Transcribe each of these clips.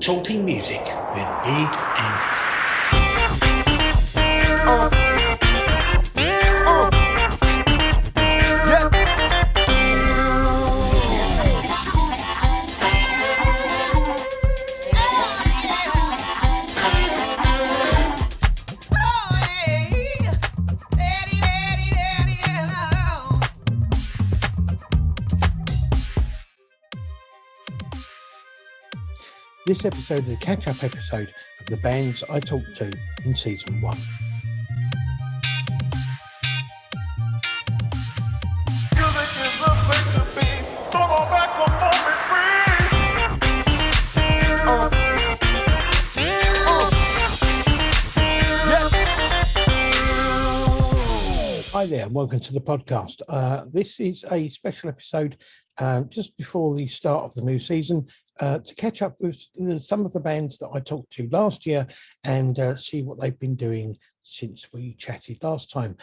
Talking Music with Big Andy. This episode is a catch-up episode of the bands I talked to in season 1. Hi there and welcome to the podcast. This is a special episode just before the start of the new season to catch up with some of the bands that I talked to last year and see what they've been doing since we chatted last time.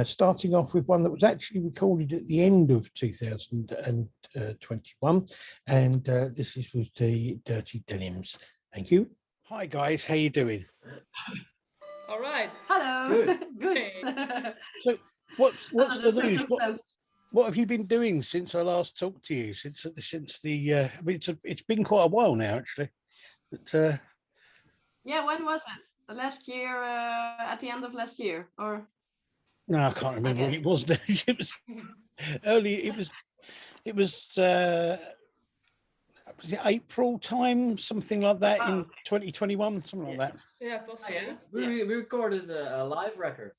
Starting off with one that was actually recorded at the end of 2021, and this is with the Dirty Denims. Thank you. Hi guys, how you doing? All right. Hello. Good. So what's the news? What have you been doing since I last talked to you? Since the I mean, it's been quite a while now, actually. But Yeah, when was it? Last year, at the end of last year, or? no, I can't remember what it was. It was early. It was it April time, something like that in 2021, something like that. Yeah, possibly. Yeah. We recorded a live record.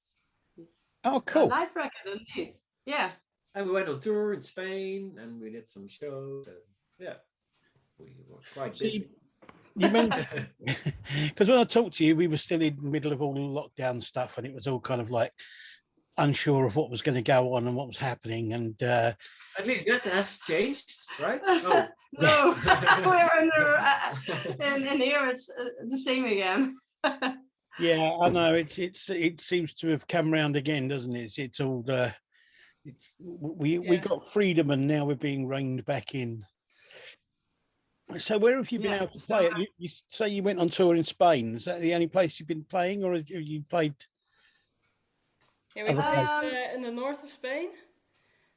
Oh, A cool. live record, indeed. Yeah. And we went on tour in Spain and we did some shows. And yeah, we were quite busy. You remember? Because when I talked to you, we were still in the middle of all the lockdown stuff, and it was all kind of like unsure of what was going to go on and what was happening. And At least that has changed, right? Oh. No, we're under, and here it's the same again. yeah, I know it seems to have come round again, doesn't it? It's all we got freedom, and now we're being reined back in. So where have you been able to play it? You say you went on tour in Spain. Is that the only place you've been playing, or have you played? Yeah, we played in the north of Spain,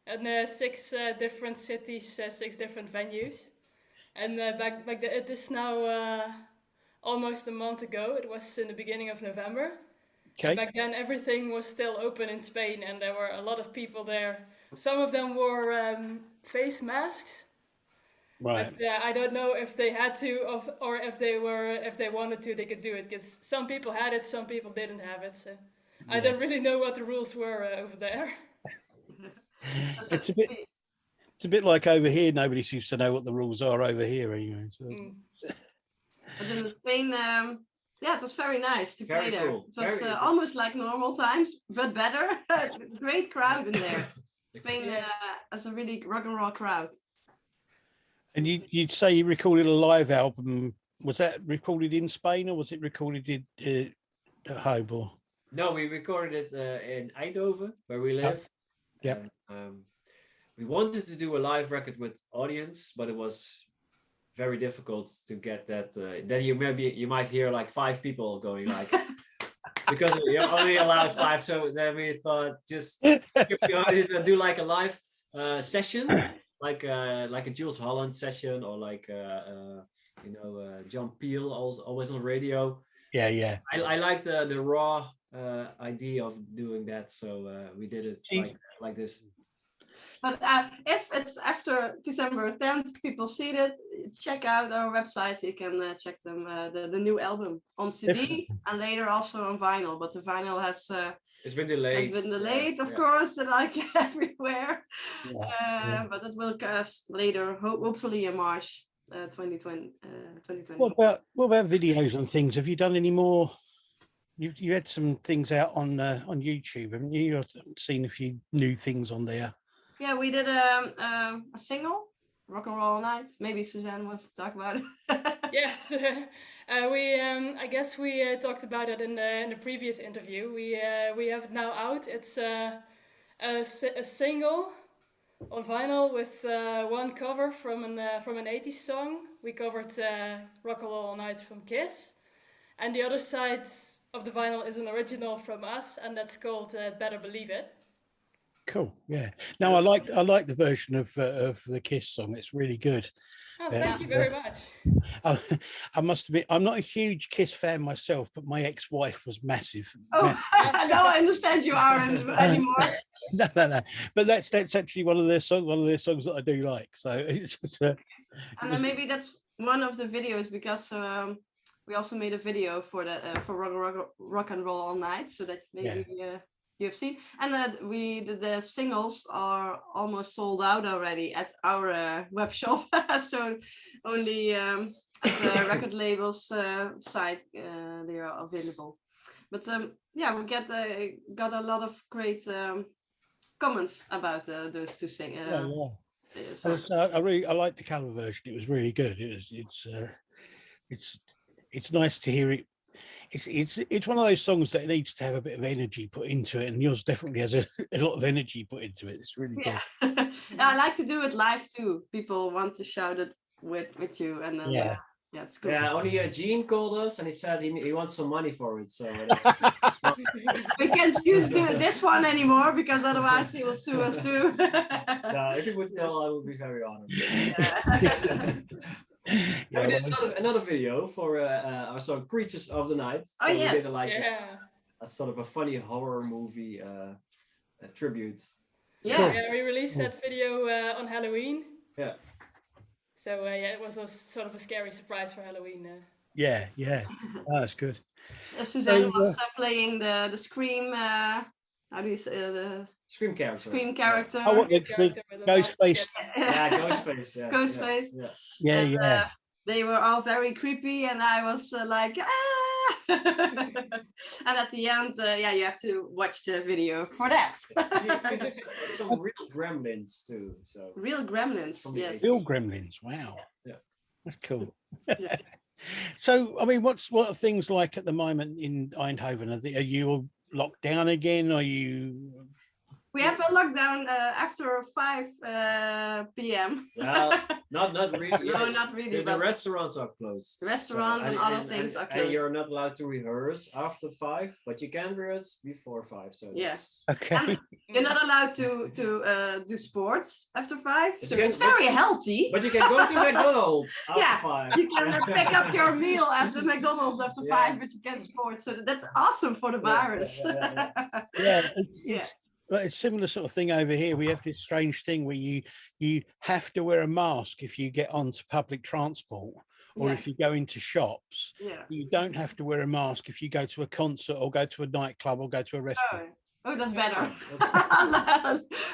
and 6 different cities, 6 different venues. And it is now almost a month ago. It was in the beginning of November. Okay. Back then, everything was still open in Spain, and there were a lot of people there. Some of them wore face masks. Right. But, I don't know if they had to, or if they wanted to, they could do it. Because some people had it, some people didn't have it. So I don't really know what the rules were over there. It's a bit like over here. Nobody seems to know what the rules are over here anyway. So. But in Spain, it was very nice to play there. Cool. It was almost like normal times, but better. Great crowd in there. Spain has a really rock and roll crowd. And you'd say you recorded a live album. Was that recorded in Spain, or was it recorded at home? Or? No, we recorded it in Eindhoven, where we live. Yeah. We wanted to do a live record with audience, but it was very difficult to get that. Then you might hear like 5 people going like, because you're only allowed 5. So then we thought just give the audience and do like a live session, like a Jules Holland session, or like John Peel, always on radio. Yeah. I liked the raw idea of doing that, so we did it like this. But if it's after December 10th, people see it, check out our website. You can check them the new album on CD and later also on vinyl. But the vinyl has it's been delayed. Of course, like everywhere. But it will cast later, hopefully in March 2020. What about videos and things? Have you done any more? You had some things out on YouTube, haven't you? I've seen a few new things on there. Yeah, we did a single, Rock and Roll All Night. Maybe Suzanne wants to talk about it. Yes, I guess we talked about it in the previous interview. We have it now out. It's a single on vinyl with one cover from an 80s song. We covered Rock and Roll All Night from Kiss. And the other side of the vinyl is an original from us, and that's called Better Believe It. Cool. Yeah. No, I like the version of the Kiss song. It's really good. Oh, thank you very much. I must admit, I'm not a huge Kiss fan myself, but my ex-wife was massive. Oh, now I understand you aren't anymore. No. But that's actually one of their songs that I do like. So it's And then maybe that's one of the videos, because we also made a video for that for rock and roll all night, so that maybe you have seen. And the singles are almost sold out already at our web shop, so only at the record labels site they are available. But we got a lot of great comments about those two singers. I like the cover version. It was really good. It's nice to hear it. It's one of those songs that needs to have a bit of energy put into it, and yours definitely has a lot of energy put into it. It's really good. I like to do it live too. People want to shout it with you, and then it's cool. Yeah, only Gene called us and he said he wants some money for it. So we can't use this one anymore, because otherwise he will sue us too. If he would call, I would be very honored. We did another video for our song Creatures of the Night. So we did a sort of a funny horror movie tribute. Yeah, we released that video on Halloween. Yeah. So it was a sort of a scary surprise for Halloween. Yeah. Oh, that's good. Suzanne was playing the Scream. How do you say the Scream character? Scream character. Oh, what the Ghostface? Yeah, Ghostface. Yeah. Ghostface. Yeah. They were all very creepy, and I was like, ah! And at the end, you have to watch the video for that. Some real gremlins too. So real gremlins, yes. Real gremlins. Wow. Yeah. That's cool. Yeah. So, I mean, what are things like at the moment in Eindhoven? Are you locked down again? Are you? We have a lockdown after 5 p.m. Well, not really. No, not really. The restaurants are closed. Restaurants and other things are closed. And you're not allowed to rehearse after 5, but you can rehearse before 5. So Okay. And you're not allowed to do sports after 5, so it's very healthy. But you can go to McDonald's after 5. You can pick up your meal at the McDonald's after 5, but you can't sports. So that's awesome for the virus. It's a similar sort of thing over here. We have this strange thing where you have to wear a mask if you get onto public transport, or if you go into shops. You don't have to wear a mask if you go to a concert or go to a nightclub or go to a restaurant. Oh, that's better.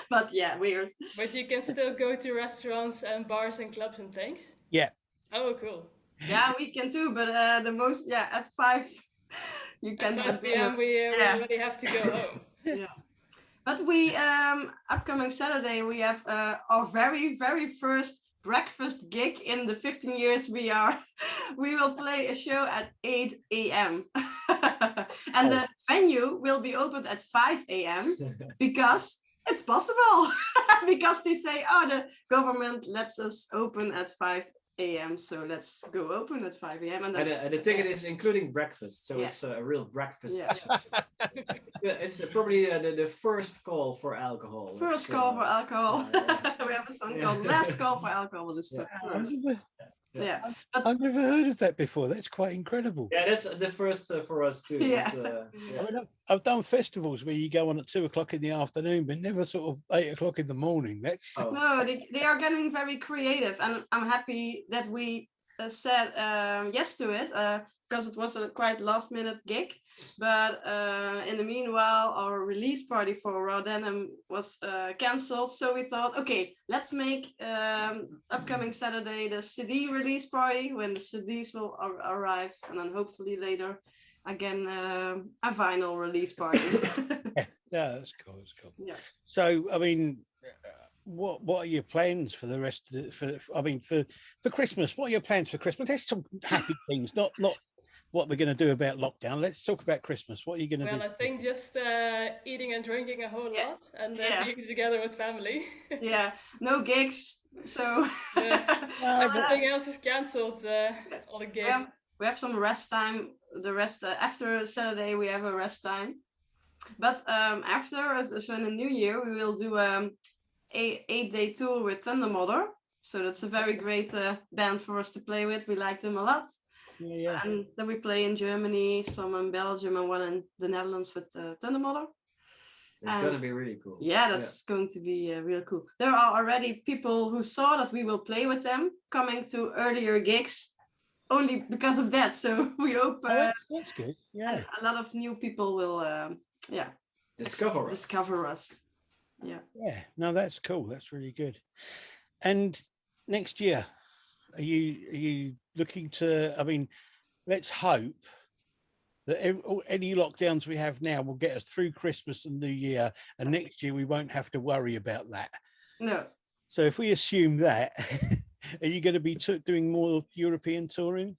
But weird. But you can still go to restaurants and bars and clubs and things? Yeah. Oh, cool. Yeah, we can too, but the most, at 5, you can have dinner. We already have to go home. Yeah. But we, upcoming Saturday, we have our very, very first breakfast gig in the 15 years we will play a show at 8 a.m. And the venue will be opened at 5 a.m. because it's possible. Because they say, the government lets us open at 5 a.m. So let's go open at 5 a.m. And the ticket is including breakfast. So it's a real breakfast. Yeah. It's probably the first call for alcohol. First call for alcohol. We have a song called Last Call for Alcohol. This is the first. I've never heard of that before. That's quite incredible. Yeah, that's the first for us too. Yeah. But, I mean, I've done festivals where you go on at 2:00 in the afternoon, but never sort of 8:00 in the morning. That's no, they are getting very creative, and I'm happy that we said yes to it because it was a quite last minute gig. But in the meanwhile, our release party for Raw Denim was cancelled. So we thought, okay, let's make upcoming Saturday the CD release party when the CDs will arrive. And then hopefully later, again, a vinyl release party. Yeah, that's cool. That's cool. Yeah. So, I mean, what are your plans for the rest of for Christmas? What are your plans for Christmas? Let's talk happy things, not what we're going to do about lockdown. Let's talk about Christmas. What are you going to do? Well, I think just eating and drinking a whole Yeah. lot and Yeah. being together with family. Yeah, no gigs. So Yeah. No, but- Everything else is cancelled. All the gigs. we have some rest time. The rest after Saturday we have a rest time. But after, so in the new year, we will do a 8-day tour with Thunder Mother. So that's a very great band for us to play with. We like them a lot. yeah. And then we play in Germany, some in Belgium, and one in the Netherlands with Thunder Mother. It's gonna be really cool. Yeah, that's going to be really cool. There are already people who saw that we will play with them coming to earlier gigs only because of that. So we hope That's good. Yeah. a lot of new people will discover us. Yeah. No, that's cool. That's really good. And next year, are you looking to? I mean, let's hope that any lockdowns we have now will get us through Christmas and New Year, and next year we won't have to worry about that. No. So if we assume that, are you going to be doing more European touring?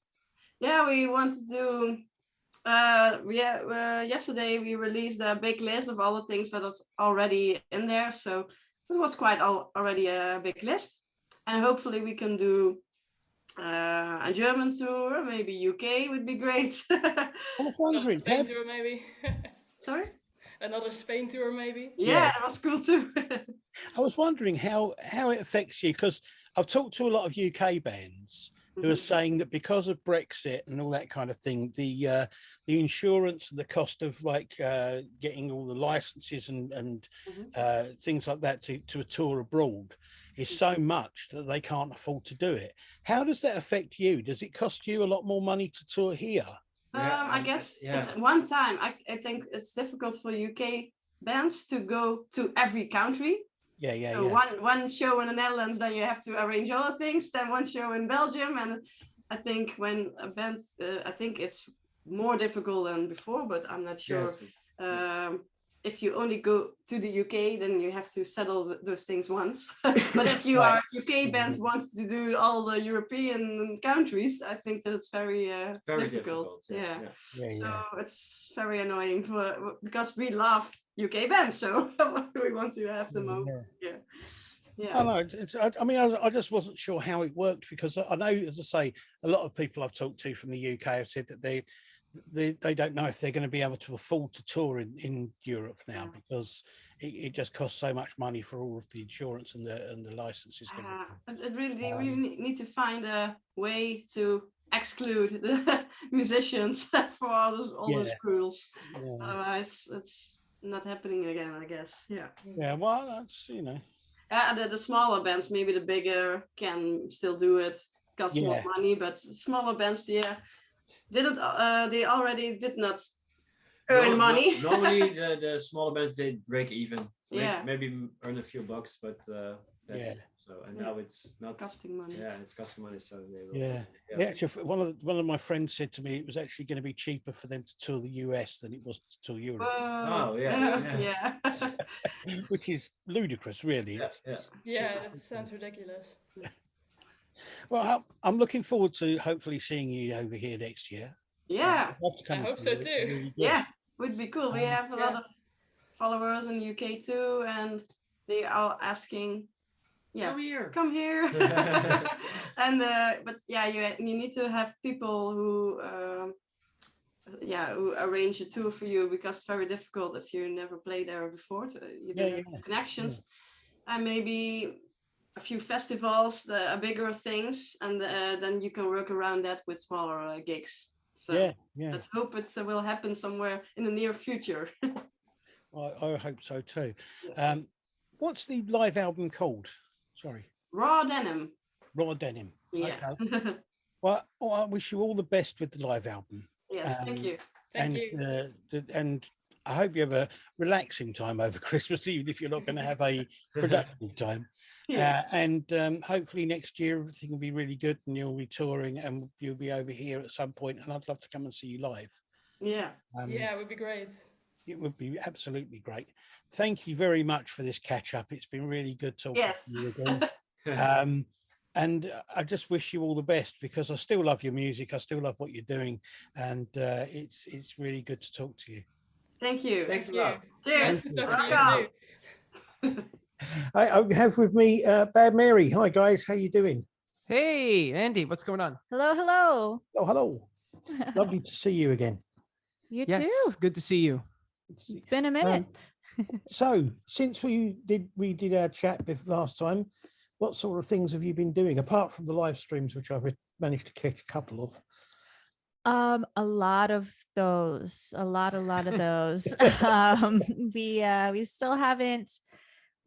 Yeah, we want to do. Yesterday we released a big list of all the things that is already in there. So it was quite already a big list, and hopefully we can do a German tour, maybe UK would be great. I was wondering, Spain tour maybe. Sorry? Another Spain tour maybe. Yeah, that was cool too. I was wondering how it affects you, because I've talked to a lot of UK bands who are saying that because of Brexit and all that kind of thing, the insurance and the cost of like getting all the licenses and things like that to a tour abroad is so much that they can't afford to do it. How does that affect you? Does it cost you a lot more money to tour here? I guess it's one time. I think it's difficult for UK bands to go to every country. So one show in the Netherlands, then you have to arrange all the things. Then one show in Belgium, and I think when a band, I think it's more difficult than before, but I'm not sure. Yes, if you only go to the UK, then you have to settle those things once. But if you are UK band wants to do all the European countries, I think that it's very difficult. Yeah. So it's very annoying because we love UK bands, so we want to have them all. Yeah. I know. I mean, I just wasn't sure how it worked, because I know, as I say, a lot of people I've talked to from the UK have said that they don't know if they're going to be able to afford to tour in Europe now, because it just costs so much money for all of the insurance and the licenses. They really need to find a way to exclude the musicians for all those rules. Otherwise, it's not happening again, I guess. Yeah. Well, that's the smaller bands, maybe the bigger can still do it. It costs more money, but smaller bands, they already did not earn money. Normally, the smaller bands, they break even. Maybe earn a few bucks, but that's it. So, and now it's not costing money. Yeah, it's costing money. So they will. Actually, one of my friends said to me it was actually going to be cheaper for them to tour the US than it was to tour Europe. Oh yeah. Which is ludicrous, really. Yeah, that sounds ridiculous. Well, I'm looking forward to hopefully seeing you over here next year. Yeah. I hope so too. Really would be cool. We have a lot of followers in the UK too, and they are asking, come here. And but you need to have people who arrange a tour for you, because it's very difficult if you never played there before. You don't have connections, and maybe a few festivals, bigger things, and then you can work around that with smaller gigs. So let's hope it will happen somewhere in the near future. I hope so too. What's the live album called? Sorry. Raw Denim. Raw Denim. Yeah. Okay. Well, I wish you all the best with the live album. Yes, thank you. Thank you. And I hope you have a relaxing time over Christmas, even if you're not going to have a productive time. And hopefully next year everything will be really good, and you'll be touring, and you'll be over here at some point, and I'd love to come and see you live. Yeah. It would be great. It would be absolutely great. Thank you very much for this catch up. It's been really good talking to you again. And I just wish you all the best, because I still love your music. I still love what you're doing, and it's really good to talk to you. Thank you. Thanks Thank a lot. you. Cheers. Talk to Rock you on. too. I have with me Bad Mary. Hi guys, how you doing? Hey, Andy, what's going on? Hello, hello. Oh, hello. Lovely to see you again. You Yes, too. good to see you. It's been a minute. So, since we did our chat last time, what sort of things have you been doing apart from the live streams, which I've managed to catch a couple of? A lot of those. A lot of those. We still haven't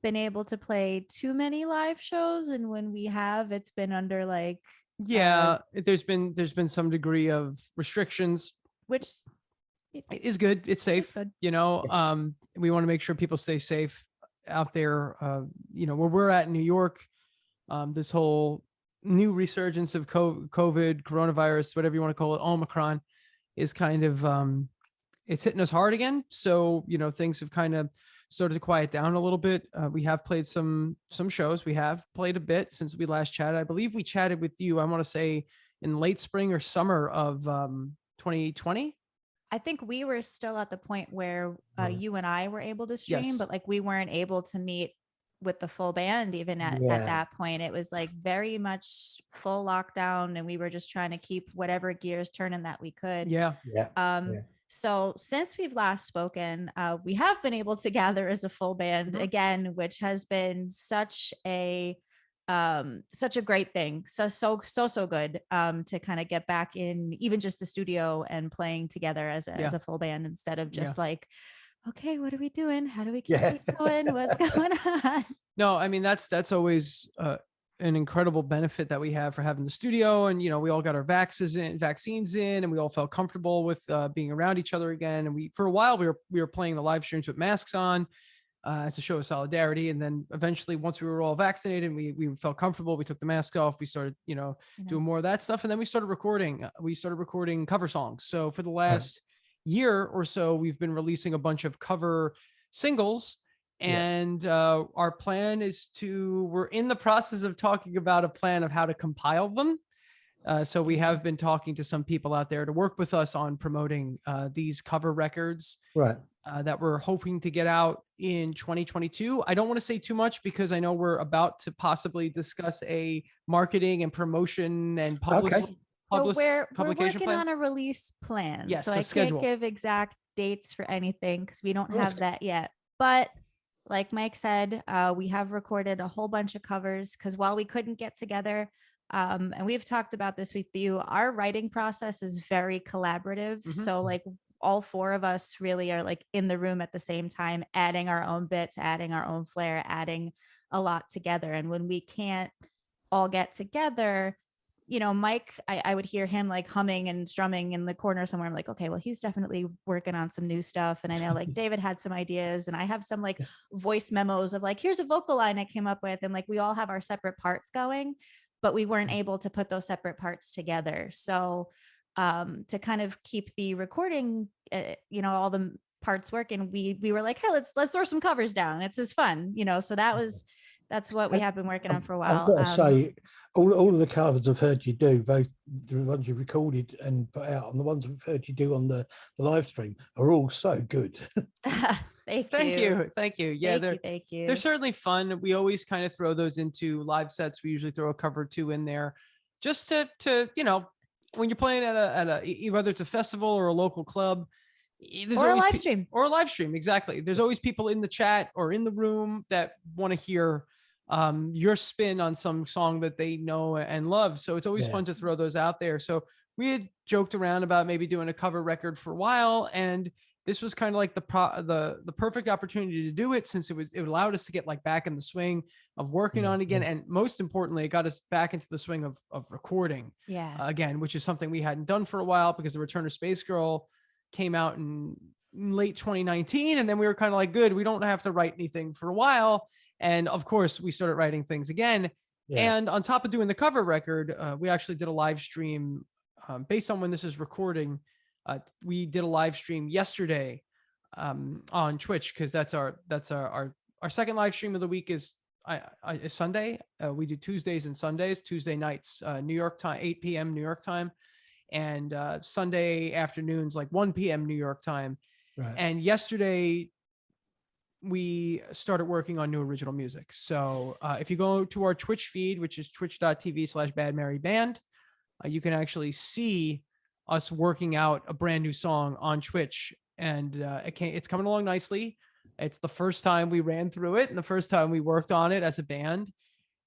been able to play too many live shows, and when we have, it's been under like Yeah, there's been some degree of restrictions. which It is good. It's safe. good. You know, we want to make sure people stay safe out there. You know, where we're at in New York, this whole new resurgence of COVID, coronavirus, whatever you want to call it, Omicron, is kind of it's hitting us hard again. So, you know, things have kind of started to quiet down a little bit. We have played some shows. We have played a bit since we last chatted. I believe we chatted with you, I want to say in late spring or summer of 2020. I think we were still at the point where Right. you and I were able to stream, Yes. but like we weren't able to meet with the full band even at Yeah. that point. It was like very much full lockdown, and we were just trying to keep whatever gears turning that we could. Yeah. Yeah. Yeah. So since we've last spoken, we have been able to gather as a full band Mhm. again, which has been such a great thing. So good to kind of get back in even just the studio and playing together as a full band instead of just like, okay, what are we doing? How do we keep this going? What's going on? No, I mean, that's always an incredible benefit that we have for having the studio. And, you know, we all got our vaccines in, and we all felt comfortable with being around each other again. And for a while, we were playing the live streams with masks on as a show of solidarity. And then eventually, once we were all vaccinated, we felt comfortable. We took the mask off. We started, doing more of that stuff. And then we started recording. We started recording cover songs. So for the last year or so, we've been releasing a bunch of cover singles. And our plan is we're in the process of talking about a plan of how to compile them. So we have been talking to some people out there to work with us on promoting these cover records that we're hoping to get out in 2022. I don't want to say too much because I know we're about to possibly discuss a marketing and promotion and publication We're publication working plan. on a release plan. Yes, so a I schedule. can't give exact dates for anything because we don't have that yet. But like Mike said, we have recorded a whole bunch of covers because while we couldn't get together, and we've talked about this with you, our writing process is very collaborative. Mhm. So like all four of us really are like in the room at the same time, adding our own bits, adding our own flair, adding a lot together. And when we can't all get together, Mike, I would hear him like humming and strumming in the corner somewhere. I'm like, okay, well, he's definitely working on some new stuff. And I know like David had some ideas, and I have some like voice memos of like, here's a vocal line I came up with. And like, we all have our separate parts going, but we weren't able to put those separate parts together. So to kind of keep the recording, all the parts working, we were like, hey, let's throw some covers down. It's just fun, so that's what we have been working on for a while. I've got to say, all of the covers I've heard you do, both the ones you've recorded and put out, and the ones we've heard you do on the live stream, are all so good. Thank you. Yeah, thank you. They're certainly fun. We always kind of throw those into live sets. We usually throw a cover or two in there, just to when you're playing at a whether it's a festival or a local club. There's or a always live stream. Exactly. There's always people in the chat or in the room that want to hear your spin on some song that they know and love. So it's always fun to throw those out there. So we had joked around about maybe doing a cover record for a while, and this was kind of like the perfect opportunity to do it, since it allowed us to get like back in the swing of working on again, and most importantly, it got us back into the swing of recording again, which is something we hadn't done for a while because the Return of Space Girl came out in late 2019, and then we were kind of like, good, we don't have to write anything for a while. And of course we started writing things again. And on top of doing the cover record, we actually did a live stream based on when this is recording. We did a live stream yesterday on Twitch, because that's our second live stream of the week is Sunday. We do Tuesdays and Sundays, Tuesday nights, New York time, 8 p.m. New York time, and Sunday afternoons, like 1 p.m. New York time. Right. And yesterday we started working on new original music. So if you go to our Twitch feed, which is twitch.tv/badmaryband, you can actually see us working out a brand new song on Twitch, and it's coming along nicely. It's the first time we ran through it and the first time we worked on it as a band.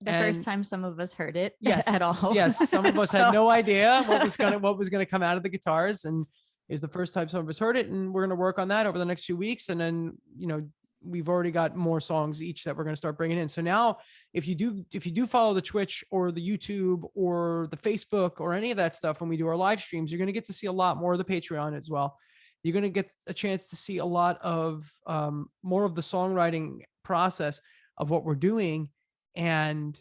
The first time some of us heard it at all. Yes, some of us had no idea what was gonna come out of the guitars, and is the first time some of us heard it, and we're gonna work on that over the next few weeks. And then, you know, we've already got more songs each that we're gonna start bringing in. So now, if you do follow the Twitch or the YouTube or the Facebook or any of that stuff when we do our live streams, you're gonna get to see a lot more of the Patreon as well. You're going to get a chance to see a lot of more of the songwriting process of what we're doing, and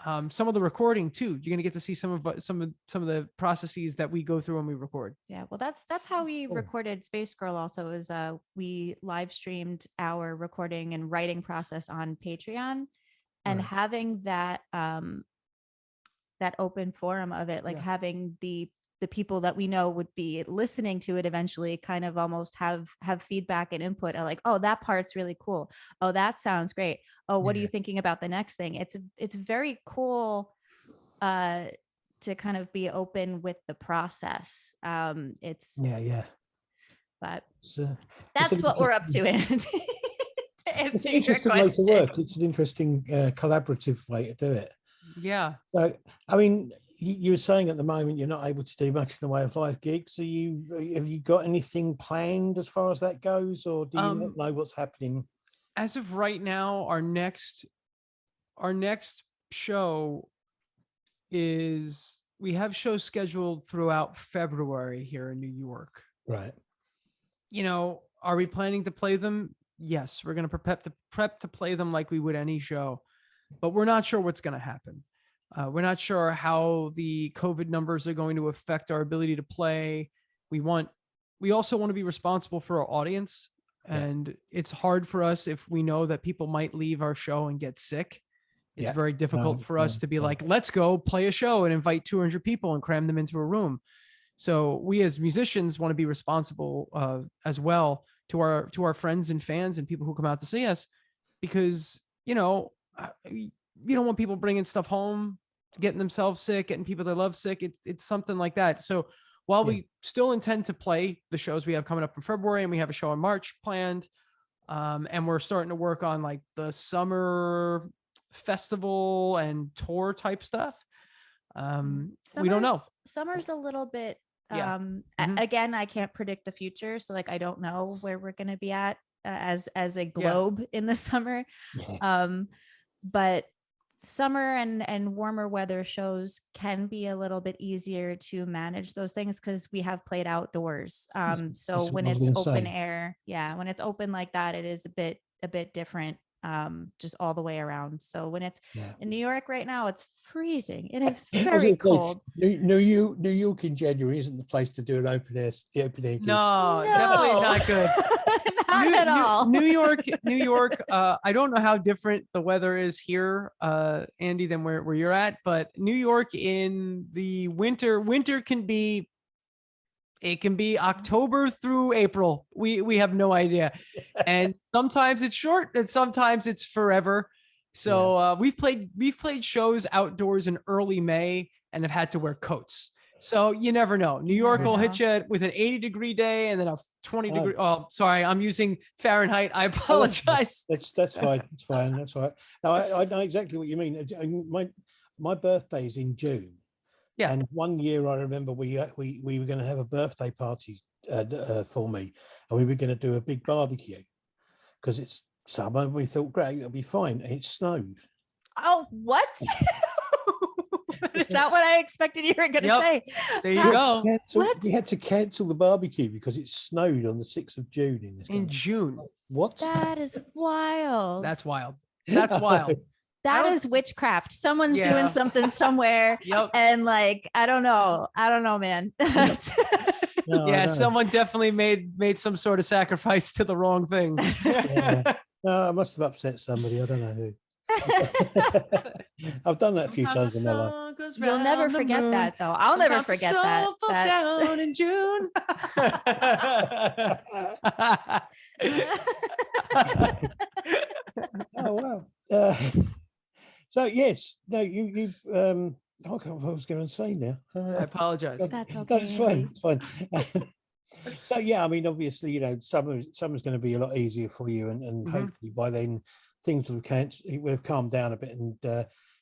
some of the recording too. You're going to get to see some of the processes that we go through when we record. Yeah, well, that's how we recorded Space Girl. Also, is we live streamed our recording and writing process on Patreon, and having that that open forum of it, like having the people that we know would be listening to it eventually kind of almost have feedback and input, like, oh, that part's really cool, oh, that sounds great, oh, what are you thinking about the next thing? It's very cool to kind of be open with the process. It's but that's what we're up to. And to answer your question, it's an interesting collaborative way to do it. Yeah. So I mean, you were saying at the moment you're not able to do much in the way of live gigs. Have you got anything planned as far as that goes, or do you not know what's happening? As of right now, our next show is, we have shows scheduled throughout February here in New York. Right. You know, are we planning to play them? Yes, we're going to prep to play them like we would any show, but we're not sure what's going to happen. We're not sure how the COVID numbers are going to affect our ability to play. We also want to be responsible for our audience. And it's hard for us if we know that people might leave our show and get sick. It's very difficult for us to be like, let's go play a show and invite 200 people and cram them into a room. So we as musicians want to be responsible as well to our friends and fans and people who come out to see us, because, you know, you don't want people bringing stuff home, getting themselves sick, getting people they love sick. It's something like that. So while we still intend to play the shows we have coming up in February, and we have a show in March planned, and we're starting to work on like the summer festival and tour type stuff. We don't know. Summer's a little bit, again, I can't predict the future. So like, I don't know where we're going to be at as a globe in the summer. But summer and warmer weather shows can be a little bit easier to manage those things because we have played outdoors. So when it's open air, when it's open like that, it is a bit different, just all the way around. So when it's in New York right now, it's freezing. It is very cold. New York in January isn't the place to do an open air gig. No, definitely not good. Not at all. New York. I don't know how different the weather is here, Andy, than where you're at, but New York in the winter can be October through April. We have no idea. And sometimes it's short and sometimes it's forever. So we've played shows outdoors in early May and have had to wear coats. So you never know. New York will hit you with an 80-degree day and then a 20-degree. Oh, sorry, I'm using Fahrenheit. I apologize. That's fine. It's fine. That's right. No, I know exactly what you mean. My birthday is in June. Yeah. And one year I remember we were going to have a birthday party for me, and we were going to do a big barbecue because it's summer. We thought, great, that'll be fine. And it snowed. Oh, what? Is that what I expected you were going to say? There you go. We had to cancel the barbecue because it snowed on the 6th of June. In June. What? That is wild. That's wild. That's wild. That is witchcraft. Someone's doing something somewhere. And like, I don't know, man. No, someone definitely made some sort of sacrifice to the wrong thing. No, I must have upset somebody. I don't know who. I've done that a few times in my life. You'll never forget that, though. I'll never forget that. Down in June. Oh wow. So yes, no, you I can't remember what I was going to say now. I apologize. That's okay. That's fine. Andy. It's fine. So yeah, I mean, obviously, you know, summer's going to be a lot easier for you, and Mhm. hopefully by then things will have calmed down a bit, and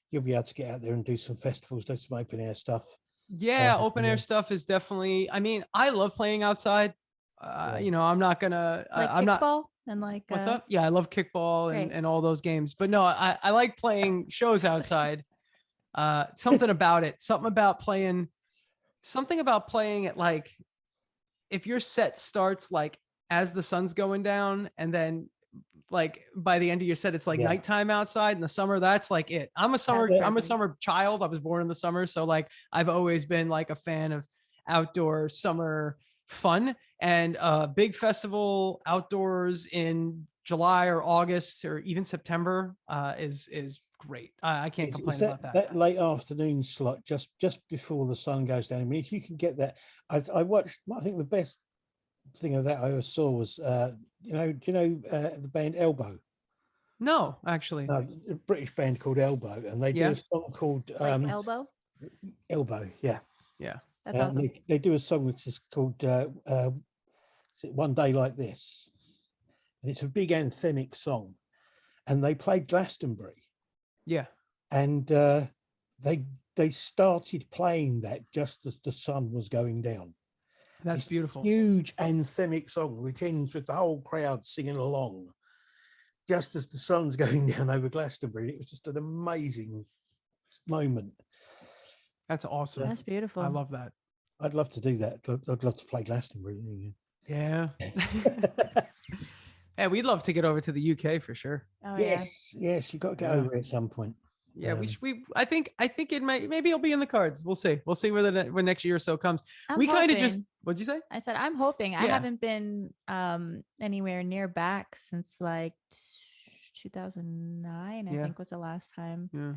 you'll be able to get out there and do some festivals, do some open air stuff. Yeah, open air yeah. stuff is definitely. I mean, I love playing outside. Yeah. You know, I'm not gonna. Like I'm not. kickball and like What's up? Yeah, I love kickball Great. and all those games. But no, I like playing shows outside. Something about it. Something about playing at like, if your set starts like as the sun's going down, and then like by the end of your set it's like Yeah. nighttime outside in the summer, that's like it. I'm a summer child. I was born in the summer, so like I've always been like a fan of outdoor summer fun, and a big festival outdoors in July or August or even September is great. I can't It's complain about that. that late afternoon slot just before the sun goes down. I mean, if you can get that, I watched. I think the best thing of that I ever saw was, do you know the band Elbow? No, actually. No, a British band called Elbow, and they do Yeah. a song called like elbow. Elbow. Yeah, That's awesome. they do a song which is called One Day Like This, and it's a big anthemic song, and they played Glastonbury. Yeah. And they started playing that just as the sun was going down. That's This beautiful. Huge anthemic song which ends with the whole crowd singing along just as the sun's going down over Glastonbury. It was just an amazing moment. That's awesome. That's beautiful. I love that. I'd love to do that. I'd love to play Glastonbury. Yeah. Yeah, we'd love to get over to the UK for sure. Oh yeah. Yes, you've got to get Yeah. over it at some point. Yeah, I think it maybe it'll be in the cards. We'll see. We'll see when next year or so comes. I'm we kind of just, hoping. what'd you say? I said I'm hoping. I Yeah. haven't been anywhere near back since like 2009. I Yeah. think was the last time Yeah.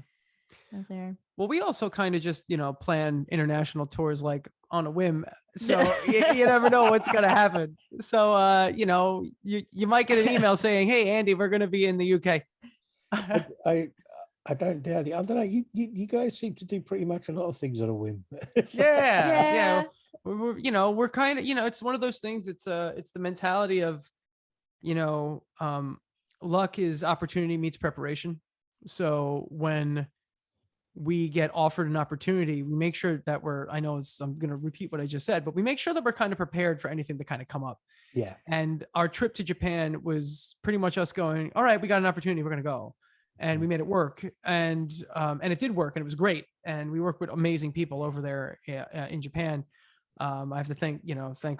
I was there. Well, we also kind of just, plan international tours like on a whim. So you never know what's going to happen. So, you might get an email saying, hey, Andy, we're going to be in the UK. I don't doubt it. I don't know. You guys seem to do pretty much a lot of things on a whim. Yeah. We're kind of, it's one of those things. It's the mentality of, luck is opportunity meets preparation. So when we get offered an opportunity, we make sure that I'm going to repeat what I just said, but we make sure that we're kind of prepared for anything to kind of come up. Yeah. And our trip to Japan was pretty much us going, all right, we got an opportunity, we're going to go. And we made it work. And it did work, and it was great. And we worked with amazing people over there in Japan. I have to thank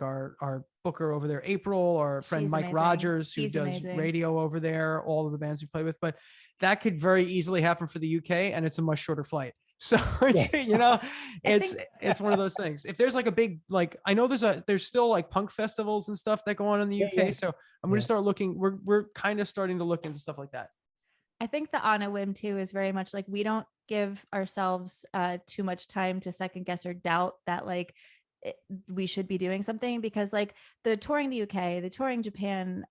our booker over there, April, our friend She's Mike amazing. Rogers, who He's does amazing. radio over there, all of the bands we play with. But that could very easily happen for the UK, and it's a much shorter flight. So it's, it's one of those things. If there's like a big, like, I know there's still like punk festivals and stuff that go on in the UK. Yeah. So I'm going to start looking, we're kind of starting to look into stuff like that. I think the on a whim too is very much like we don't give ourselves too much time to second guess or doubt that like we should be doing something, because like the touring the UK, the touring Japan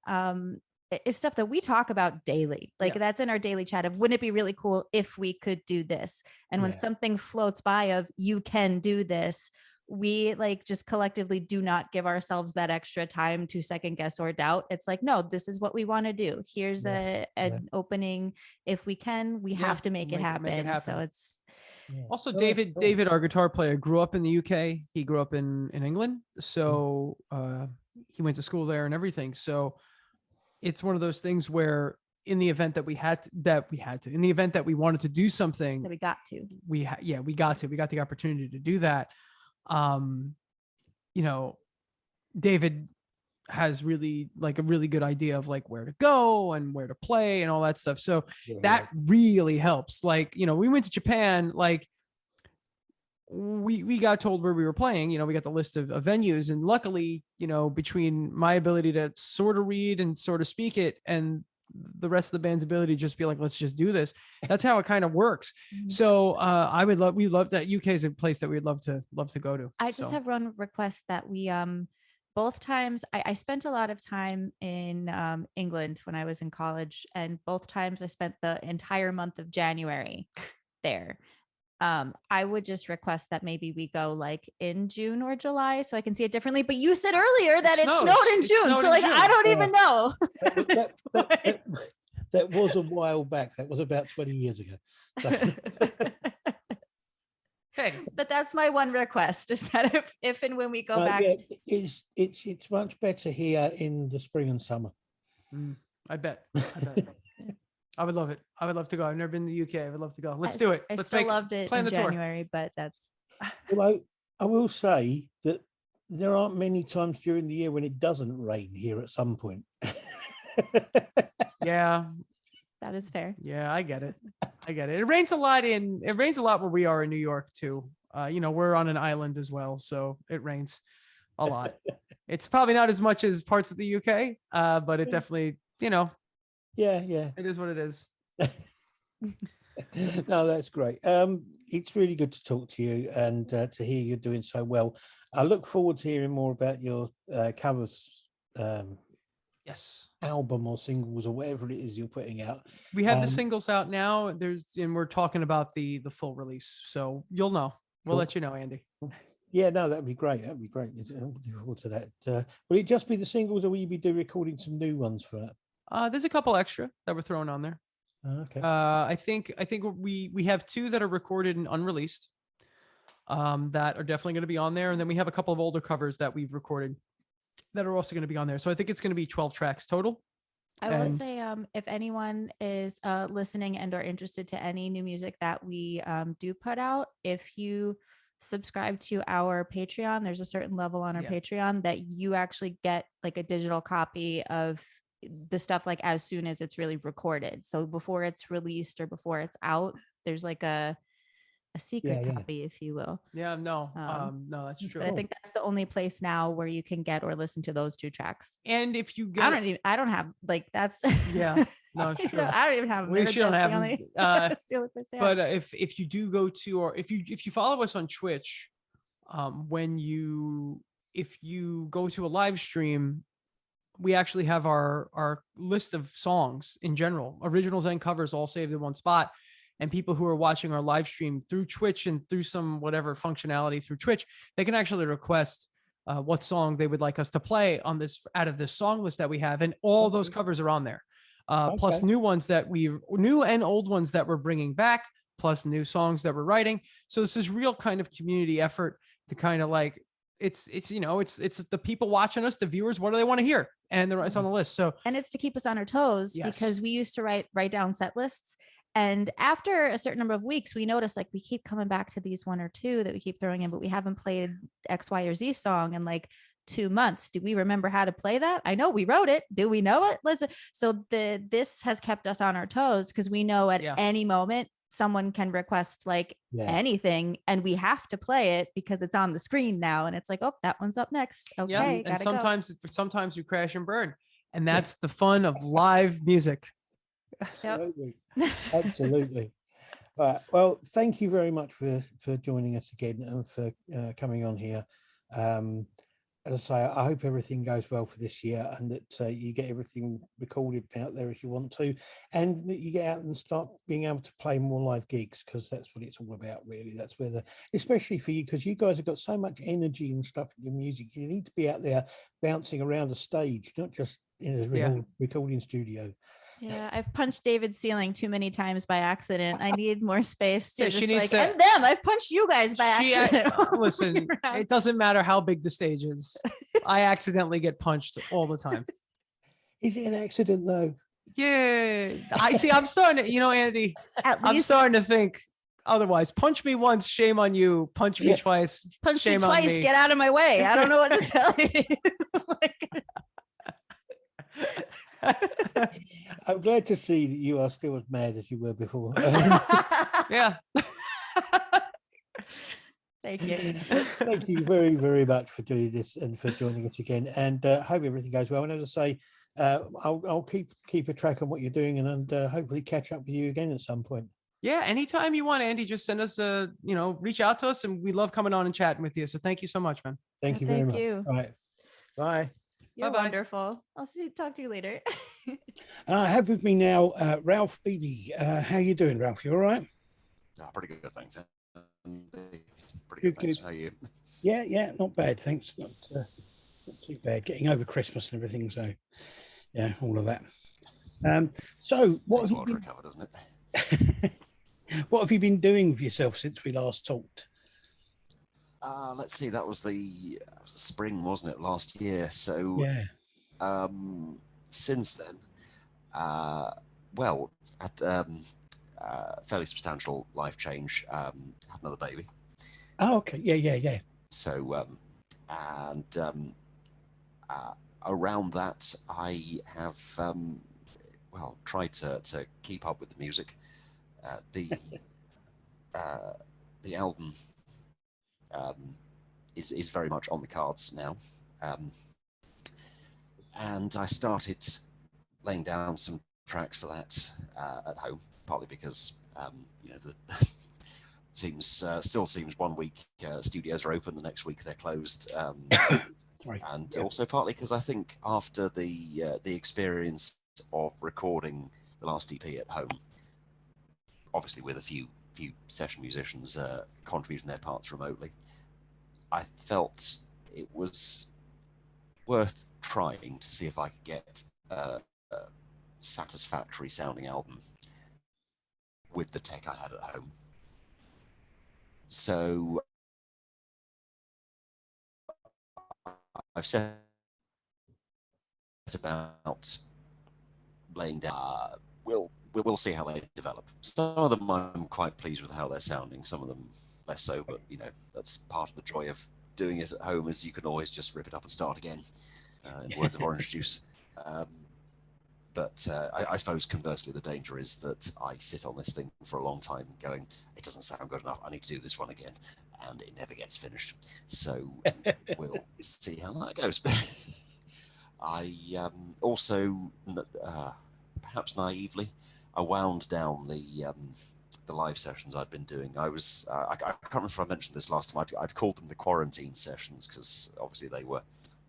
is stuff that we talk about daily. Like that's in our daily chat of, wouldn't it be really cool if we could do this? And when something floats by of you can do this, we like just collectively do not give ourselves that extra time to second guess or doubt. It's like, no, this is what we want to do. Here's an opening. If we can, we have to make it happen. So it's also David, our guitar player, grew up in the UK. He grew up in England. So he went to school there and everything. So it's one of those things where in the event that we wanted to do something, that we got to, we got the opportunity to do that. David has really like a really good idea of like where to go and where to play and all that stuff. So that really helps. Like, we went to Japan, like we got told where we were playing, we got the list of venues, and luckily, between my ability to sort of read and sort of speak it and the rest of the band's ability to just be like, let's just do this. That's how it kind of works. Mhm. So we love that. UK is a place that we'd love to go to. I just So, have one request that we both times I spent a lot of time in England when I was in college, and both times I spent the entire month of January there. I would just request that maybe we go like in June or July so I can see it differently. But you said earlier that it snows. snowed in It June. snowed So in like June. I don't Yeah. even know. That, that was a while back. That was about 20 years ago. So- hey, But that's my one request is that if and when we go back, yeah, it's much better here in the spring and summer. I bet. I would love it. I would love to go. I've never been to the UK. I would love to go. Let's I- do it. I Let's still loved it plan in the tour. January, but that's Although I will say that there aren't many times during the year when it doesn't rain here at some point. Yeah, that is fair. yeah, I get it. It rains a lot where we are in New York too. We're on an island as well, so it rains a lot. It's probably not as much as parts of the UK, but it definitely, Yeah, it is what it is. no, that's great. It's really good to talk to you and to hear you're doing so well. I look forward to hearing more about your covers Yes. album or singles or whatever it is you're putting out. We have the Um, singles out now. And we're talking about the full release. So you'll know. We'll Cool. let you know, Andy. Yeah, no, that'd be great. That'd be great. I'm looking forward to that. Will it just be the singles, or will you be recording some new ones for that? There's a couple extra that we're throwing on there. Okay. I think we have 2 that are recorded and unreleased. That are definitely going to be on there, and then we have a couple of older covers that we've recorded that are also going to be on there. So I think it's going to be 12 tracks total. I will And- say, if anyone is listening and or interested to any new music that we do put out, if you subscribe to our Patreon, there's a certain level on our Yeah. Patreon that you actually get like a digital copy of the stuff like as soon as it's really recorded. So before it's released or before it's out, there's like a secret yeah. copy, if you will. Yeah, no, no, that's true. But I think that's the only place now where you can get or listen to those 2 tracks. And if you I get, don't have like that's Yeah, no, it's true. I don't even have. We merch, don't that's have the them. only- that's the only place they are. But if you do go to, or if you follow us on Twitch, if you go to a live stream, we actually have our list of songs in general, originals and covers, all saved in one spot. And people who are watching our live stream through Twitch and through some whatever functionality through Twitch, they can actually request what song they would like us to play on this out of this song list that we have, and all those covers are on there. Plus Okay. new and old ones that we're bringing back, plus new songs that we're writing. So this is real kind of community effort to kind of like it's the people watching us, the viewers. What do they want to hear? And it's on the list. So And it's to keep us on our toes Yes. because we used to write down set lists. And after a certain number of weeks, we noticed like we keep coming back to these 1 or 2 that we keep throwing in, but we haven't played X, Y, or Z song in like 2 months. Do we remember how to play that? I know we wrote it. Do we know it? Listen. So this has kept us on our toes because we know at Yeah. any moment someone can request like Yeah. anything and we have to play it because it's on the screen now. And it's like, oh, that one's up next. Okay. yeah, and gotta go. sometimes you crash and burn, and that's the fun of live music. Absolutely. Absolutely. Well, thank you very much for joining us again and for coming on here. As I say, I hope everything goes well for this year and that you get everything recorded out there as you want to, and that you get out and start being able to play more live gigs, because that's what it's all about, really. That's where especially for you, because you guys have got so much energy and stuff in your music. You need to be out there bouncing around a stage, not just in a Yeah. recording studio. Yeah, I've punched David's ceiling too many times by accident. I need more space to Yeah, just she needs like, to- and them. I've punched you guys by accident. Listen, Around. it doesn't matter how big the stage is. I accidentally get punched all the time. Is it an accident though? Yeah, I see. I'm starting to, Andy, At I'm least starting to think otherwise. Punch me once, shame on you. Punch me Yeah. twice, punch you shame on twice. me. Get out of my way. I don't know what to tell you. Like, I'm glad to see that you are still as mad as you were before. Yeah. Thank you. Thank you very, very much for doing this and for joining us again. And hope everything goes well. And as I say, I'll keep a track on what you're doing and hopefully catch up with you again at some point. Yeah, anytime you want, Andy, just send us reach out to us, and we love coming on and chatting with you. So thank you so much, man. Thank you very much. All right. Bye. You're Bye-bye. wonderful. I'll talk to you later. I have with me now Ralph Beebe. How you doing, Ralph? You all right? Pretty good, thanks. Pretty Good, good, thanks. good. How are you? Yeah, not bad, thanks. Not too bad. Getting over Christmas and everything, so yeah, all of that. So what Takes have a while to recover, doesn't it? what have you been doing with yourself since we last talked? Let's see. That was the spring, wasn't it, last year? So Yeah. Since then, well, had fairly substantial life change. Had another baby. Oh, okay. Yeah. So around that, I have tried to keep up with the music. The album is very much on the cards now, and I started laying down some tracks for that at home, partly because the still seems 1 week studios are open, the next week they're closed, Right. and Yeah. also partly because I think after the experience of recording the last EP at home, obviously with a few session musicians contributing their parts remotely, I felt it was worth trying to see if I could get a satisfactory sounding album with the tech I had at home. So I've set about laying down. We'll see how they develop. Some of them I'm quite pleased with how they're sounding. Some of them less so, but that's part of the joy of doing it at home, is you can always just rip it up and start again. In words of Orange Juice. But I suppose conversely, the danger is that I sit on this thing for a long time going, it doesn't sound good enough, I need to do this one again, and it never gets finished. So we'll see how that goes. I also, perhaps naively, I wound down the live sessions I'd been doing. I can't remember if I mentioned this last time. I'd called them the quarantine sessions because obviously they were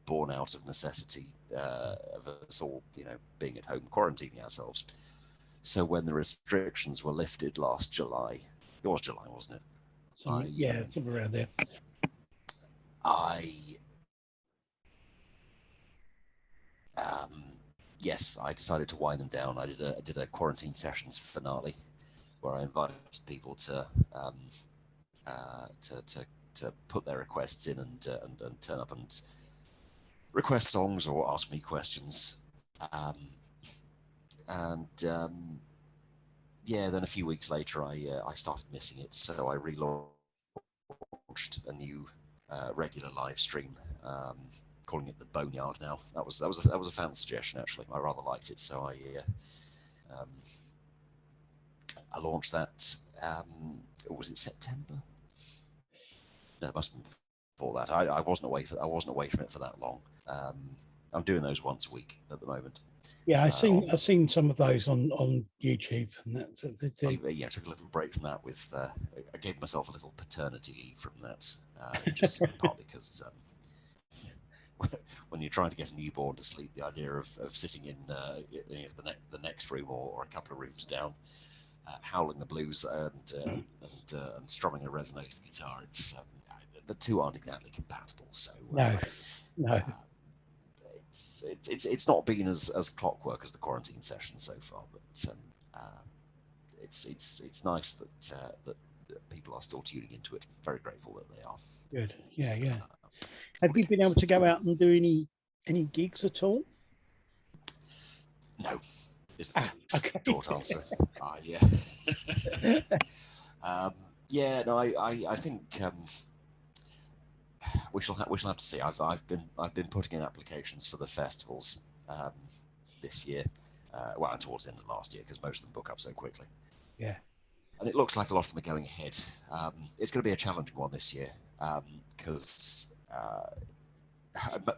born out of necessity of us all, being at home quarantining ourselves. So when the restrictions were lifted last July, it was July, wasn't it? Yeah, somewhere around there. Yes, I decided to wind them down. I did a quarantine sessions finale where I invited people to put their requests in and turn up and request songs or ask me questions. Then a few weeks later, I started missing it, so I relaunched a new regular live stream, calling it the Boneyard now. That was a fan suggestion, actually. I rather liked it, so I launched that. Was it September? No, it must have been before that. I wasn't away from it for that long. I'm doing those once a week at the moment. Yeah, I've seen some of those on YouTube, and that's I took a little break from that. I gave myself a little paternity leave from that, just partly because when you're trying to get a newborn to sleep, the idea of sitting in the next room or a couple of rooms down, howling the blues and strumming a resonator guitar, the two aren't exactly compatible. So no. It's not been as clockwork as the quarantine session so far, but it's nice that people are still tuning into it. Very grateful that they are. Good. Yeah. Have you been able to go out and do any gigs at all? No, is the short answer. I think we shall have to see. I've been putting in applications for the festivals this year, and towards the end of last year, because most of them book up so quickly. Yeah, and it looks like a lot of them are going ahead. It's going to be a challenging one this year because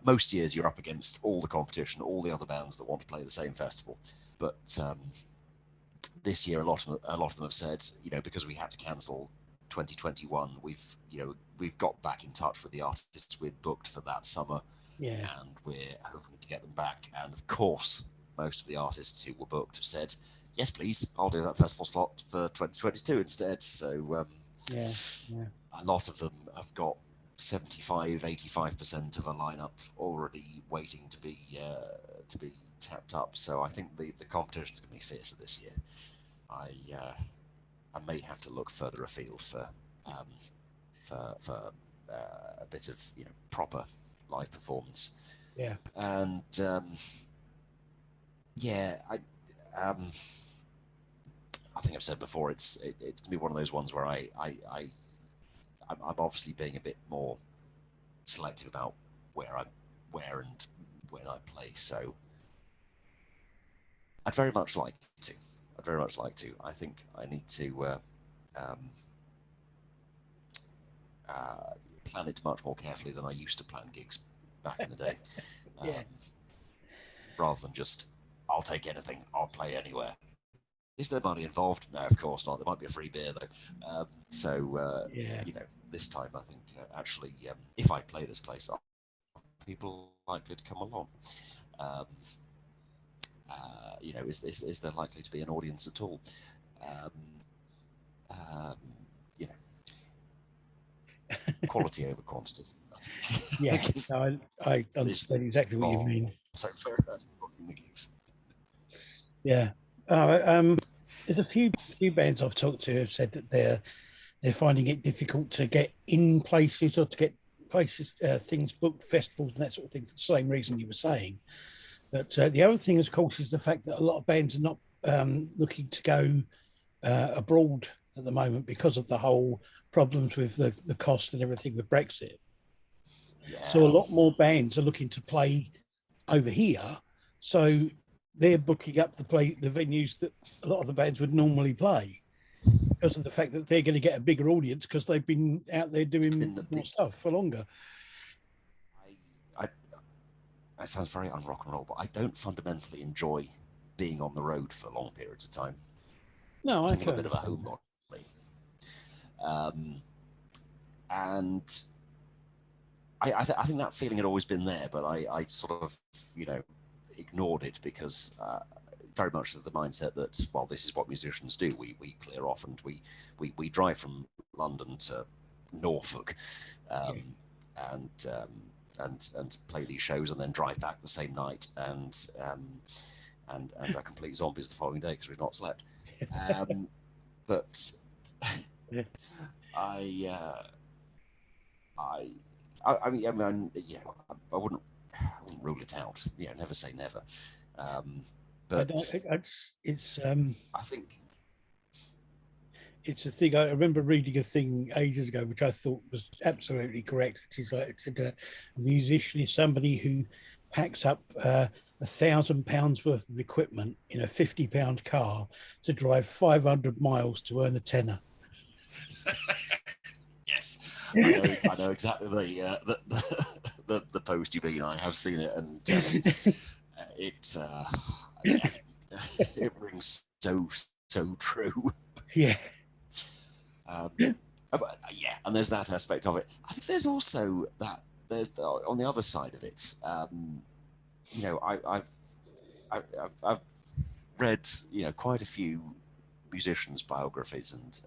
most years you're up against all the competition, all the other bands that want to play the same festival. But this year, a lot of them have said, because we had to cancel 2021, we've got back in touch with the artists we'd booked for that summer, and we're hoping to get them back. And of course, most of the artists who were booked have said, yes, please, I'll do that festival slot for 2022 instead. So a lot of them have got 75-85% of a lineup already waiting to be tapped up. So I think the competition's going to be fiercer this year. I may have to look further afield for a bit of proper live performance. Yeah. And I think I've said before, it's going to be one of those ones where I'm obviously being a bit more selective about where and when I play. So I'd very much like to. I think I need to plan it much more carefully than I used to plan gigs back in the day. Rather than just, I'll take anything, I'll play anywhere. Is there money involved? No, of course not. There might be a free beer though. This time I think actually, if I play this place, people likely to come along. Is there likely to be an audience at all? Quality over quantity. Yeah, no, I understand exactly what you mean. So fair booking the gigs. Yeah. There's a few bands I've talked to have said that they're finding it difficult to get in places or to get places, things booked, festivals and that sort of thing, for the same reason you were saying. But the other thing, of course, is the fact that a lot of bands are not looking to go abroad at the moment because of the whole problems with the cost and everything with Brexit. Yeah. So a lot more bands are looking to play over here. So they're booking up the venues that a lot of the bands would normally play because of the fact that they're going to get a bigger audience because they've been out there doing more stuff for longer. It sounds very un-rock and roll, but I don't fundamentally enjoy being on the road for long periods of time. No, I think I'm a bit of a homebody. And I think that feeling had always been there, but I sort of, ignored it because very much the mindset that, well, this is what musicians do. We clear off and we drive from London to Norfolk and play these shows and then drive back the same night and are complete zombies the following day because we've not slept. But I wouldn't rule it out. Never say never. But I think it's a thing. I remember reading a thing ages ago, which I thought was absolutely correct. Which is like, it said, a musician is somebody who packs up £1,000 worth of equipment in a £50 car to drive 500 miles to earn a tenner. Yes, I know exactly the post you mean. I have seen it, and it rings so true. Yeah. And there's that aspect of it. I think there's also that there's on the other side of it. I've read quite a few musicians' biographies and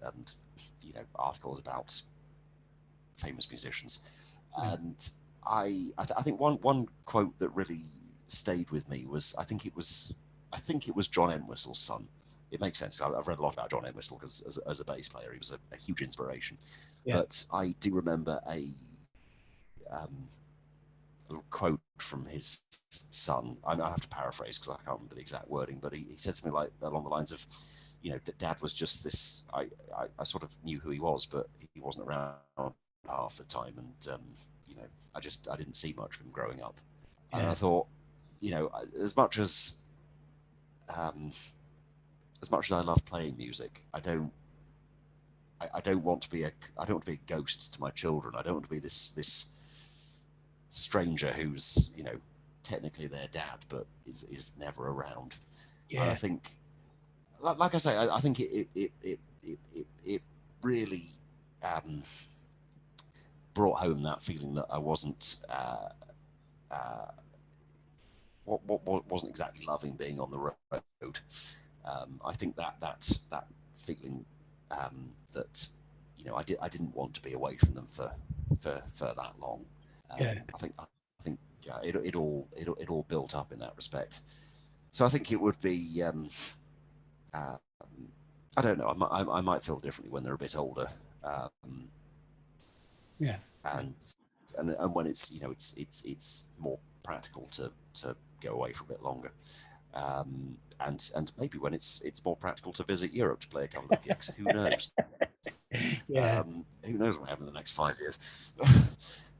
articles about famous musicians, and I think one quote that really stayed with me was I think it was John Entwistle's son. It makes sense. I've read a lot about John Entwistle because as a bass player, he was a huge inspiration. Yeah. But I do remember a little quote from his son. I have to paraphrase because I can't remember the exact wording, but he said something like along the lines of, Dad was just this. I sort of knew who he was, but he wasn't around half the time, and I didn't see much of him growing up. Yeah. And I thought, as much as I love playing music, I don't want to be a ghost to my children. I don't want to be this stranger who's, technically their dad, but is never around. And I think, like I say, I think it really brought home that feeling that I wasn't wasn't exactly loving being on the road. I think that feeling that I didn't want to be away from them for that long. I think it all built up in that respect. So I think it would be I don't know. I might feel differently when they're a bit older. And when it's it's more practical to go away for a bit longer. And maybe when it's more practical to visit Europe to play a couple of gigs. Who knows? Who knows what will happen in the next 5 years?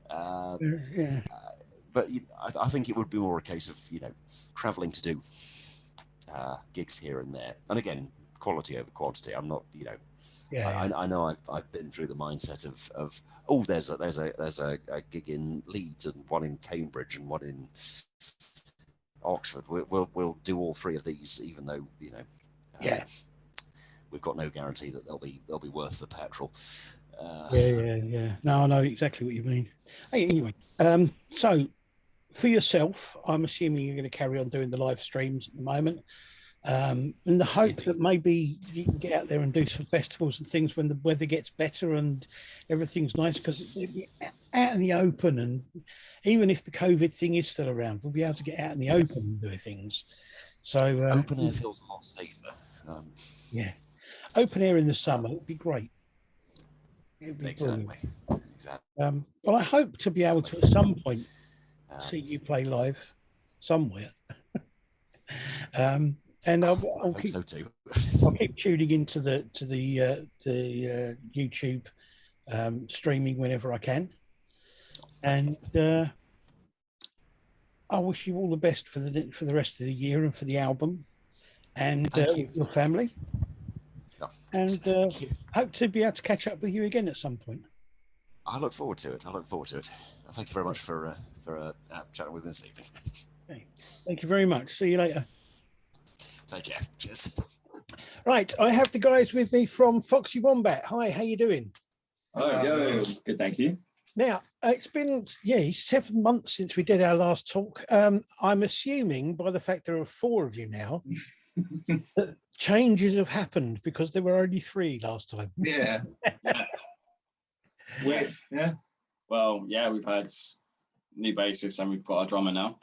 But I think it would be more a case of traveling to do gigs here and there. And again, quality over quantity. I'm not I know I've been through the mindset of there's a gig in Leeds and one in Cambridge and one in Oxford. We'll do all three of these, even though we've got no guarantee that they'll be worth the petrol. No, I know exactly what you mean. Hey, anyway, so for yourself, I'm assuming you're going to carry on doing the live streams at the moment. And the hope that maybe you can get out there and do some festivals and things when the weather gets better and everything's nice, because out in the open, and even if the COVID thing is still around, we'll be able to get out in the open and do things. So open air feels a lot safer. Open air in the summer would be great. It'd be exactly. Well, I hope to be able to at some point see you play live somewhere. And I'll keep, so too. I'll keep tuning into the YouTube streaming whenever I can, and I wish you all the best for the rest of the year and for the album, and your family. And hope to be able to catch up with you again at some point. I look forward to it. Thank you very much for chatting with me this evening. Okay. Thank you very much. See you later. Take care. Cheers. Right, I have the guys with me from Foxy Wombat. Hi, how you doing? Yo, good, thank you. Now, it's been 7 months since we did our last talk. I'm assuming by the fact there are 4 of you now that changes have happened, because there were only 3 last time. Yeah. Well, we've had new bassist and we've got a drummer now.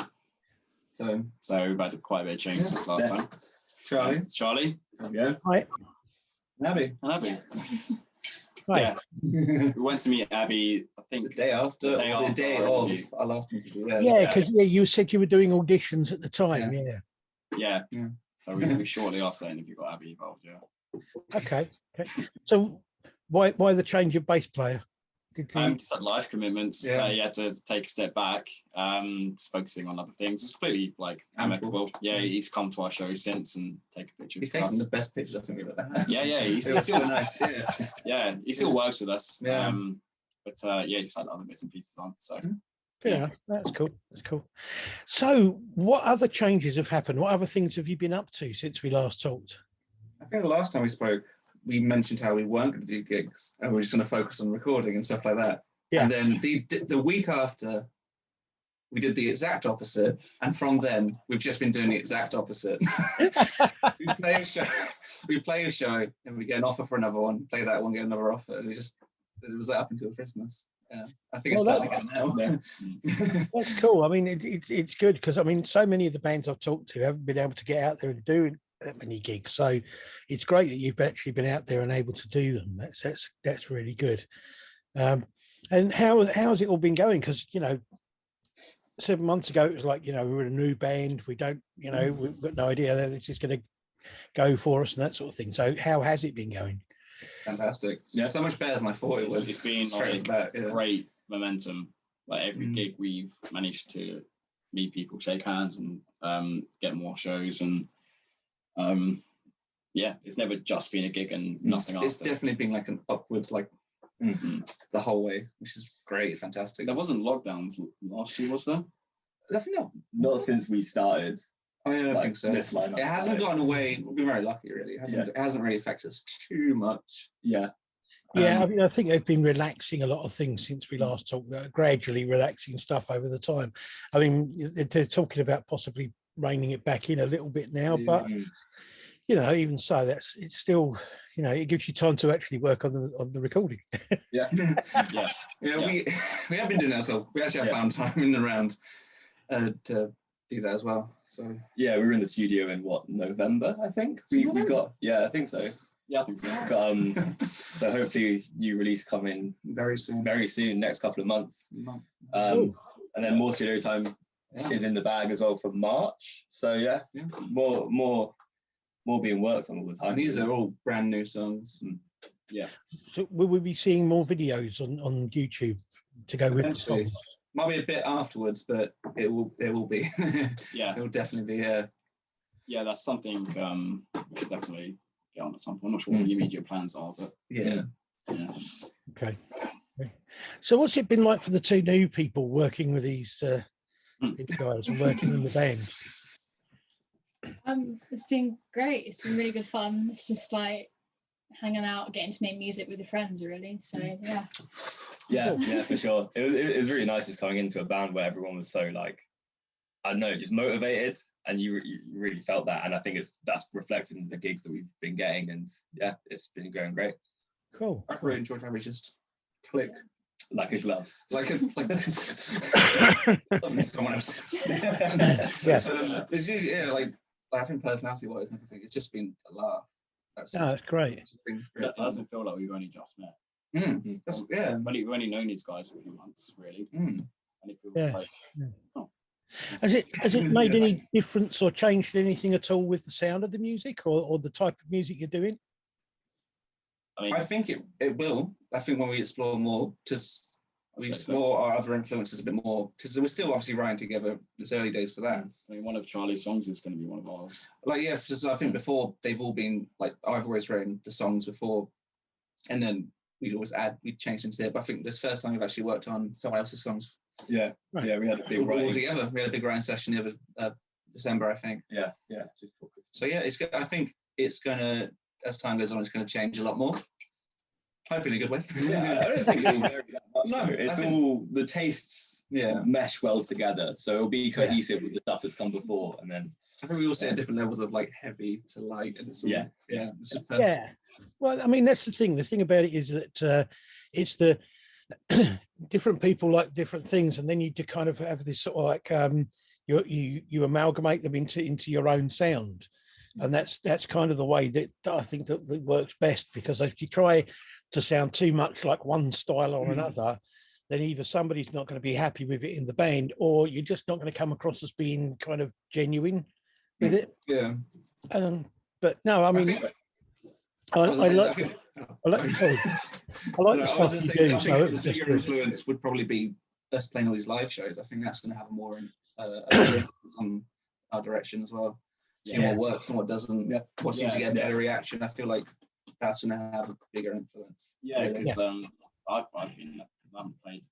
So we've had quite a bit of change since last time. Charlie. Yeah. Hi. And Abby. Hi. Yeah. We went to meet Abby, I think the day after, the day of our last interview. Because you said you were doing auditions at the time. Yeah. So we shortly after that interview got Abby involved. Yeah. Okay. So why the change of bass player? Just had life commitments. He had to take a step back, focusing on other things. It's completely amicable. Yeah, he's come to our show since and taken pictures. He's taken the best pictures I think we've ever had. Yeah, he's still nice. Yeah, he still works with us. Yeah. Just had other bits and pieces on. So fair enough. That's cool. So what other changes have happened? What other things have you been up to since we last talked? I think the last time we spoke, we mentioned how we weren't going to do gigs and we were just going to focus on recording and stuff like that. Yeah. And then the week after, we did the exact opposite. And from then, we've just been doing the exact opposite. we play a show and we get an offer for another one, play that one, get another offer. It was up until Christmas. Yeah, I think it's starting again now. That's cool. I mean, it's good because, so many of the bands I've talked to haven't been able to get out there and do that many gigs, so it's great that you've actually been out there and able to do them. That's really good. And how has it all been going? Because 7 months ago it was like we were a new band, we don't we've got no idea that this is going to go for us and that sort of thing. So how has it been going? Fantastic. Yeah, so much better than I thought it was. It's been great momentum. Every gig we've managed to meet people, shake hands, and get more shows. And it's never just been a gig and nothing else. It's definitely been an upwards the whole way, which is great, fantastic. There wasn't lockdowns last year, was there? I think Not since we started. I don't like, think so. This lineup, It hasn't gotten away. We've been very lucky, really. It hasn't really affected us too much. Yeah. Yeah, I mean, I think they've been relaxing a lot of things since we last talked, gradually relaxing stuff over the time. I mean, they're talking about possibly reining it back in a little bit now, but you know, even so, it's still, you know, it gives you time to actually work on the recording. Yeah. We have been doing that as well. We actually have found time in the round to do that as well. So yeah, we were in the studio in November, I think. We got I think so. Yeah, I think so. So hopefully new release coming very soon, next couple of months. And then more studio time is in the bag as well for March. So more being worked on all the time. And these are all brand new songs. Yeah. So will we be seeing more videos on YouTube to go with the songs? Might be a bit afterwards, but it will be. Yeah, it will definitely be. Yeah, that's something definitely get on at some point. I'm not sure what the immediate plans are, but yeah. Okay. So what's it been like for the two new people working with these guys and working in the band? It's been great. It's been really good fun. It's just like hanging out, getting to make music with your friends, really. So yeah, for sure. It was really nice just coming into a band where everyone was so like, I don't know, just motivated, and you really felt that. And I think that's reflected in the gigs that we've been getting, and yeah, it's been going great. Cool. I really enjoyed how we just click like a glove, like someone else. Yeah. So it's usually like I think personality-wise and everything, it's just been a laugh. That's great. It doesn't feel like we've only just met. We've only known these guys for a few months, really. And it feels like, Has it made any difference or changed anything at all with the sound of the music or the type of music you're doing? I think it will. I think when we explore more, we explore our other influences a bit more, because we're still obviously writing together. It's early days for that. I mean, one of Charlie's songs is going to be one of ours. Like, yeah, because I think before they've all been like, I've always written the songs before, and then we'd change into it. But I think this first time we've actually worked on someone else's songs. Yeah, right. Yeah, we had a big writing together. We had a big writing session the other December, I think. Yeah. So yeah, it's good. I think it's gonna, as time goes on, it's gonna change a lot more. Hopefully in a good way. Yeah, I don't think it'll vary that much. No, it's all the tastes mesh well together, so it'll be cohesive with the stuff that's come before, and then I think we all see at different levels of like heavy to light, and it's all, it's just perfect. Yeah. Well, I mean, that's the thing. The thing about it is that it's the different people like different things, and then you kind of have this sort of like you amalgamate them into your own sound, and that's kind of the way that I think that works best, because if you try to sound too much like one style or another, then either somebody's not going to be happy with it in the band, or you're just not going to come across as being kind of genuine with it. Yeah. But no, I mean, I like the stuff you do. I think the bigger influence would probably be us playing all these live shows. I think that's going to have more on our direction as well. Seeing what works and what doesn't. What seems to get a better reaction. I feel like that's going to have a bigger influence. Yeah, because I haven't played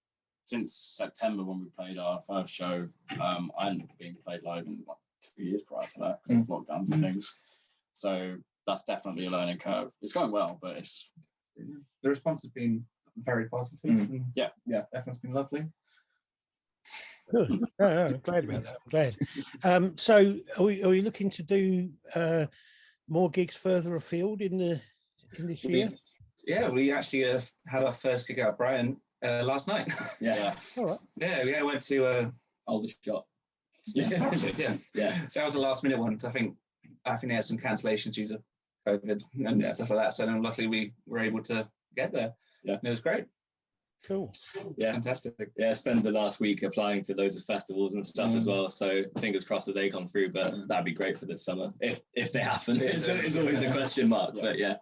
since September when we played our first show. I hadn't been played live in like 2 years prior to that because of lockdowns and things. So that's definitely a learning curve. It's going well, but it's the response has been very positive. Everyone's been lovely. Good. I'm glad about that. I'm glad. So are we looking to do more gigs further afield in this year? We actually had our first gig out at Brighton last night. All right. Yeah, we went to Aldershot. Yeah. That was a last minute one. I think they had some cancellations due to COVID and stuff like that. So then luckily we were able to get there. Yeah, and it was great. Cool. Yeah, fantastic. Yeah, spent the last week applying to loads of festivals and stuff as well. So fingers crossed that they come through, but that'd be great for this summer if they happen. It's always a question mark, but yeah.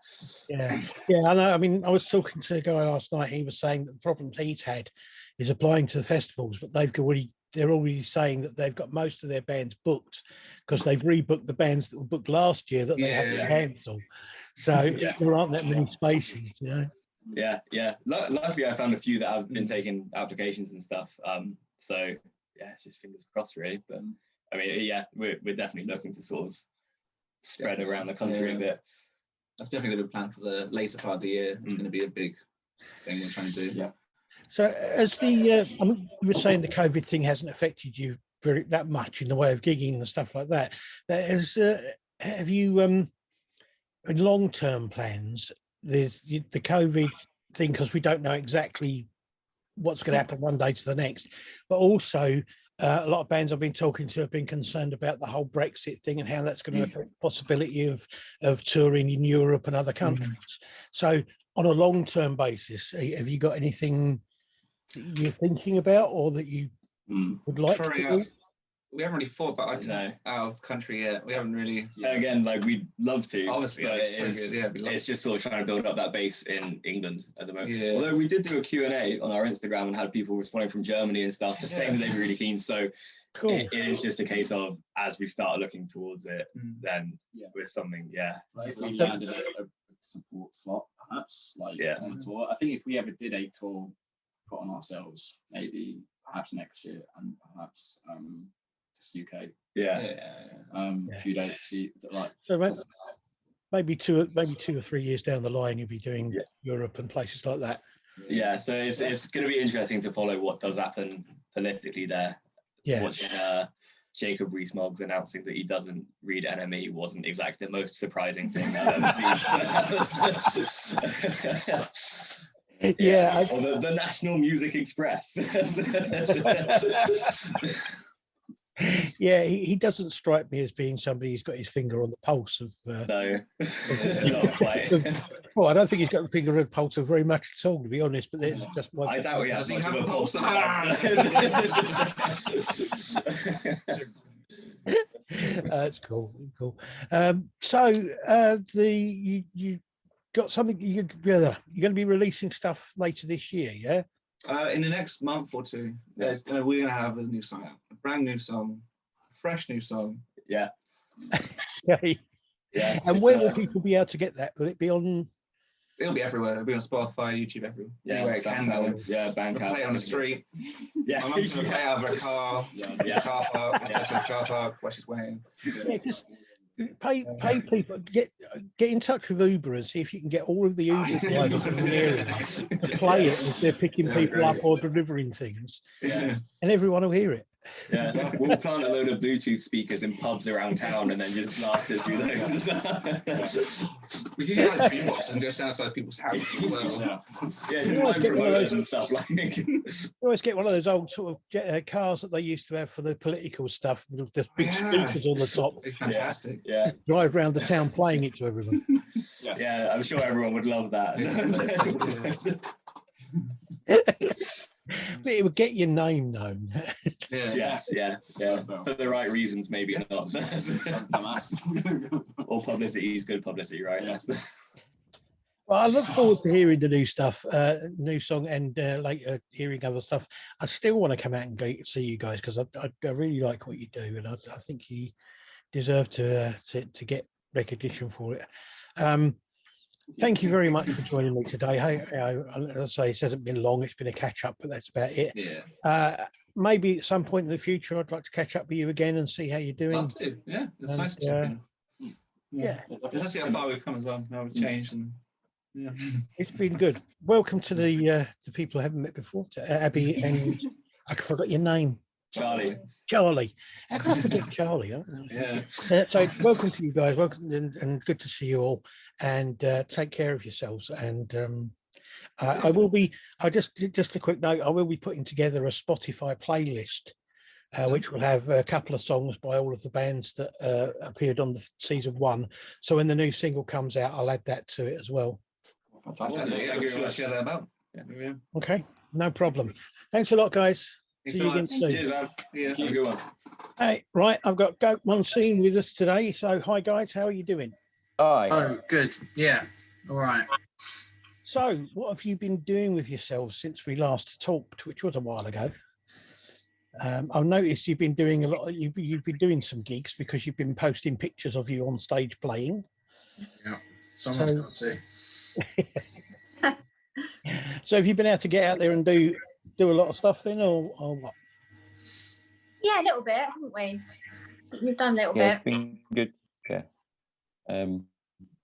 I know. I mean, I was talking to a guy last night. He was saying that the problem he's had is applying to the festivals, but they're already saying that they've got most of their bands booked because they've rebooked the bands that were booked last year that they had to cancel. So there aren't that many spaces, you know. Yeah. Luckily, I found a few that have been taking applications and stuff. So yeah, it's just fingers crossed, really. But I mean, yeah, we're definitely looking to sort of spread around the country a bit. That's definitely the plan for the later part of the year. It's going to be a big thing we're trying to do. Yeah. So as you were saying the COVID thing hasn't affected you that much in the way of gigging and stuff like that. Have you in long-term plans? There's the COVID thing, because we don't know exactly what's going to happen one day to the next, but also a lot of bands I've been talking to have been concerned about the whole Brexit thing and how that's going to affect the possibility of touring in Europe and other countries. So on a long-term basis, have you got anything you're thinking about or that you would like to do? We haven't really thought about out of country yet. We haven't really. Again, like we'd love to. Obviously, but it's just sort of trying to build up that base in England at the moment. Yeah. Although we did do a Q&A on our Instagram and had people responding from Germany and stuff, saying that they were really keen. So cool. It is just a case of, as we start looking towards it, then with something, Like if we landed a support slot, perhaps, like on tour. I think if we ever did a tour put on ourselves, maybe perhaps next year and perhaps just UK. A few days to see like. So maybe two or 3 years down the line, you'll be doing Europe and places like that. Yeah, so it's going to be interesting to follow what does happen politically there. Yeah. Watching Jacob Rees-Mogg announcing that he doesn't read NME wasn't exactly the most surprising thing I've ever seen. Yeah. Or the National Music Express. Yeah, he doesn't strike me as being somebody who's got his finger on the pulse of. No, not quite. Well, I don't think he's got the finger on the pulse of very much at all, to be honest. But that's just my. I doubt he has much of a pulse. That's cool. So you got something you're going to be releasing stuff later this year, yeah? In the next month or two, we're going to have a new song out, a brand new song, a fresh new song. Yeah. Yeah. And where will people be able to get that? Will it be on? It'll be everywhere. It'll be on Spotify, YouTube, everywhere. Yeah, anywhere it can go. Yeah, Bandcamp. We'll play it on the street. Yeah. My mum's going to play out of her car. Car park. Car park. While she's waiting. Yeah, just pay people. Get in touch with Uber and see if you can get all of the Uber drivers in the area to play it if they're picking people up or delivering things. Yeah. And everyone will hear it. Yeah, we'll plant a load of Bluetooth speakers in pubs around town and then just blast it through those. We can get like beatbox and just outside people's houses as well. Yeah, just like promoters and stuff like. You always get one of those old sort of cars that they used to have for the political stuff with the big speakers on the top. Fantastic. Yeah. Just drive around the town playing it to everyone. Yeah, I'm sure everyone would love that. But it would get your name known. Yes, yeah. For the right reasons, maybe not. Or publicity is good publicity, right? Well, I look forward to hearing the new stuff, new song, and later hearing other stuff. I still want to come out and go see you guys because I really like what you do, and I think you deserve to get recognition for it. Thank you very much for joining me today. As I say, it hasn't been long. It's been a catch up, but that's about it. Yeah. Maybe at some point in the future, I'd like to catch up with you again and see how you're doing. Love to. Yeah, it's nice to check in. Yeah. Let's see how far we've come as well. Now we've changed and. Yeah, it's been good. Welcome to the people I haven't met before, to Abby and I forgot your name. Charlie. How can I forget Charlie? Yeah. So welcome to you guys. Welcome and good to see you all. And take care of yourselves. And I will be. Just a quick note. I will be putting together a Spotify playlist, which will have a couple of songs by all of the bands that appeared on the season 1. So when the new single comes out, I'll add that to it as well. Fantastic. Yeah, we'll share that about. Yeah. Okay, no problem. Thanks a lot, guys. Thanks See you again soon. Cheers, man. Yeah. Have a good one. Hey, right, I've got Goat Monsignor with us today. So, hi guys, how are you doing? Hi. Oh, good. Yeah. All right. So, what have you been doing with yourselves since we last talked, which was a while ago? I've noticed you've been doing a lot. You've been doing some gigs because you've been posting pictures of you on stage playing. Yeah, someone's got to. So have you been able to get out there and do a lot of stuff then, or what? Yeah, a little bit, haven't we? We've done a little Yeah, bit. it's been good. Yeah.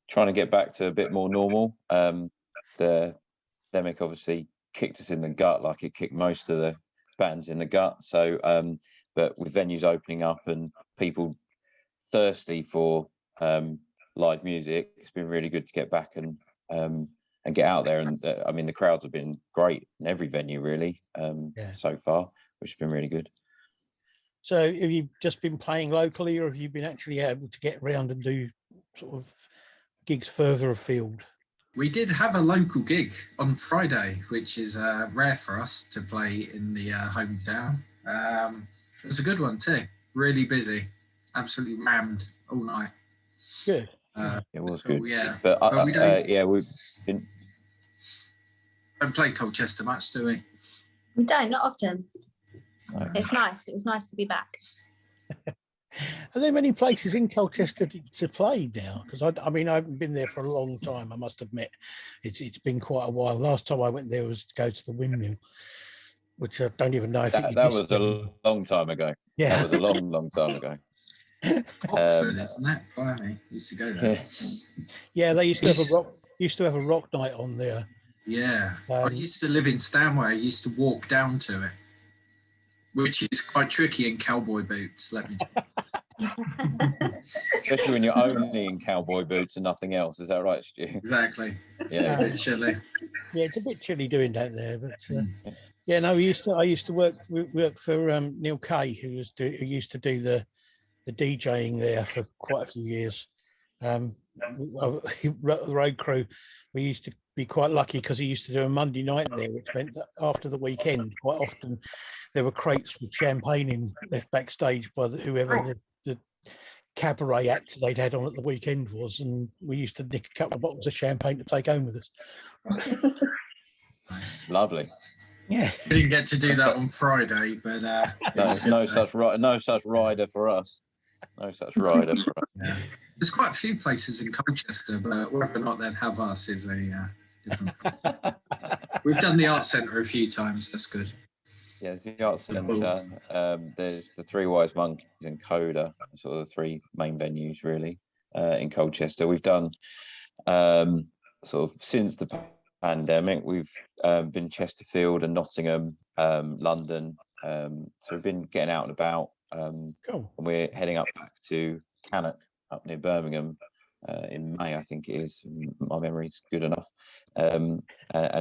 Trying to get back to a bit more normal. The pandemic obviously kicked us in the gut, like it kicked most of the bands in the gut. So, but with venues opening up and people thirsty for live music, it's been really good to get back and get out there. And I mean, the crowds have been great in every venue really so far, which has been really good. So have you just been playing locally, or have you been actually able to get around and do sort of gigs further afield? We did have a local gig on Friday, which is rare for us to play in the hometown. It was a good one too. Really busy, absolutely rammed all night. Good. It was good. Yeah, but we don't. we've been. Don't play Colchester much, do we? We don't, not often. No. It's nice. It was nice to be back. Are there many places in Colchester to play now? Because I mean, I haven't been there for a long time. I must admit, it's been quite a while. Last time I went there was to go to the Windmill, which I don't even know if that was a long time ago. Yeah, that was a long time ago. Oxford, isn't it? Blimey, used to go there. Yeah, they used to have a rock night on there. Yeah, I used to live in Stanway. I used to walk down to it, which is quite tricky in cowboy boots, let me tell you. Especially when you're only in cowboy boots and nothing else. Is that right, Stu? Exactly. Yeah. A bit chilly. Yeah, it's a bit chilly doing that there, but yeah, no, I used to work for Neil Kay, who used to do the DJing there for quite a few years. The road crew, we used to be quite lucky because he used to do a Monday night there, which meant that after the weekend, quite often there were crates with champagne left backstage by whoever the cabaret act they'd had on at the weekend was, and we used to nick a couple of bottles of champagne to take home with us. Nice. Lovely. Yeah, we didn't get to do that on Friday, but no such rider for us. No such rider for us. Yeah. There's quite a few places in Colchester, but whether or not they'd have us is a different. We've done the Arts Centre a few times. That's good. Yeah, there's the Arts Centre. There's the Three Wise Monkeys and Coda, sort of the three main venues really in Colchester. We've done sort of since the pandemic. We've been Chesterfield and Nottingham, London. So we've been getting out and about. Cool. And we're heading up back to Cannock, up near Birmingham, in May, I think it is. My memory's good enough. And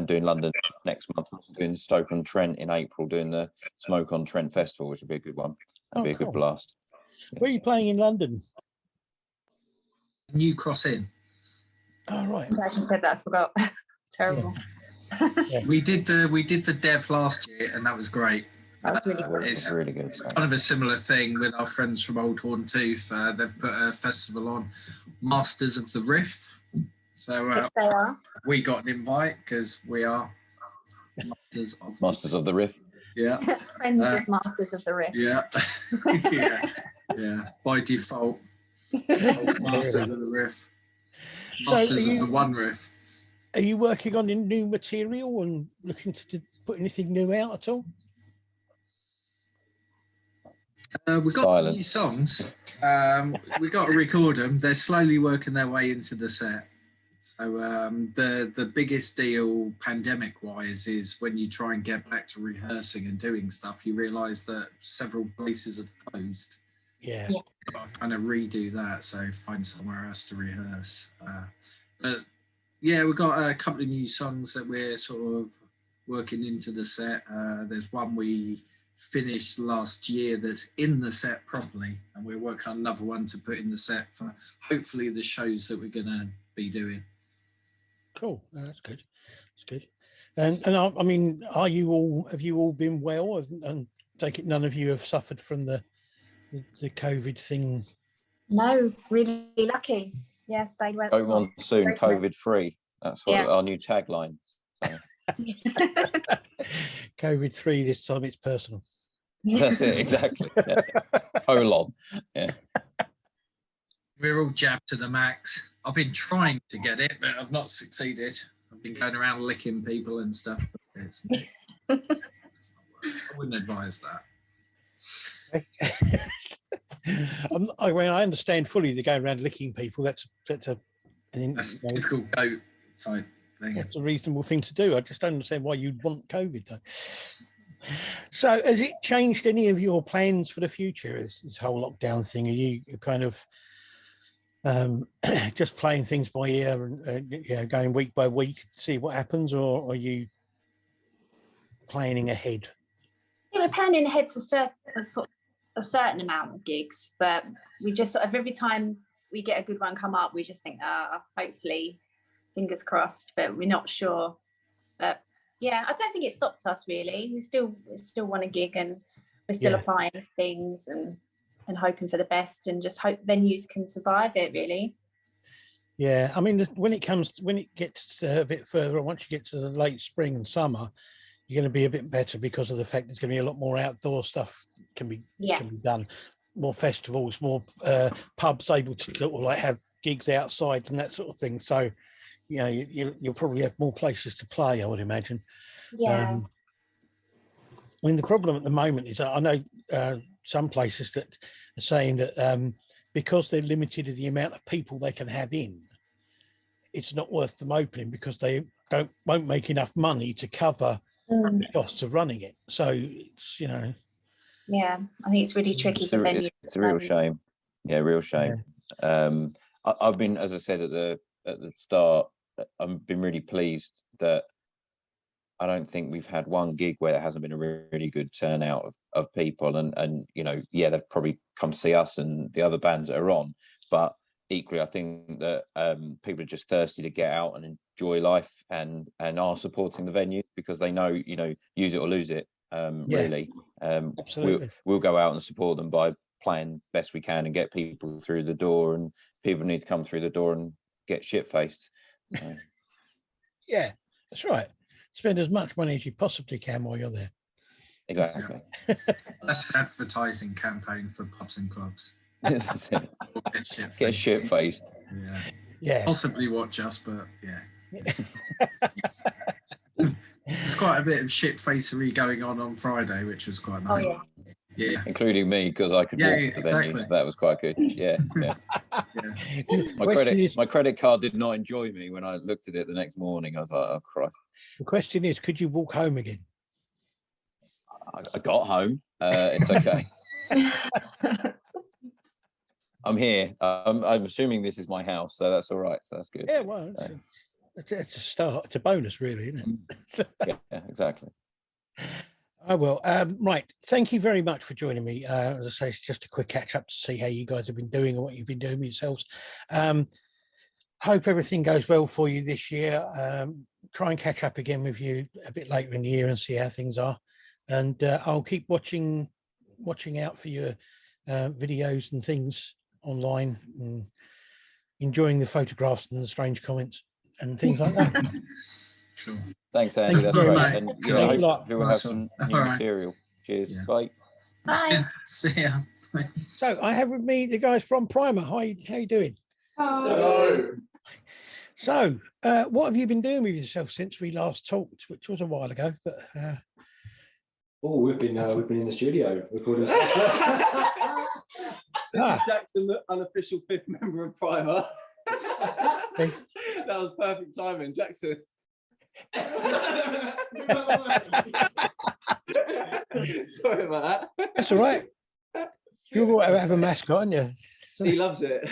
doing London next month. Doing Stoke-on-Trent in April. Doing the Smoke-on-Trent Festival, which will be a good one. That'll be a good blast. Where are you playing in London? New Cross Inn. Oh right. I just said that. I forgot. Terrible. Yeah. We did the Dev last year, and that was great. That was really good. It's really good. It's kind of a similar thing with our friends from Old Horn Tooth. They've put a festival on, Masters of the Riff. So Which they are. We got an invite because we are Masters of the Riff. Yeah. Friends of Masters of the Riff. Yeah. yeah. By default, Masters of the Riff. Masters of the One Riff. Are you working on any new material and looking to put anything new out at all? We've got some new songs. We've got to record them. They're slowly working their way into the set. So the biggest deal pandemic-wise is when you try and get back to rehearsing and doing stuff, you realise that several places have closed. Yeah. You've got to kind of redo that, so find somewhere else to rehearse. But yeah, we've got a couple of new songs that we're sort of working into the set. There's one we finished last year that's in the set properly, and we're working on another one to put in the set for hopefully the shows that we're going to be doing. Cool. No, that's good. That's good. And I mean, have you all been well? And take it none of you have suffered from the COVID thing? No, really lucky. Yeah, stayed well. Going on soon, COVID free. That's what our new tagline. So. COVID 3 this time. It's personal. That's it, exactly. Yeah. Colon. Yeah. We're all jabbed to the max. I've been trying to get it, but I've not succeeded. I've been going around licking people and stuff. But I wouldn't advise that. I mean, I understand fully the going around licking people. That's typical goat type thing. That's a reasonable thing to do. I just don't understand why you'd want COVID though. So, has it changed any of your plans for the future? This whole lockdown thing? Are you kind of just playing things by ear and going week by week to see what happens, or are you planning ahead? Yeah, we're planning ahead to a certain amount of gigs, but we just sort of every time we get a good one come up, we just think, hopefully, fingers crossed, but we're not sure. But yeah, I don't think it stopped us really. We still want a gig, and we're still applying for things and hoping for the best, and just hope venues can survive it really. Yeah, I mean, when it gets a bit further, once you get to the late spring and summer, you're going to be a bit better because of the fact there's going to be a lot more outdoor stuff can be done, more festivals, more pubs able to have gigs outside and that sort of thing. So, you'll probably have more places to play, I would imagine. Yeah. I mean, the problem at the moment is I know some places that are saying that because they're limited to the amount of people they can have in, it's not worth them opening because they won't make enough money to cover the costs of running it. So it's Yeah, I think it's really tricky for venues. It's a real shame. Yeah, real shame. I've been, as I said at the start, I've been really pleased that I don't think we've had one gig where there hasn't been a really good turnout of people, and they've probably come to see us and the other bands that are on, but equally I think that people are just thirsty to get out and enjoy life and are supporting the venue because they know, use it or lose it. Really, absolutely. We'll go out and support them by playing best we can and get people through the door, and people need to come through the door and get shit-faced. Yeah, that's right. Spend as much money as you possibly can while you're there. Exactly. That's an advertising campaign for pubs and clubs. Get shit-faced. Yeah. Possibly watch us, but there's quite a bit of shit-facery going on Friday, which was quite nice. Oh, yeah. Including me, because I could walk to the venue, so that was quite good. Yeah. My credit card did not enjoy me when I looked at it the next morning. I was like, oh Christ. The question is, could you walk home again? I got home. It's okay. I'm here. I'm assuming this is my house, so that's all right. So that's good. Yeah, well, it's a start. It's a bonus, really, isn't it? Yeah, exactly. I will. Right. Thank you very much for joining me. As I say, it's just a quick catch up to see how you guys have been doing and what you've been doing yourselves. Hope everything goes well for you this year. Try and catch up again with you a bit later in the year and see how things are. And I'll keep watching out for your videos and things online, and enjoying the photographs and the strange comments and things like that. Sure. Thanks, Andy. That's great. And Thanks a lot. We'll have some new material. Cheers. Bye. Bye. See ya. So I have with me the guys from Primer. Hi, how you doing? Hello. So, what have you been doing with yourself since we last talked, which was a while ago? But we've been in the studio recording. This is Jackson, the unofficial fifth member of Primer. That was perfect timing, Jackson. Sorry about that. That's all right. You have a mascot, haven't you? He loves it.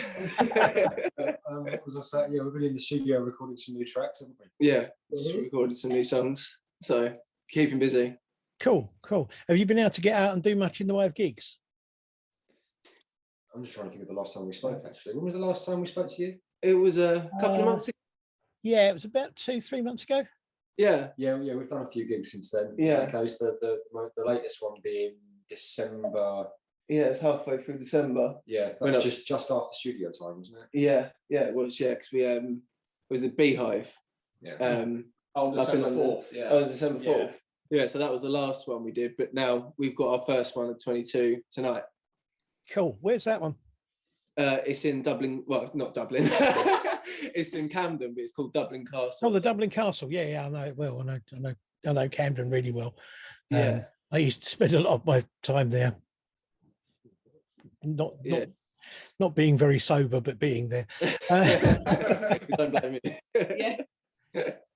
As I said, we've been in the studio recording some new tracks, haven't we? Yeah, just recorded some new songs. So keeping busy. Cool. Have you been able to get out and do much in the way of gigs? I'm just trying to think of the last time we spoke, actually. When was the last time we spoke to you? It was a couple of months ago. Yeah, it was about 2-3 months ago. Yeah, we've done a few gigs since then. Yeah. In that case, the latest one being December. Yeah, it's halfway through December. Yeah, that was just after studio time, wasn't it? Yeah, it was. Yeah, because it was the Beehive. Yeah. December 4th. Yeah. Oh, December 4th. Yeah, so that was the last one we did, but now we've got our first one at 22 tonight. Cool. Where's that one? It's in Dublin. Well, not Dublin. It's in Camden, but it's called Dublin Castle. Oh, the Dublin Castle. Yeah, yeah, I know it well. I know Camden really well. Yeah. I used to spend a lot of my time there. Not being very sober, but being there. Don't blame me. Yeah.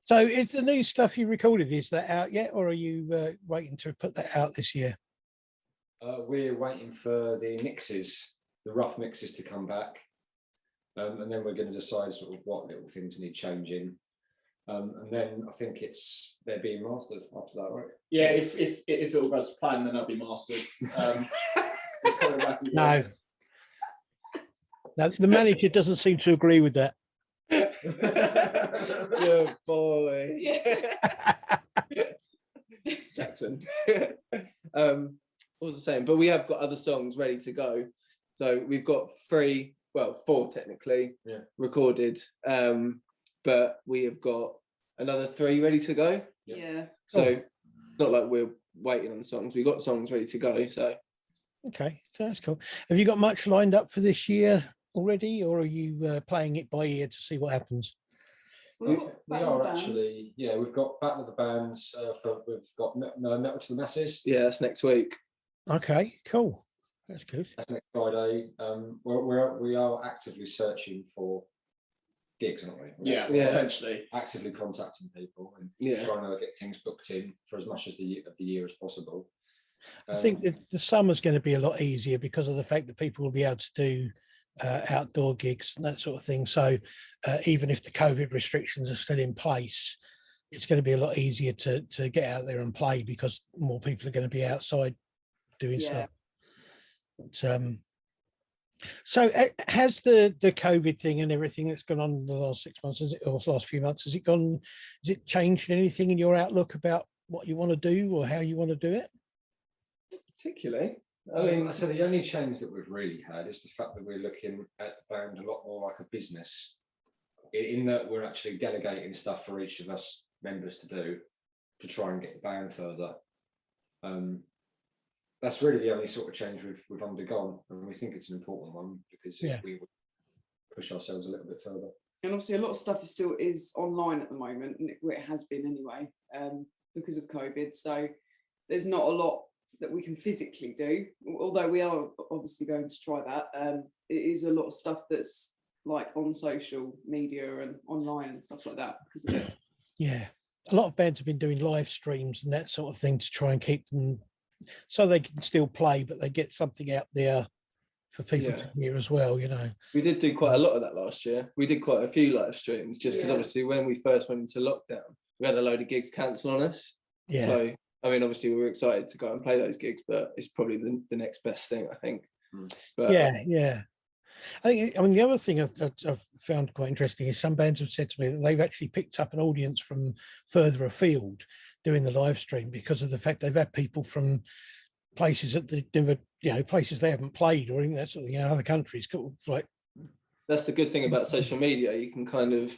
So is the new stuff you recorded, is that out yet, or are you waiting to put that out this year? We're waiting for the mixes, the rough mixes to come back. And then we're going to decide sort of what little things need changing. And then I think they're being mastered after that, right? Yeah, if it all goes to plan, then they'll be mastered. It's coming back again. No, the manager doesn't seem to agree with that. Good boy. Jackson. What was I saying? But we have got other songs ready to go. So we've got 4 technically recorded. But we have got another 3 ready to go. Yeah. So not like we're waiting on songs. We've got songs ready to go. So okay, that's cool. Have you got much lined up for this year already, or are you playing it by ear to see what happens? We are actually, we've got Battle of the Bands. We've got Metal to the Masses. Yeah, that's next week. Okay, cool. That's good. That's next Friday. We are actively searching for gigs, aren't we? Yeah, essentially. Actively contacting people and Yeah. trying to get things booked in for as much of the year as possible. I think that the summer's going to be a lot easier because of the fact that people will be able to do outdoor gigs and that sort of thing. So even if the COVID restrictions are still in place, it's going to be a lot easier to get out there and play because more people are going to be outside doing stuff. But, so has the COVID thing and everything that's gone on in the last 6 months, or last few months, has it changed anything in your outlook about what you want to do or how you want to do it? Particularly, I mean, so the only change that we've really had is the fact that we're looking at the band a lot more like a business, in that we're actually delegating stuff for each of us members to do to try and get the band further. That's really the only sort of change we've undergone, and we think it's an important one because if we would push ourselves a little bit further. And obviously, a lot of stuff is online at the moment, and it has been anyway, because of COVID. So there's not a lot that we can physically do, although we are obviously going to try that. It is a lot of stuff that's like on social media and online and stuff like that because of it. Yeah, a lot of bands have been doing live streams and that sort of thing to try and keep them so they can still play, but they get something out there for people to hear as well, you know. We did do quite a lot of that last year. We did quite a few live streams just because obviously when we first went into lockdown, we had a load of gigs cancel on us. Yeah. So, I mean, obviously we were excited to go and play those gigs, but it's probably the next best thing, I think. But, yeah. I mean, the other thing I've found quite interesting is some bands have said to me that they've actually picked up an audience from further afield doing the live stream because of the fact they've had people from places that they never, places they haven't played or in that sort of thing, other countries. Like, that's the good thing about social media. You can kind of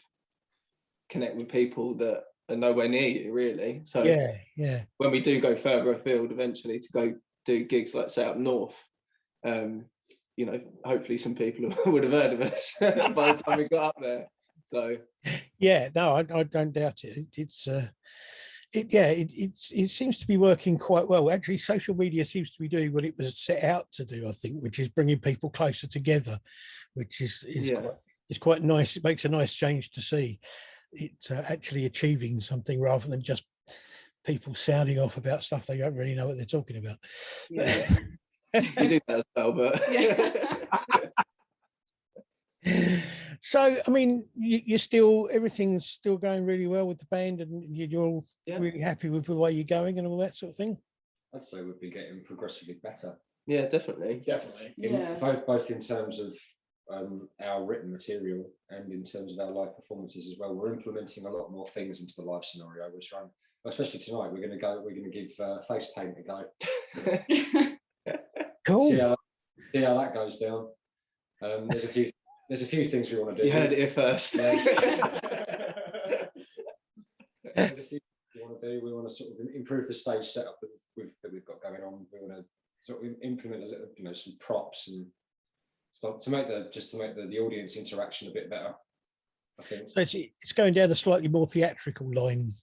connect with people that are nowhere near you, really. So yeah. When we do go further afield eventually to go do gigs like say up north, hopefully some people would have heard of us by the time we got up there. So yeah, no, I don't doubt it. It seems to be working quite well. Actually, social media seems to be doing what it was set out to do, I think, which is bringing people closer together, which is quite nice. It makes a nice change to see it actually achieving something rather than just people sounding off about stuff they don't really know what they're talking about. Yeah. We do that as well, but So, I mean, everything's still going really well with the band, and you're all really happy with the way you're going and all that sort of thing. I'd say we'd be getting progressively better. Yeah, definitely. Both in terms of our written material and in terms of our live performances as well. We're implementing a lot more things into the live scenario. We're trying, especially tonight. We're going to give face paint a go. Cool. See how that goes down. There's a few things we want to do. You heard it here first. There's a few things we want to do. We want to sort of improve the stage setup that we've got going on. We want to sort of implement a little, some props and stuff to make the audience interaction a bit better. I think. So it's going down a slightly more theatrical line.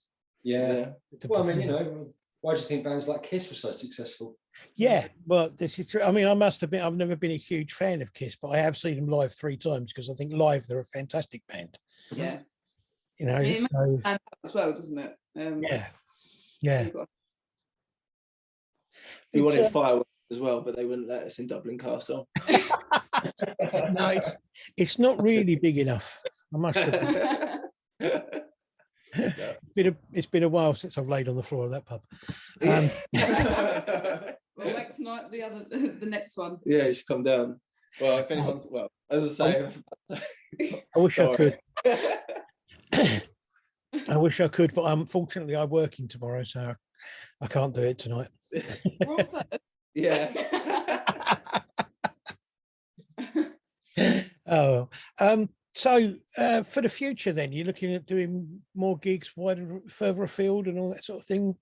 Yeah. with the Well, I mean, performance. why do you think bands like Kiss were so successful? Yeah, well, this is true. I mean, I must admit, I've never been a huge fan of Kiss, but I have seen them live 3 times because I think live they're a fantastic band. Yeah. You know, And it makes so you stand out as well, doesn't it? yeah. We It's, wanted fireworks as well, but they wouldn't let us in Dublin Castle. no, it's not really big enough. I must admit. It's been a while since I've laid on the floor of that pub. Well, wait tonight. The next one. Yeah, you should come down. Well, if anyone, well, as I say, I wish I Sorry. could. I wish I could, but unfortunately I'm working tomorrow, so I can't do it tonight. Yeah. Oh, so for the future, then you're looking at doing more gigs further afield and all that sort of thing.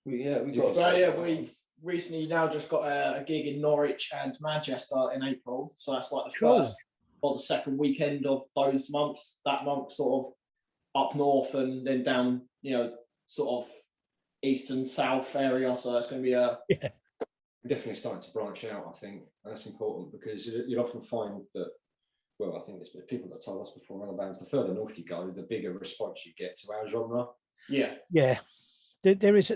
Yeah, we've recently now just got a gig in Norwich and Manchester in April. So that's like the Cool. first or the second weekend of those months. That month sort of up north and then down, sort of east and south area. So that's going to be We're definitely starting to branch out, I think, and that's important because you'll often find that, well, I think there's been people that told us before in other bands, the further north you go, the bigger response you get to our genre. Yeah. There is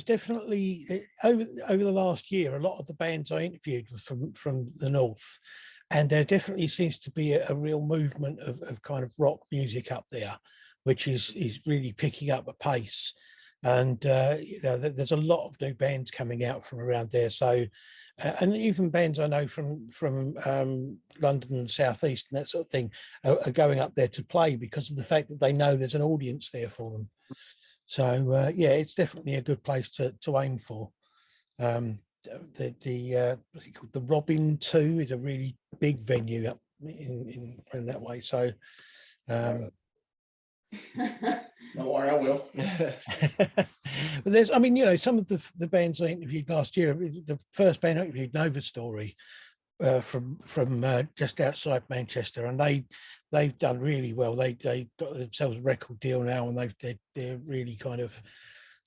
definitely over the last year, a lot of the bands I interviewed were from the north, and there definitely seems to be a real movement of kind of rock music up there, which is really picking up a pace. And there's a lot of new bands coming out from around there. So, and even bands I know from London and Southeast and that sort of thing are going up there to play because of the fact that they know there's an audience there for them. So it's definitely a good place to aim for. What's it called? The Robin 2 is a really big venue up in that way. So. Don't worry, I will. But there's, I mean, some of the bands I interviewed last year, the first band I interviewed, Nova Story, from just outside Manchester, and they've done really well. They got themselves a record deal now, and they're really kind of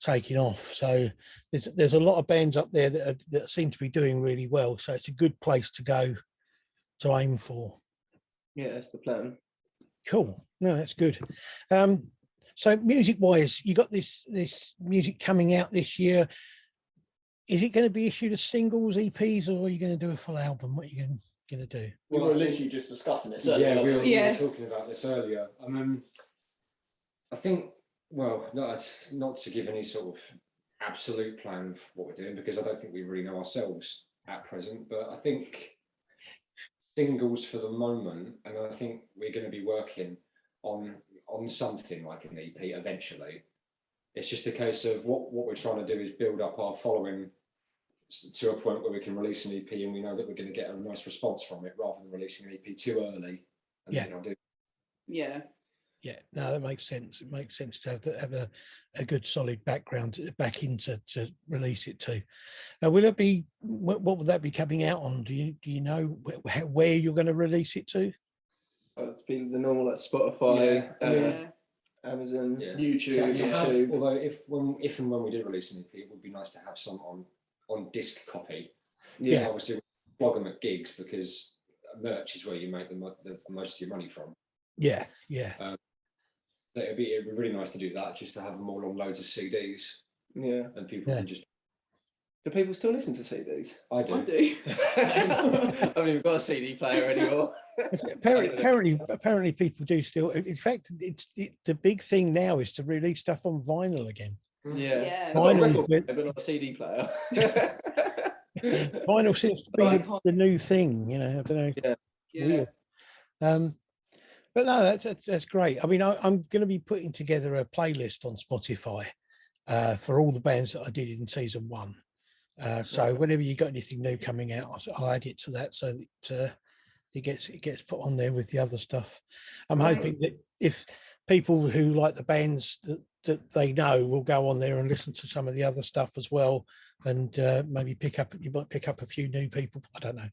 taking off. So there's a lot of bands up there that seem to be doing really well. So it's a good place to go to aim for. Yeah, that's the plan. Cool. No, that's good. So music-wise, you got this music coming out this year. Is it going to be issued as singles, EPs, or are you going to do a full album? What are you going to do? We were literally just discussing this Yeah, earlier. we were talking about this earlier. I think, well, not to give any sort of absolute plan for what we're doing, because I don't think we really know ourselves at present, but I think singles for the moment, and I think we're going to be working on something like an EP eventually. It's just a case of what we're trying to do is build up our following to a point where we can release an EP and we know that we're going to get a nice response from it, rather than releasing an EP too early. Yeah. Yeah, no, that makes sense. It makes sense to have a good solid background back into to release it to. Will it be? What will that be coming out on? Do you know where you're going to release it to? It's been the normal like Spotify, Amazon, YouTube. Although if and when we do release an EP, it would be nice to have some on disc copy. Yeah. Obviously, we flog them at gigs because merch is where you make the most of your money from. Yeah. So it'd be really nice to do that, just to have them all on loads of CDs. Yeah. And people can just. Do people still listen to CDs? I do. I mean, we've got a CD player anymore. Apparently, people do still. In fact, the big thing now is to release stuff on vinyl again. Yeah. Vinyl, but not a CD player. Vinyl seems to be the new thing. I don't know. Yeah. Weird. But no, that's great. I mean, I'm going to be putting together a playlist on Spotify for all the bands that I did in season 1. So whenever you got anything new coming out, I'll add it to that so that it gets put on there with the other stuff. I'm hoping that if people who like the bands that they know will go on there and listen to some of the other stuff as well, and maybe you might pick up a few new people. I don't know.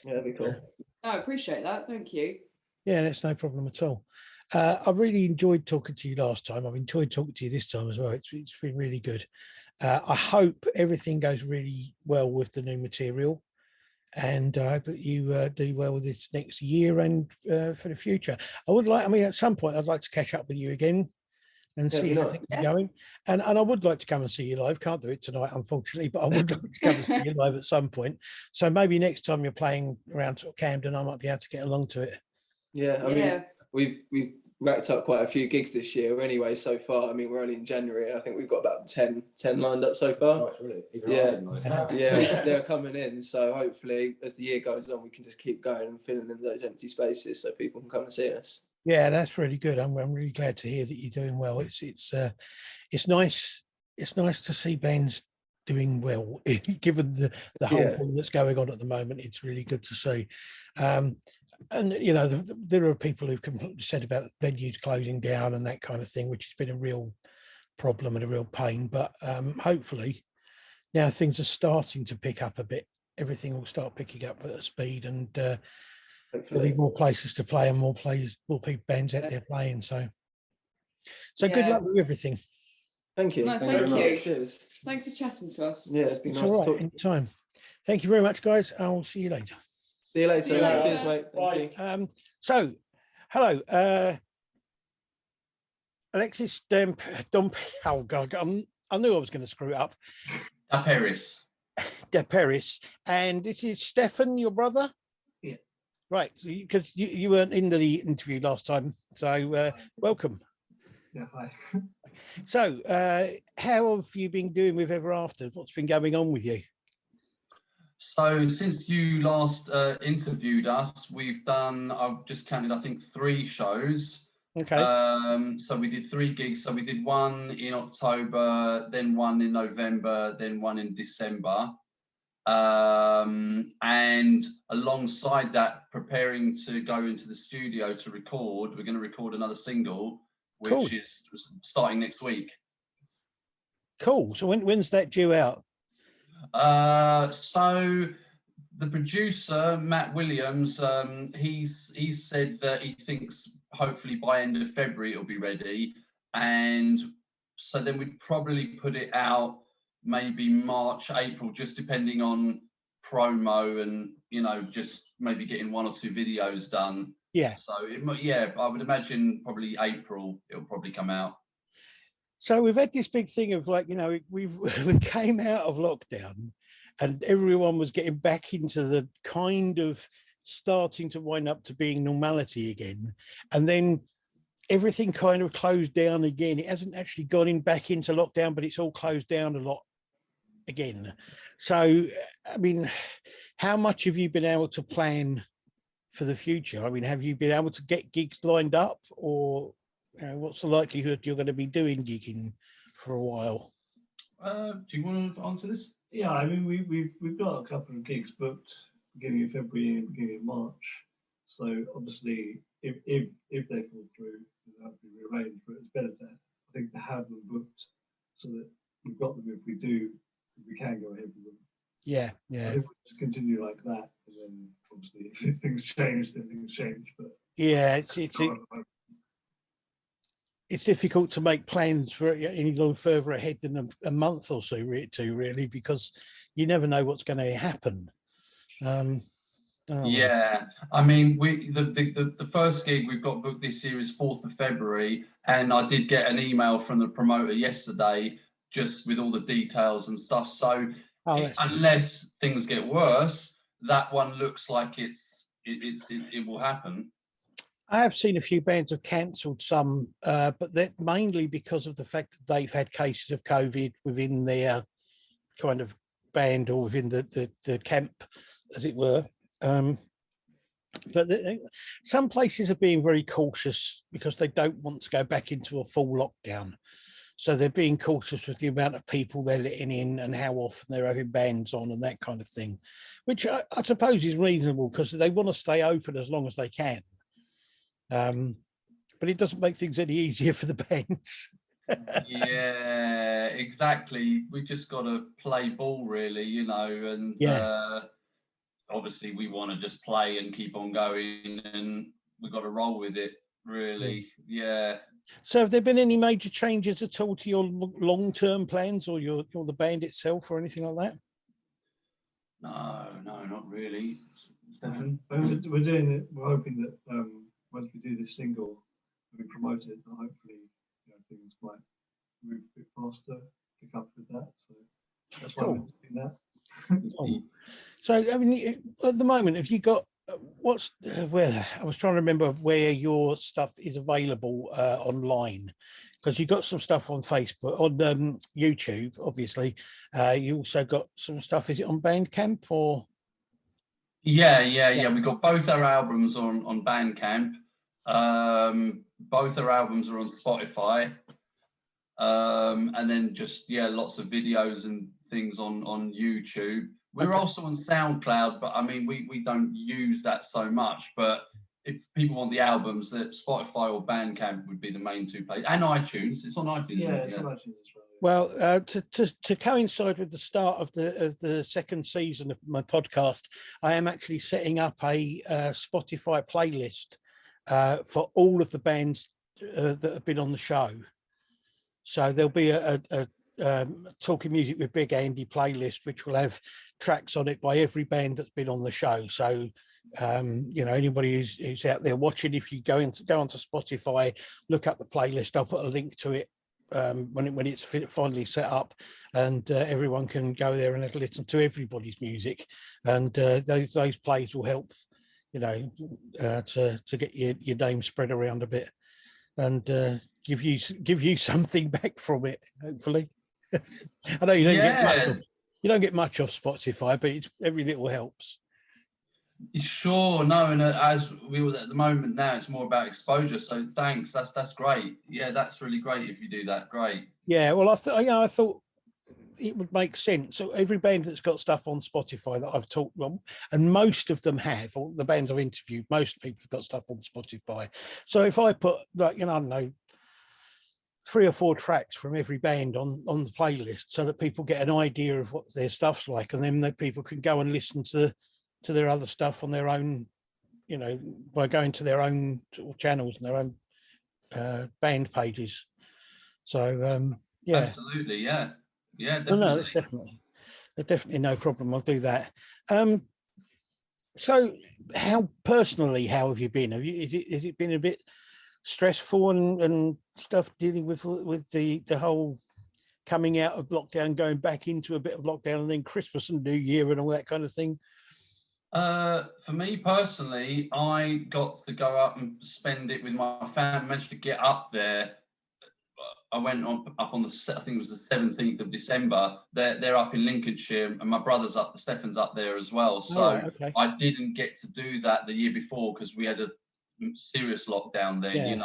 Yeah, that'd be cool. I appreciate that. Thank you. Yeah, that's no problem at all. I really enjoyed talking to you last time. I've enjoyed talking to you this time as well. It's been really good. I hope everything goes really well with the new material, and I hope that you do well with this next year and for the future. I mean, at some point, I'd like to catch up with you again and That'd see be how nice. things are going. And I would like to come and see you live. Can't do it tonight, unfortunately, but I would like to come and see you live at some point. So maybe next time you're playing around sort of Camden, I might be able to get along to it. Yeah, I mean, we've racked up quite a few gigs this year anyway so far. I mean, we're only in January. I think we've got about 10 lined up so far. Nice, really. Even I didn't know that. Yeah, they're coming in. So hopefully, as the year goes on, we can just keep going and filling in those empty spaces so people can come and see us. Yeah, that's really good. I'm really glad to hear that you're doing well. It's nice. It's nice to see bands doing well, given the whole thing that's going on at the moment. It's really good to see. And you know, there are people who've said about venues closing down and that kind of thing, which has been a real problem and a real pain. But hopefully, now things are starting to pick up a bit. Everything will start picking up at a speed, and there'll be more places to play and more people, bands out there playing. So good luck with everything. Thank you. No, Thank thank you. you. Cheers. Thanks for chatting to us. Yeah, it's been It's nice all to right. talk. Anytime. Thank you very much, guys. I'll see you later. See you later. See you later. Cheers, mate. Thank you. So, hello, Alexis Dom. Oh God, I knew I was going to screw it up. De Paris, and this is Stefan, your brother. Yeah. Right, because you weren't in the interview last time, so welcome. Yeah, hi. So, how have you been doing with Ever After? What's been going on with you? So since you last interviewed us, we've done, I've just counted, I think 3 shows. Okay. So we did 3 gigs. So we did one in October, then one in November, then one in December. And alongside that, preparing to go into the studio to record, we're going to record another single, which is starting next week. Cool. So when's that due out? So the producer, Matt Williams, he's said that he thinks hopefully by end of February it'll be ready. And so then we'd probably put it out maybe March, April, just depending on promo and, you know, just maybe getting 1 or 2 videos done. Yeah. So I would imagine probably April it'll probably come out. So we've had this big thing of like, you know, we came out of lockdown and everyone was getting back into the kind of starting to wind up to being normality again. And then everything kind of closed down again. It hasn't actually gone back into lockdown, but it's all closed down a lot again. So, I mean, how much have you been able to plan for the future? I mean, have you been able to get gigs lined up, or what's the likelihood you're going to be doing gigging for a while? Do you want to answer this? Yeah, I mean, we've got a couple of gigs booked beginning of February and beginning of March. So obviously, if they fall through, they'll have to be rearranged. But it's better to have them booked so that we've got them if we can go ahead with them. Yeah. I think we'll just continue like that, and then obviously if things change, then things change. But yeah, it's difficult to make plans for any longer further ahead than a month or so, really, because you never know what's going to happen. Yeah, I mean, the first gig we've got booked this year is 4th of February, and I did get an email from the promoter yesterday just with all the details and stuff. So unless things get worse, that one looks like it will happen. I have seen a few bands have cancelled some, but they're mainly because of the fact that they've had cases of COVID within their kind of band or within the camp, as it were. But some places are being very cautious because they don't want to go back into a full lockdown. So they're being cautious with the amount of people they're letting in and how often they're having bands on and that kind of thing, which I suppose is reasonable because they want to stay open as long as they can. But it doesn't make things any easier for the bands. Yeah, exactly. We just got to play ball, really, you know, and obviously we want to just play and keep on going, and we've got to roll with it, really. Yeah. So have there been any major changes at all to your long-term plans or or the band itself or anything like that? No, not really. Stefan? We're doing it. We're hoping that once we do this single, we promote it, that hopefully things might move a bit faster, pick up with that. So that's why we're doing that. Oh. So I mean, at the moment, have you got where I was trying to remember where your stuff is available online, because you've got some stuff on Facebook, on YouTube, obviously. You also got some stuff. Is it on Bandcamp or? Yeah. We got both our albums on Bandcamp. Both our albums are on Spotify. And then just lots of videos and things on YouTube. We're also on SoundCloud, but I mean we don't use that so much. But if people want the albums, that Spotify or Bandcamp would be the main two places, and iTunes. It's on iTunes. Yeah, it's on iTunes. Well, to coincide with the start of the second season of my podcast, I am actually setting up a Spotify playlist for all of the bands that have been on the show. So there'll be a Talking Music with Big Andy playlist, which will have tracks on it by every band that's been on the show. So anybody who's out there watching, if you go onto Spotify, look up the playlist. I'll put a link to it when it's finally set up, and everyone can go there and listen to everybody's music, and those plays will help to get your name spread around a bit, and give you something back from it, hopefully. I know you don't get much off Spotify, but every little helps. Sure, no, and as we were at the moment now, it's more about exposure. So thanks, that's great. Yeah, that's really great if you do that. Great. Yeah, well, I thought it would make sense. So every band that's got stuff on Spotify that I've talked on, and most of them have, all the bands I've interviewed, most people have got stuff on Spotify. So if I put I don't know, 3 or 4 tracks from every band on the playlist, so that people get an idea of what their stuff's like, and then people can go and listen to their other stuff on their own, by going to their own channels and their own band pages. So yeah, absolutely, yeah, definitely. No, that's definitely no problem. I'll do that. So how have you been? Is it been a bit stressful and stuff dealing with the whole coming out of lockdown, going back into a bit of lockdown, and then Christmas and New Year and all that kind of thing? For me personally, I got to go up and spend it with my family. Managed to get up there. I went up on I think it was the 17th of December. They're up in Lincolnshire, and my brother's up. Stefan's up there as well. So okay. I didn't get to do that the year before because we had a serious lockdown then.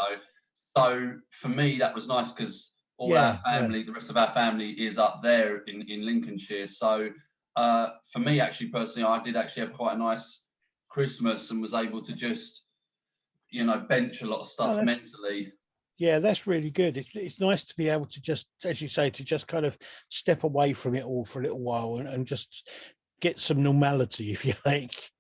So for me that was nice because all our family, the rest of our family, is up there in Lincolnshire. So. For me, actually, personally, I did actually have quite a nice Christmas and was able to just, bench a lot of stuff mentally. Yeah, that's really good. It's nice to be able to just, as you say, to just kind of step away from it all for a little while and just get some normality, if you like.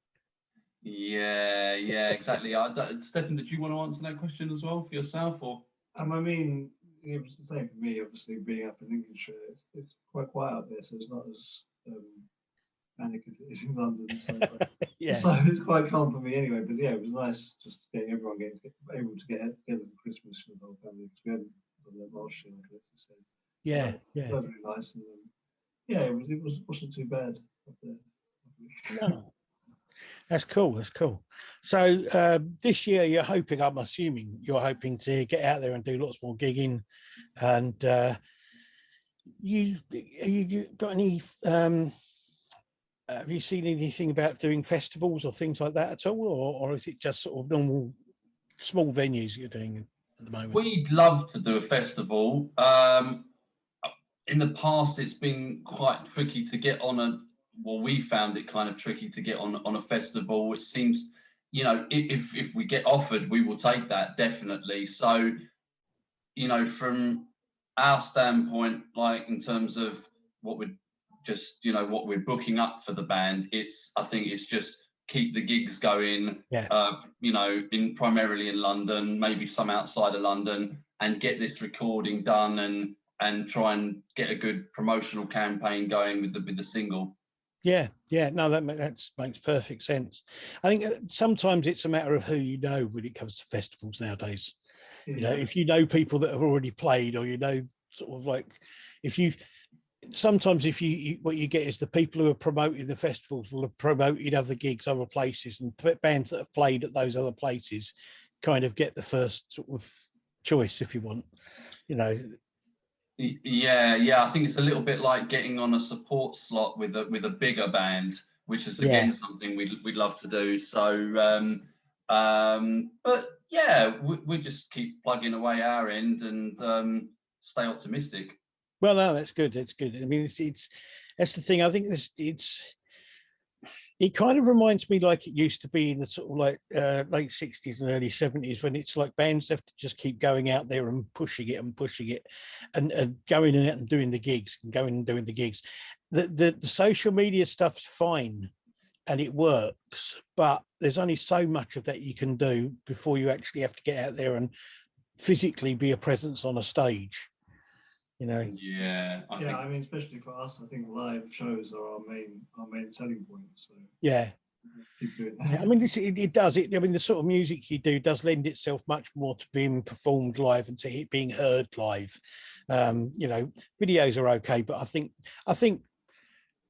Yeah, exactly. Stefan, did you want to answer that question as well for yourself, or? I mean, it was the same for me. Obviously, being up in Lincolnshire, it's quite quiet out there, so it's not as panic as it is in London. So, so it's quite calm for me anyway. But yeah, it was nice just able to get together for Christmas with the whole family, because we hadn't done that last year, like Alexis said. Yeah. It was really nice, and it wasn't too bad up there. No. That's cool. So this year I'm assuming you're hoping to get out there and do lots more gigging, and you got any have you seen anything about doing festivals or things like that at all, or is it just sort of normal small venues you're doing at the moment? We'd love to do a festival. In the past it's been quite tricky to get on we found it kind of tricky to get on a festival. It seems, if we get offered, we will take that, definitely. So, from our standpoint, like in terms of what we're booking up for the band, I think it's just keep the gigs going. You know, primarily in London, maybe some outside of London, and get this recording done and try and get a good promotional campaign going with the single. Yeah, no, that makes perfect sense. I think sometimes it's a matter of who you know when it comes to festivals nowadays. You know, if you know people that have already played, or you know, sort of like, sometimes what you get is the people who are promoting the festivals will have promoted other gigs, other places, and bands that have played at those other places kind of get the first sort of choice, if you want, you know. Yeah, I think it's a little bit like getting on a support slot with a bigger band, which is again something we'd love to do. So but yeah, we just keep plugging away our end and stay optimistic. Well, no, that's good. That's good. I mean, that's the thing. I think it kind of reminds me like it used to be in the sort of like late 60s and early 70s, when it's like bands have to just keep going out there and pushing it and going out and doing the gigs and going and doing the gigs. The social media stuff's fine and it works, but there's only so much of that you can do before you actually have to get out there and physically be a presence on a stage. You know. I mean, especially for us, I think live shows are our main selling point. So yeah, I mean, it does. I mean, the sort of music you do does lend itself much more to being performed live and to it being heard live. You know, videos are okay, but I think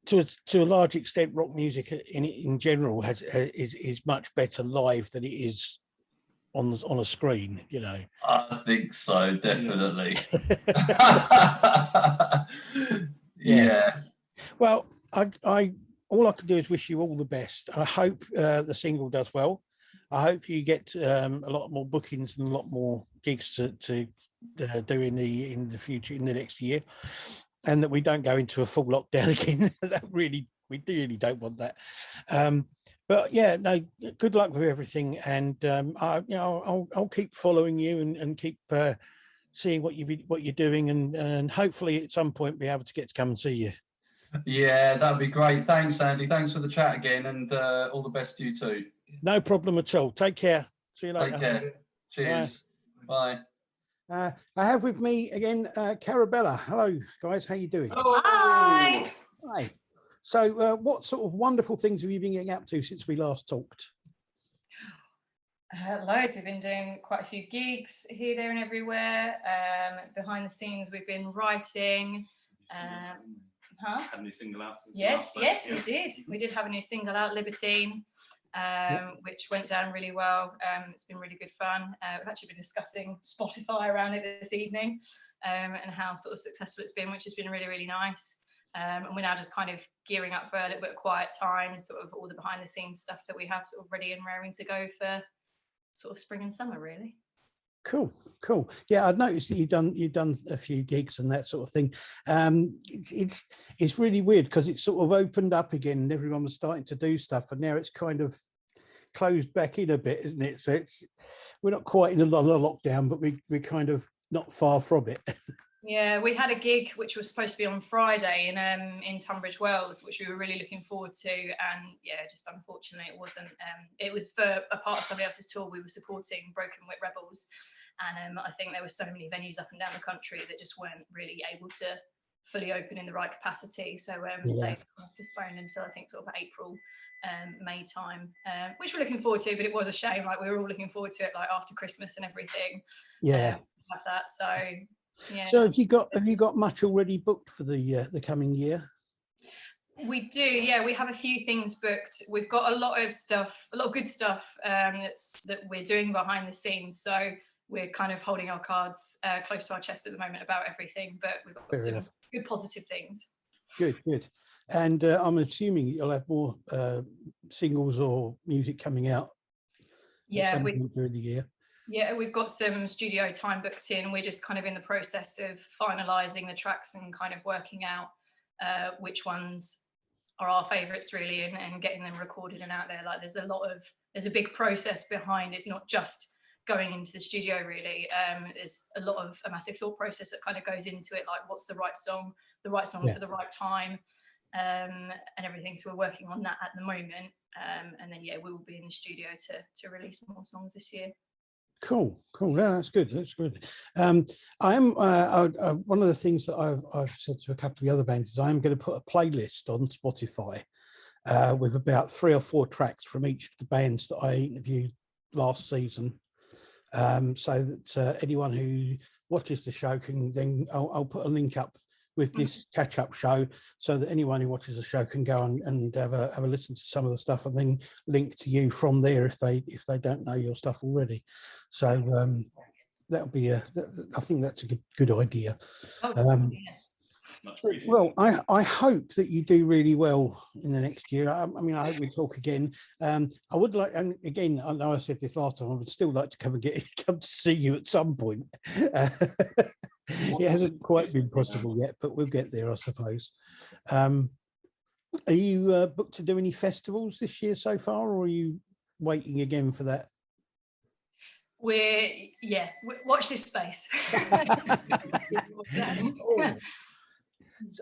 to a large extent, rock music in general is much better live than it is on a screen, you know. I think so, definitely. Yeah. Well, I all I can do is wish you all the best. I hope the single does well. I hope you get a lot more bookings and a lot more gigs to do in the future, in the next year, and that we don't go into a full lockdown again. We really don't want that. But yeah, no, good luck with everything, and I'll keep following you and keep seeing what you're doing, and hopefully at some point be able to get to come and see you. Yeah, that'd be great. Thanks, Andy. Thanks for the chat again, and all the best to you too. No problem at all. Take care. See you later. Take care. Cheers. Bye. I have with me again Carabella. Hello, guys. How you doing? Hi. Hi. So what sort of wonderful things have you been getting up to since we last talked? Loads. We've been doing quite a few gigs here, there and everywhere. Behind the scenes, we've been writing. Had a new single out since Yes, we did. We did have a new single out, Libertine, which went down really well. It's been really good fun. We've actually been discussing Spotify around it this evening, and how sort of successful it's been, which has been really, really nice. And we're now just kind of gearing up for a little bit of quiet time, sort of all the behind the scenes stuff that we have sort of ready and raring to go for sort of spring and summer, really. Cool. Yeah, I've noticed that you've done a few gigs and that sort of thing. It's really weird because it's sort of opened up again and everyone was starting to do stuff, and now it's kind of closed back in a bit, isn't it? So we're not quite in a lockdown, but we're kind of not far from it. Yeah, we had a gig which was supposed to be on Friday in Tunbridge Wells, which we were really looking forward to, and yeah, just unfortunately it wasn't. It was for a part of somebody else's tour. We were supporting Broken Wit Rebels, and I think there were so many venues up and down the country that just weren't really able to fully open in the right capacity. So they postponed until I think sort of April, May time, which we're looking forward to. But it was a shame. Like we were all looking forward to it, like after Christmas and everything. Yeah. Have that. So. Yeah. So have you got much already booked for the coming year? We do, yeah. We have a few things booked. We've got a lot of good stuff that we're doing behind the scenes. So we're kind of holding our cards close to our chest at the moment about everything, but we've got some good positive things. Good. And I'm assuming you'll have more singles or music coming out. Yeah, at some point during the year. Yeah, we've got some studio time booked in. We're just kind of in the process of finalising the tracks and kind of working out which ones are our favourites really, and getting them recorded and out there. Like there's a big process behind. It's not just going into the studio really. There's a massive thought process that kind of goes into it, like what's the right song for the right time, and everything. So we're working on that at the moment. And then yeah, we will be in the studio to release more songs this year. Cool. No, that's good. I am one of the things that I've said to a couple of the other bands is I am going to put a playlist on Spotify with about 3 or 4 tracks from each of the bands that I interviewed last season, so that anyone who watches the show can then I'll put a link up with this catch-up show, so that anyone who watches the show can go and have a listen to some of the stuff, and then link to you from there if they don't know your stuff already. So that'll be I think that's a good idea. Well, I hope that you do really well in the next year. I mean, I hope we talk again. I would like, and again, I know I said this last time, I would still like to come to see you at some point. It hasn't quite been possible yet, but we'll get there, I suppose. Are you booked to do any festivals this year so far, or are you waiting again for that? Watch this space.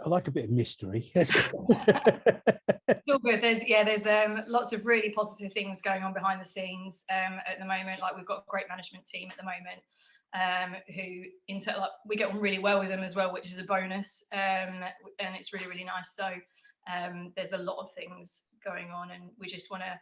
I like a bit of mystery. It's all good. There's lots of really positive things going on behind the scenes at the moment. Like, we've got a great management team at the moment who we get on really well with them as well, which is a bonus, and it's really, really nice. So there's a lot of things going on, and we just want to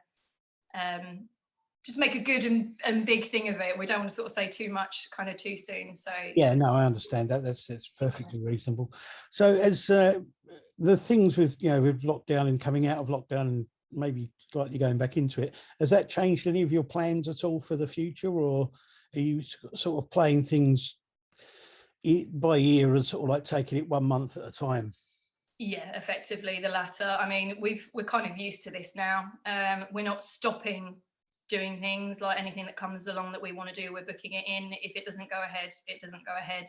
just make a good and big thing of it. We don't want to sort of say too much kind of too soon. So yeah, no, I understand that. That's perfectly reasonable. So as the things with with lockdown and coming out of lockdown and maybe slightly going back into it, has that changed any of your plans at all for the future, or are you sort of playing things by ear and sort of like taking it 1 month at a time? Yeah, effectively the latter. I mean, we're kind of used to this now. We're not stopping doing things. Like, anything that comes along that we want to do, we're booking it in. If it doesn't go ahead, it doesn't go ahead.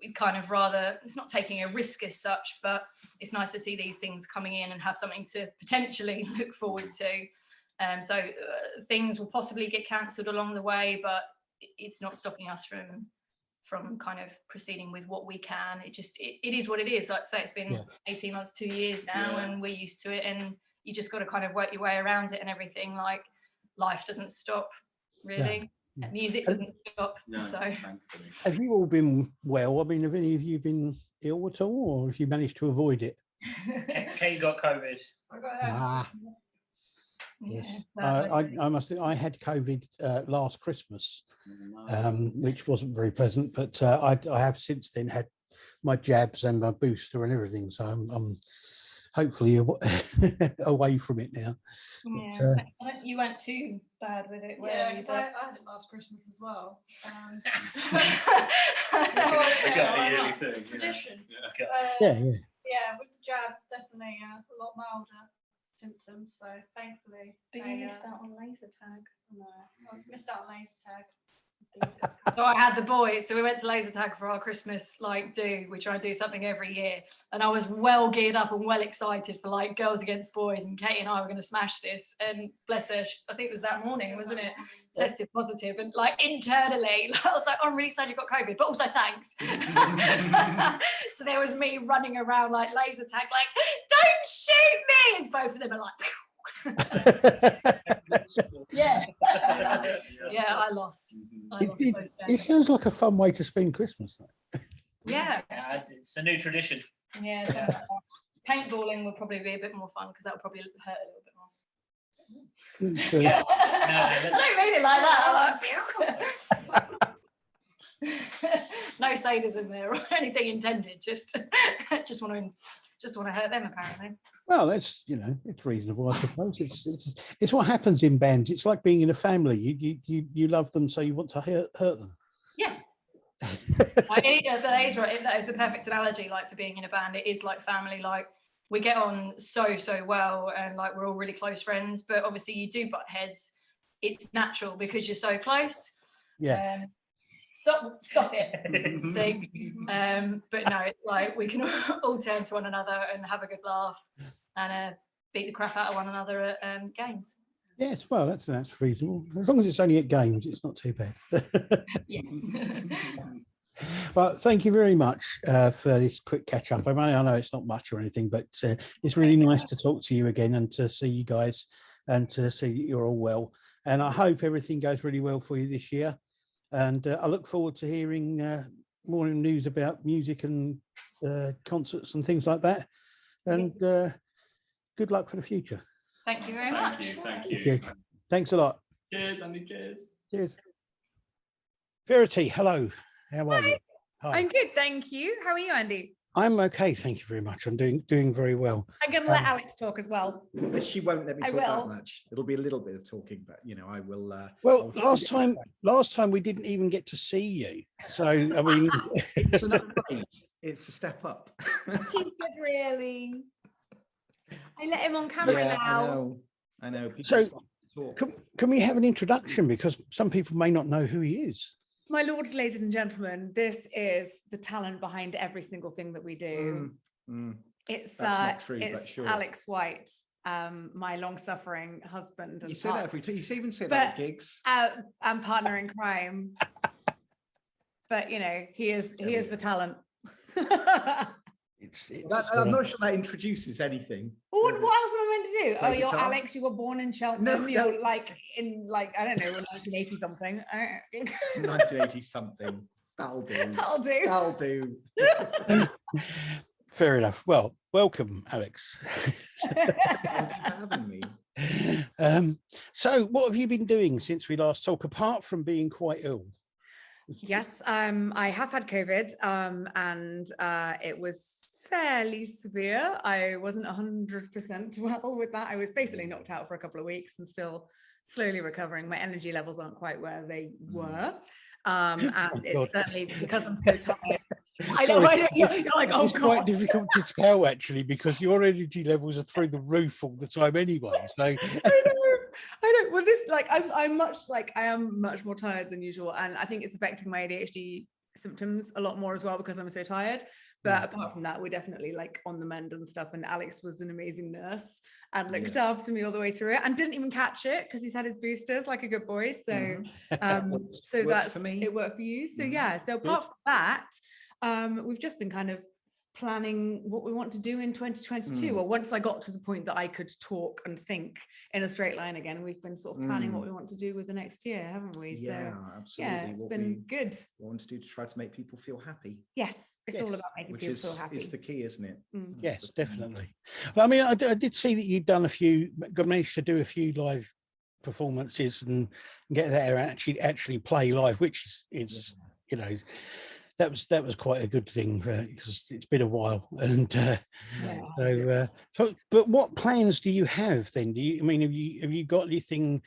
We kind of rather, it's not taking a risk as such, but it's nice to see these things coming in and have something to potentially look forward to. So things will possibly get cancelled along the way, but it's not stopping us from kind of proceeding with what we can. It is what it is. Like I say, it's been 18 months, 2 years now, and we're used to it, and you just got to kind of work your way around it and everything. Like, life doesn't stop, really. Yeah. Music doesn't stop. No, so have you all been well? I mean, have any of you been ill at all, or have you managed to avoid it? Kate got COVID. I got that. Yes, I must say I had COVID last Christmas, which wasn't very pleasant, but I have since then had my jabs and my booster and everything, so I'm hopefully away from it now. Yeah, but, you weren't too bad with it. Yeah, because I had it last Christmas as well. Tradition. Yeah, with the jabs, definitely a lot milder symptoms. So thankfully, but you missed out on laser tag. No, I missed out on laser tag. So I had the boys, so we went to laser tag for our Christmas do. We try and do something every year, and I was well geared up and well excited for like girls against boys, and Katie and I were going to smash this. And bless her, I think it was that morning, wasn't it? Tested positive, and like internally, I was like, I'm really excited you got COVID, but also thanks. So there was me running around like laser tag, like, don't shoot me, as both of them are like. Yeah, I lost. It sounds like a fun way to spend Christmas, though. Yeah, it's a new tradition. Yeah, so paintballing will probably be a bit more fun because that will probably hurt a little bit more. Yeah. I don't mean it like that. No sadism there or anything intended. Just want to hurt them, apparently. Well, that's it's reasonable, I suppose. It's what happens in bands. It's like being in a family. You love them, so you want to hurt them. Yeah. That is right. That is the perfect analogy. Like, for being in a band, it is like family. Like, we get on so well, and like we're all really close friends. But obviously, you do butt heads. It's natural because you're so close. Yeah. Stop it. See, but no, it's like we can all turn to one another and have a good laugh and beat the crap out of one another at games. Yes, well, that's reasonable. As long as it's only at games, it's not too bad. Yeah. Well, thank you very much for this quick catch up. I mean, I know it's not much or anything, but it's really nice to talk to you again and to see you guys and to see that you're all well. And I hope everything goes really well for you this year. And I look forward to hearing more news about music and concerts and things like that. And good luck for the future. Thank you very much. Thank you. Thank you. Thanks a lot. Cheers, Andy. Cheers. Cheers. Verity, hello. How are you? Hi. I'm good, thank you. How are you, Andy? I'm okay, thank you very much. I'm doing very well. I'm going to let Alex talk as well. She won't let me I talk that will. much. It'll be a little bit of talking, but I will. Well, I'll- last time we didn't even get to see you. So I mean, it's an upgrade. It's a step up. He's good, really. I let him on camera Yeah, now. I know. People so start to talk. can we have an introduction, because some people may not know who he is. My lords, ladies and gentlemen, this is the talent behind every single thing that we do. It's That's not true, but it's sure. Alex White, my long-suffering husband. And You say that every time. You even say that at but, gigs. and partner in crime. But he is the talent. I'm not sure that introduces anything. What else am I meant to do? Play Oh, you're guitar? Alex. You were born in Cheltenham. No, You're I don't know, 1980 something. 1980 something. That'll do. That'll do. That'll do. Fair enough. Well, welcome, Alex. Thank you for having me. So what have you been doing since we last talked, apart from being quite ill? Yes, I have had COVID, and it was fairly severe. I wasn't 100% well with that. I was basically knocked out for a couple of weeks and still slowly recovering. My energy levels aren't quite where they were. And it's certainly because I'm so tired. I know, you're like, oh it's quite difficult to tell, actually, because your energy levels are through the roof all the time anyway. So I know. Well, this I am much more tired than usual, and I think it's affecting my ADHD symptoms a lot more as well because I'm so tired. But apart from that, we're definitely on the mend and stuff. And Alex was an amazing nurse and looked after me all the way through it, and didn't even catch it because he's had his boosters like a good boy. So, so Worked that's for me. it worked for you. So yeah. So apart from that, we've just been kind of planning what we want to do in 2022. Or once I got to the point that I could talk and think in a straight line again, we've been sort of planning what we want to do with the next year, haven't we? Yeah, So absolutely. yeah, it's What been good. we want to do to try to make people feel happy. Yes, it's all about making Which people is feel happy. the key, isn't it? yes, definitely. Well, I mean, I did see that you'd done managed to do a few live performances and get there and actually play live, which is that was quite a good thing because it's been a while. And so but what plans do you have then? Have you got anything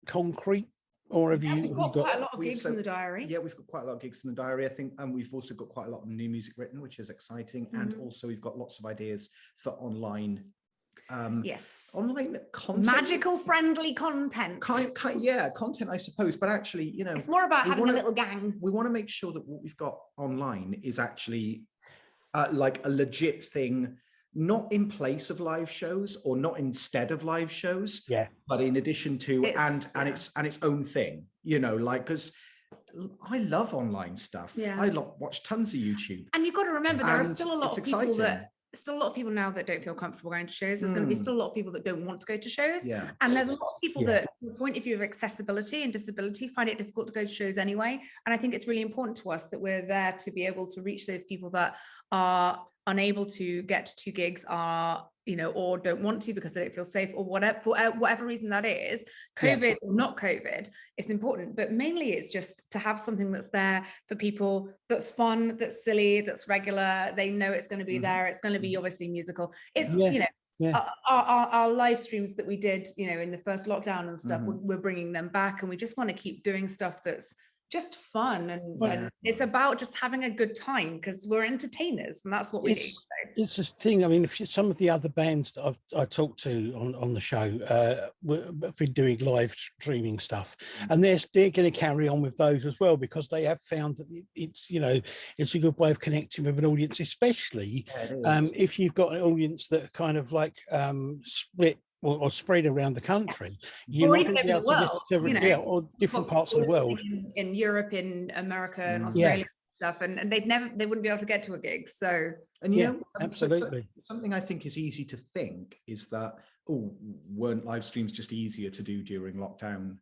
concrete, or have We've got quite a lot of gigs in the diary. Yeah, we've got quite a lot of gigs in the diary, I think, and we've also got quite a lot of new music written, which is exciting. And also we've got lots of ideas for online yes, online content, magical friendly content. Yeah, content, I suppose, but actually, it's more about having a little gang. We want to make sure that what we've got online is actually like a legit thing, not in place of live shows or not instead of live shows, but in addition to and its own thing, because I love online stuff. I watch tons of YouTube, and you've got to remember there are and still a lot it's of people exciting. still a lot of people now that don't feel comfortable going to shows. There's going to be still a lot of people that don't want to go to shows. Yeah. And there's a lot of people that, from the point of view of accessibility and disability, find it difficult to go to shows anyway. And I think it's really important to us that we're there to be able to reach those people that are unable to get to gigs, or don't want to because they don't feel safe, or whatever, for whatever reason that is, COVID or not COVID, it's important. But mainly it's just to have something that's there for people, that's fun, that's silly, that's regular. They know it's going to be there. It's going to be obviously musical. It's, our live streams that we did, in the first lockdown and stuff, we're bringing them back, and we just want to keep doing stuff that's just fun, and it's about just having a good time because we're entertainers and that's what we do. It's the thing. I mean, if some of the other bands that I talked to on the show have been doing live streaming stuff, and they're going to carry on with those as well because they have found that it's a good way of connecting with an audience, especially if you've got an audience that are kind of like split or spread around the country, or even over the world, or different parts of the world. In Europe, in America, and Australia, stuff, and they wouldn't be able to get to a gig. So and Yeah, know, absolutely. something I think is easy to think is that, oh, weren't live streams just easier to do during lockdown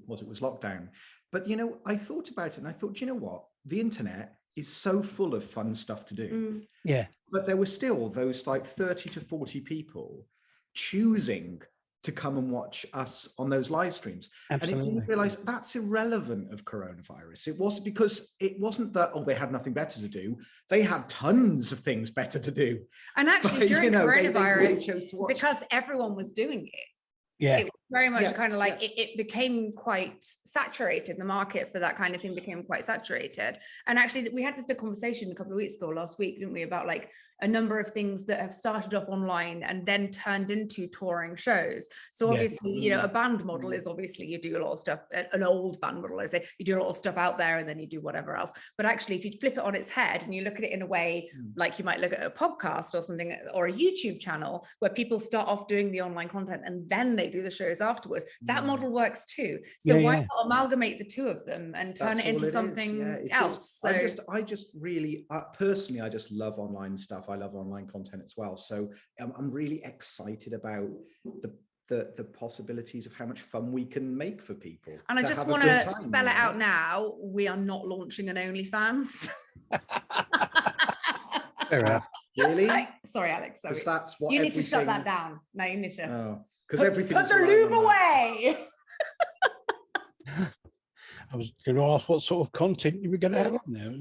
because it was lockdown? But I thought about it and I thought, do you know what? The internet is so full of fun stuff to do. Yeah. But there were still those like 30 to 40 people choosing to come and watch us on those live streams. Absolutely. And you realize that's irrelevant of coronavirus. It was because it wasn't that, they had nothing better to do. They had tons of things better to do. And actually, But, during they coronavirus, chose to watch. because everyone was doing it, Yeah. it was very much kind of like it became quite saturated. The market for that kind of thing became quite saturated. And actually, we had this big conversation a couple of weeks ago, last week, didn't we, about like a number of things that have started off online and then turned into touring shows. So obviously, a band model is obviously you do a lot of stuff, an old band model, I say, you do a lot of stuff out there and then you do whatever else. But actually, if you flip it on its head and you look at it in a way like you might look at a podcast or something, or a YouTube channel where people start off doing the online content and then they do the shows afterwards, that model works too. So why not amalgamate the two of them and turn That's it into all is. something Yeah, it's else? just- I just really, personally, I just love online stuff. I love online content as well. So I'm really excited about the possibilities of how much fun we can make for people. And I to just have a want good to time, spell it out now. We are not launching an OnlyFans. Fair enough. Really? Sorry, Alex. Sorry. Because that's what you need to shut that everything- down. No, you need to. Oh, because put everything's the relying lube on that. away. I was going to ask what sort of content you were going to have on there.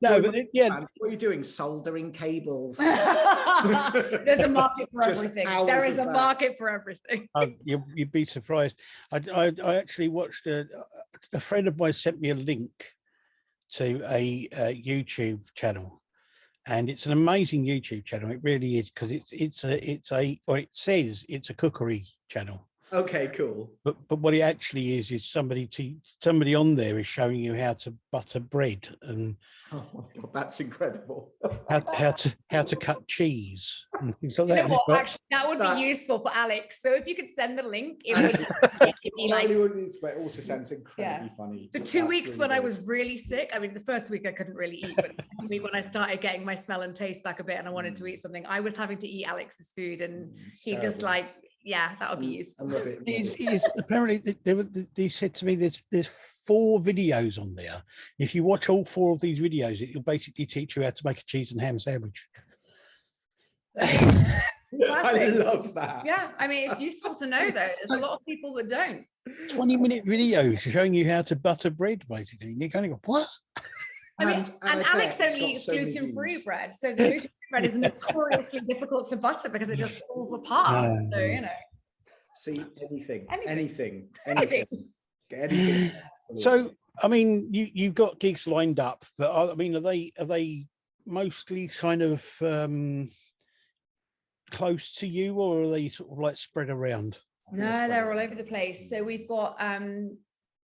No, but What are you doing? Soldering cables. There's a market for Just everything. hours There is of a that. market for everything. You'd be surprised. I actually watched a friend of mine sent me a link to a YouTube channel, and it's an amazing YouTube channel. It really is, because it says it's a cookery channel. Okay, cool. But what it actually is somebody on there is showing you how to butter bread and Oh my God, that's incredible. how to cut cheese and things like You that. know what? But- Actually, that would be useful for Alex. So if you could send the link, it would be Not like. only would it, but it also sounds incredibly funny. The That's 2 weeks really when I good. was really sick, I mean, the first week I couldn't really eat, but the second week when I started getting my smell and taste back a bit and I wanted to eat something, I was having to eat Alex's food, and he just terrible. like, yeah, that would be useful. I love it. Apparently they said to me there's 4 videos on there. If you watch all 4 of these videos, it'll basically teach you how to make a cheese and ham sandwich. I Classic. love that. Yeah, I mean, it's useful to know though. There's a lot of people that don't. 20-minute videos showing you how to butter bread, basically. And you kind of go, what? I mean, And and I Alex bet it's only got eats so many gluten-free views. bread, so the gluten-free bread is notoriously difficult to butter because it just falls apart. No. So you know. See, anything. Anything. So, I mean, you've got gigs lined up, but I mean, are they mostly kind of close to you, or are they sort of like spread around? No, they're all over the place. So we've got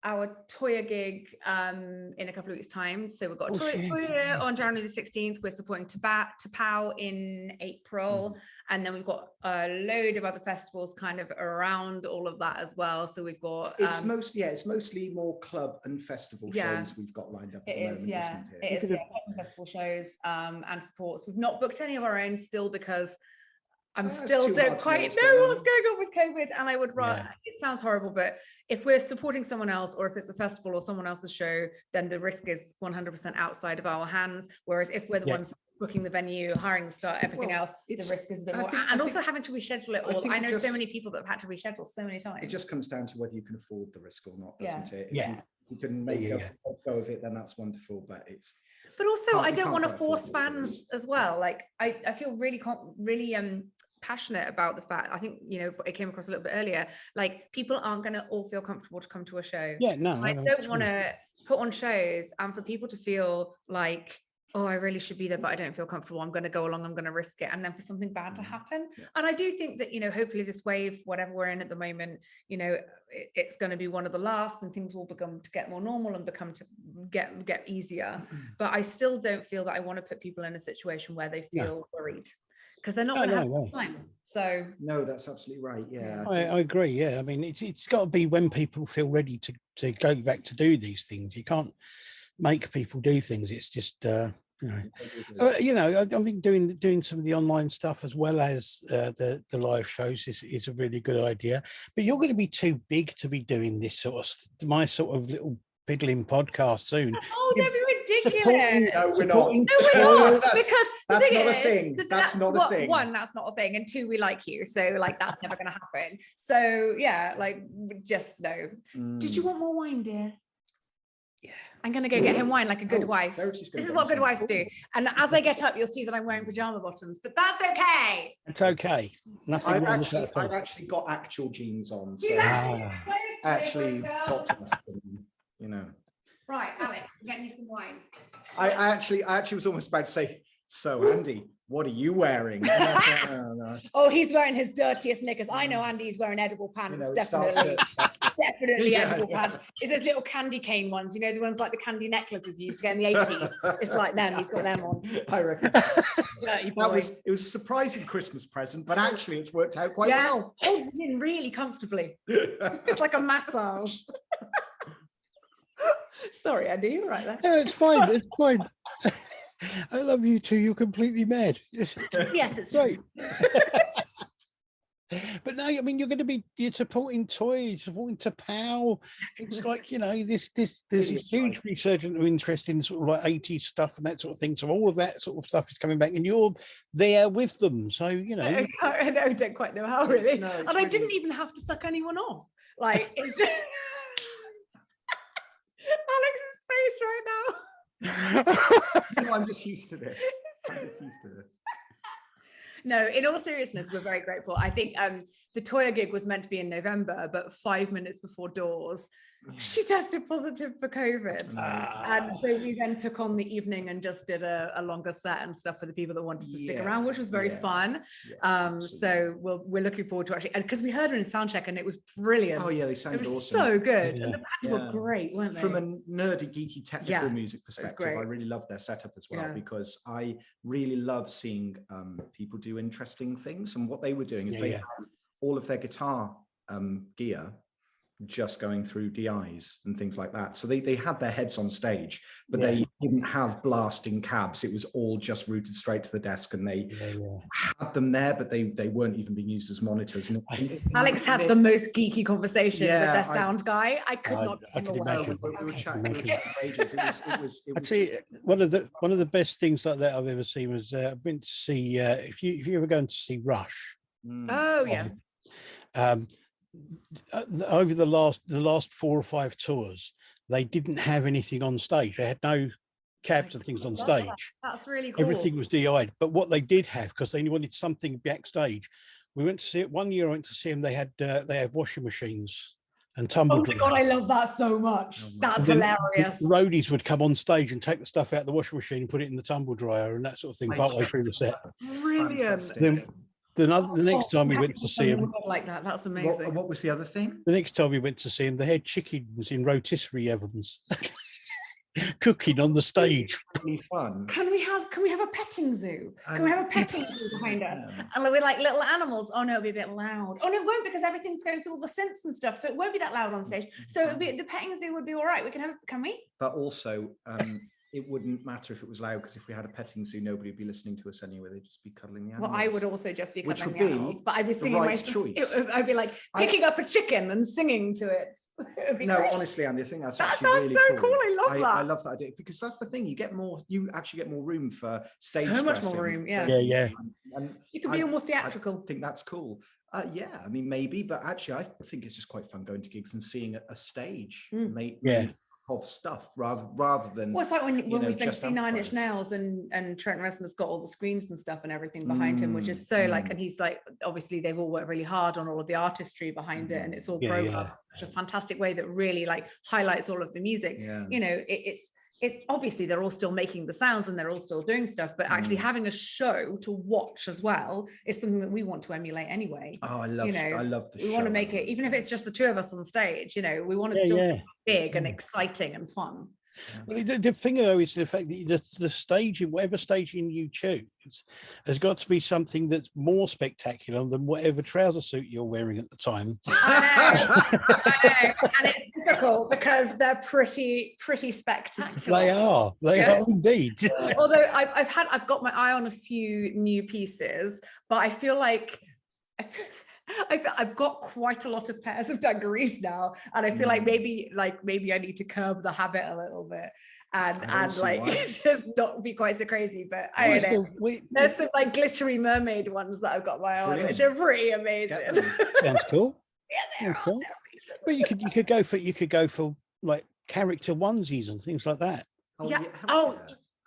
our Toya gig in a couple of weeks' time. So we've got Oh, shit. Toya on January the 16th. We're supporting Tapao in April. And then we've got a load of other festivals kind of around all of that as well. So we've got It's mostly more club and festival shows we've got lined up at It the is, moment, yeah. isn't it? It is, yeah. Festival shows and supports. We've not booked any of our own still because I'm It's still too don't hard to quite what's know going what's going on with COVID, and I would rather. Yeah. It sounds horrible, but if we're supporting someone else, or if it's a festival or someone else's show, then the risk is 100% outside of our hands. Whereas if we're the Yeah. ones booking the venue, hiring the staff, everything Well, else, the it's- risk is a bit I more. think- and I also think- having to reschedule it I all. think I it know so just- many people that have had to reschedule so many times. It just comes down to whether you can afford the risk or not, Yeah. doesn't it? If Yeah. you can make Yeah, a go of it, then that's wonderful. But it's But also, I you don't can't want to quite afford force it, really. fans as well. Like, I feel really passionate about the fact, I think, you know, it came across a little bit earlier, like people aren't going to all feel comfortable to come to a show. Yeah, no, I no, don't want true. to put on shows and for people to feel like, oh, I really should be there, but I don't feel comfortable. I'm going to go along, I'm going to risk it. And then for something bad to happen. And I do think that, you know, hopefully this wave, whatever we're in at the moment, you know, it's going to be one of the last and things will become to get more normal and become to get easier. But I still don't feel that I want to put people in a situation where they feel worried, because they're not No, going to have no, the time. So no, that's absolutely right. Yeah, I agree. Yeah, I mean, it's got to be when people feel ready to go back to do these things. You can't make people do things. It's just I think doing some of the online stuff as well as the live shows is a really good idea. But you're going to be too big to be doing this my sort of little piddling podcast soon. Oh, don't be ridiculous. No, we're not. No, we're not. Because the that's thing not a is, thing. That's not a thing. One, that's not a thing, and two, we like you, so like that's never going to happen. So yeah, like just no. Did you want more wine, dear? Yeah, I'm going to go get him wine like a good wife. This is what good wives do. And as I get up, you'll see that I'm wearing pajama bottoms, but that's okay. It's okay. Nothing wrong with that. I've actually got actual jeans on, so She's actually got them, Right, Alex, get me some wine. I actually was almost about to say, so Andy, what are you wearing? No. Oh, he's wearing his dirtiest knickers. I know Andy's wearing edible pants, definitely. Definitely edible pants. It's those little candy cane ones, the ones like the candy necklaces you used to get in the 80s. It's like them, he's got them on. I reckon. It was a surprising Christmas present, but actually it's worked out quite well. Holds it in really comfortably. It's like a massage. Sorry, Andy, you're right there. No, it's fine. It's fine. I love you too. You're completely mad. Yes, it's right. But no, I mean, you're supporting toys, supporting Tapao. It's like, there's a huge resurgence of interest in sort of like 80s stuff and that sort of thing. So all of that sort of stuff is coming back and you're there with them. So, I don't quite know how really. And I didn't even have to suck anyone off. Like, it's just... Alex's face right now. I'm just used to this. No, in all seriousness, we're very grateful. I think the Toya gig was meant to be in November, but 5 minutes before doors, she tested positive for COVID. And so we then took on the evening and just did a longer set and stuff for the people that wanted to stick around, which was very fun. So we're looking forward to actually, because we heard her in soundcheck and it was brilliant. Oh yeah, they sounded awesome. So good. And the band were great, weren't they? From a nerdy, geeky, technical music perspective, I really love their setup as well, because I really love seeing people do interesting things. And what they were doing is they had all of their guitar gear just going through DIs and things like that. So they had their heads on stage, but they didn't have blasting cabs. It was all just routed straight to the desk, and they had them there, but they weren't even being used as monitors. And Alex had the most geeky conversation with their sound guy. I could not. I could imagine. We were chatting for ages. It was actually one of the best things like that I've ever seen was I've been to see if you ever going to see Rush. Oh yeah. Over the last 4 or 5 tours, they didn't have anything on stage. They had no cabs and things on stage. That's really cool. Everything was DI'd. But what they did have, because they wanted something backstage, we went to see it. One year I went to see them. They had washing machines and tumble dryers. Oh my God, I love that so much. That's hilarious. The roadies would come on stage and take the stuff out of the washing machine and put it in the tumble dryer and that sort of thing partway through the set. Brilliant. The next time we went to see him, like that, that's amazing. What was the other thing? The next time we went to see him, they had chickens in rotisserie ovens cooking on the stage. Really fun. Can we have a petting zoo? Can we have a petting zoo behind us? And we're like little animals. Oh no, it'll be a bit loud. Oh no, it won't, because everything's going through all the synths and stuff, so it won't be that loud on stage. So the petting zoo would be all right. We can we? But also, it wouldn't matter if it was loud, because if we had a petting zoo, nobody would be listening to us anyway. They'd just be cuddling the animals. Well, I would also just be cuddling the animals, but I'd be singing I'd be like picking up a chicken and singing to it. No, great. Honestly, Andy, I think that's that actually sounds really so cool. I love that. I love that idea, because that's the thing. You actually get more room for stage. So much more room. Yeah. And you can be more theatrical. I think that's cool. Yeah, I mean, maybe, but actually, I think it's just quite fun going to gigs and seeing a stage made of stuff rather than. Well, it's like when we went to see Nine Inch Nails and Trent Reznor's got all the screens and stuff and everything behind him, which is so like, and he's like, obviously they've all worked really hard on all of the artistry behind it, and it's all programmed in such a fantastic way that really like highlights all of the music. It's obviously they're all still making the sounds and they're all still doing stuff, but actually having a show to watch as well is something that we want to emulate anyway. Oh, I love the show. We want to make it, even if it's just the two of us on stage, we want to still be big and exciting and fun. Well, the thing though is the fact that the staging, whatever staging you choose, has got to be something that's more spectacular than whatever trouser suit you're wearing at the time. I know. And it's difficult because they're pretty spectacular. They are indeed. Although I've got my eye on a few new pieces, but I feel like I've got quite a lot of pairs of dungarees now, and I feel like maybe I need to curb the habit a little bit and like just not be quite so crazy. But I don't know. There's some like glittery mermaid ones that I've got my eye on, which are pretty amazing. Sounds cool. Yeah, Sounds cool. But you could go for like character onesies and things like that.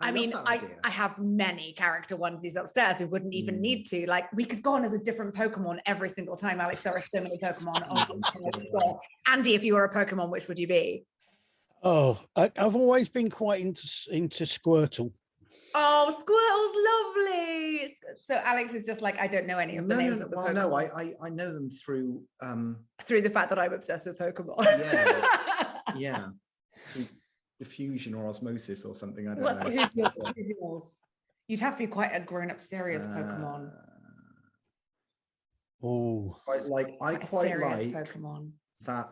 I mean, I have many character onesies upstairs. We wouldn't even need to. Like, we could go on as a different Pokemon every single time, Alex. There are so many Pokemon. Andy, if you were a Pokemon, which would you be? Oh, I've always been quite into Squirtle. Oh, Squirtle's lovely. So Alex is just like, I don't know any of the names of the Pokemon. No, I know them through the fact that I'm obsessed with Pokemon. Yeah. Through diffusion or osmosis or something. I don't know. Who's yours? You'd have to be quite a grown-up, serious Pokemon. Oh, I quite like Pokemon. That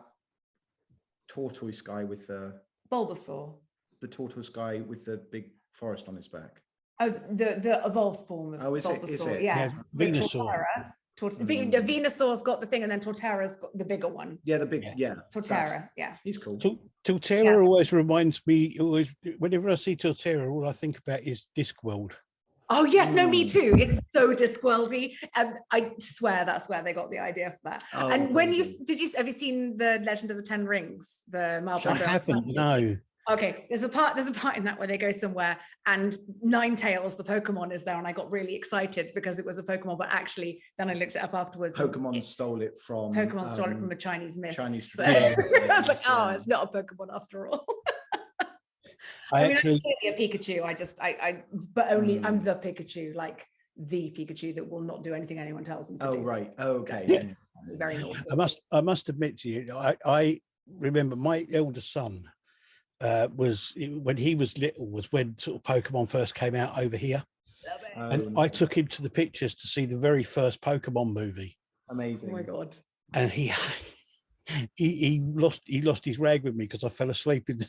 tortoise guy with the Bulbasaur. The tortoise guy with the big forest on his back. Oh, the evolved form of Bulbasaur. Is it? Yeah. Venusaur. Venusaur's got the thing, and then Torterra's got the bigger one. Yeah, the big, Torterra, yeah. He's cool. Torterra always reminds me, whenever I see Torterra, all I think about is Discworld. Oh yes, no, me too. It's so Discworldy, and I swear that's where they got the idea for that. And when have you seen the Legend of the Ten Rings? The Marvel. I haven't. No. Okay, there's a part in that where they go somewhere and Ninetales, the Pokemon, is there, and I got really excited because it was a Pokemon, but actually then I looked it up afterwards. Pokemon stole it from a Chinese myth. Chinese I was like, oh, it's not a Pokemon after all. I'm clearly a Pikachu. But only I'm the Pikachu, like the Pikachu that will not do anything anyone tells him to do. Right. Okay. Very naughty. I must admit to you, I remember my eldest son. Was when he was little, was when sort of Pokemon first came out over here, and I took him to the pictures to see the very first Pokemon movie. Amazing! Oh my god! And he lost his rag with me because I fell asleep in the.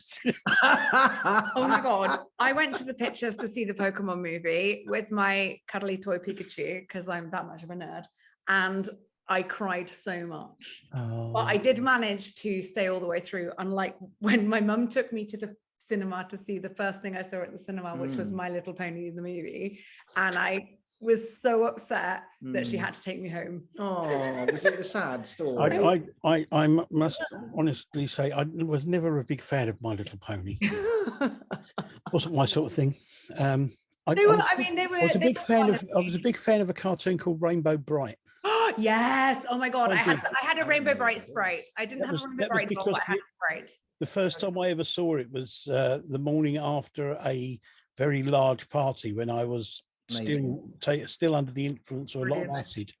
Oh my god! I went to the pictures to see the Pokemon movie with my cuddly toy Pikachu because I'm that much of a nerd, and I cried so much, but I did manage to stay all the way through. Unlike when my mum took me to the cinema to see the first thing I saw at the cinema, which was My Little Pony, the movie. And I was so upset that she had to take me home. Oh, was it a sad story? I must honestly say I was never a big fan of My Little Pony. Wasn't my sort of thing. I was a big fan of a cartoon called Rainbow Bright. Yes. Oh my god. I had a Rainbow Bright Sprite. I didn't have a Rainbow Bright ball, but I had a Sprite. The first time I ever saw it was the morning after a very large party when I was still under the influence of a lot of acid.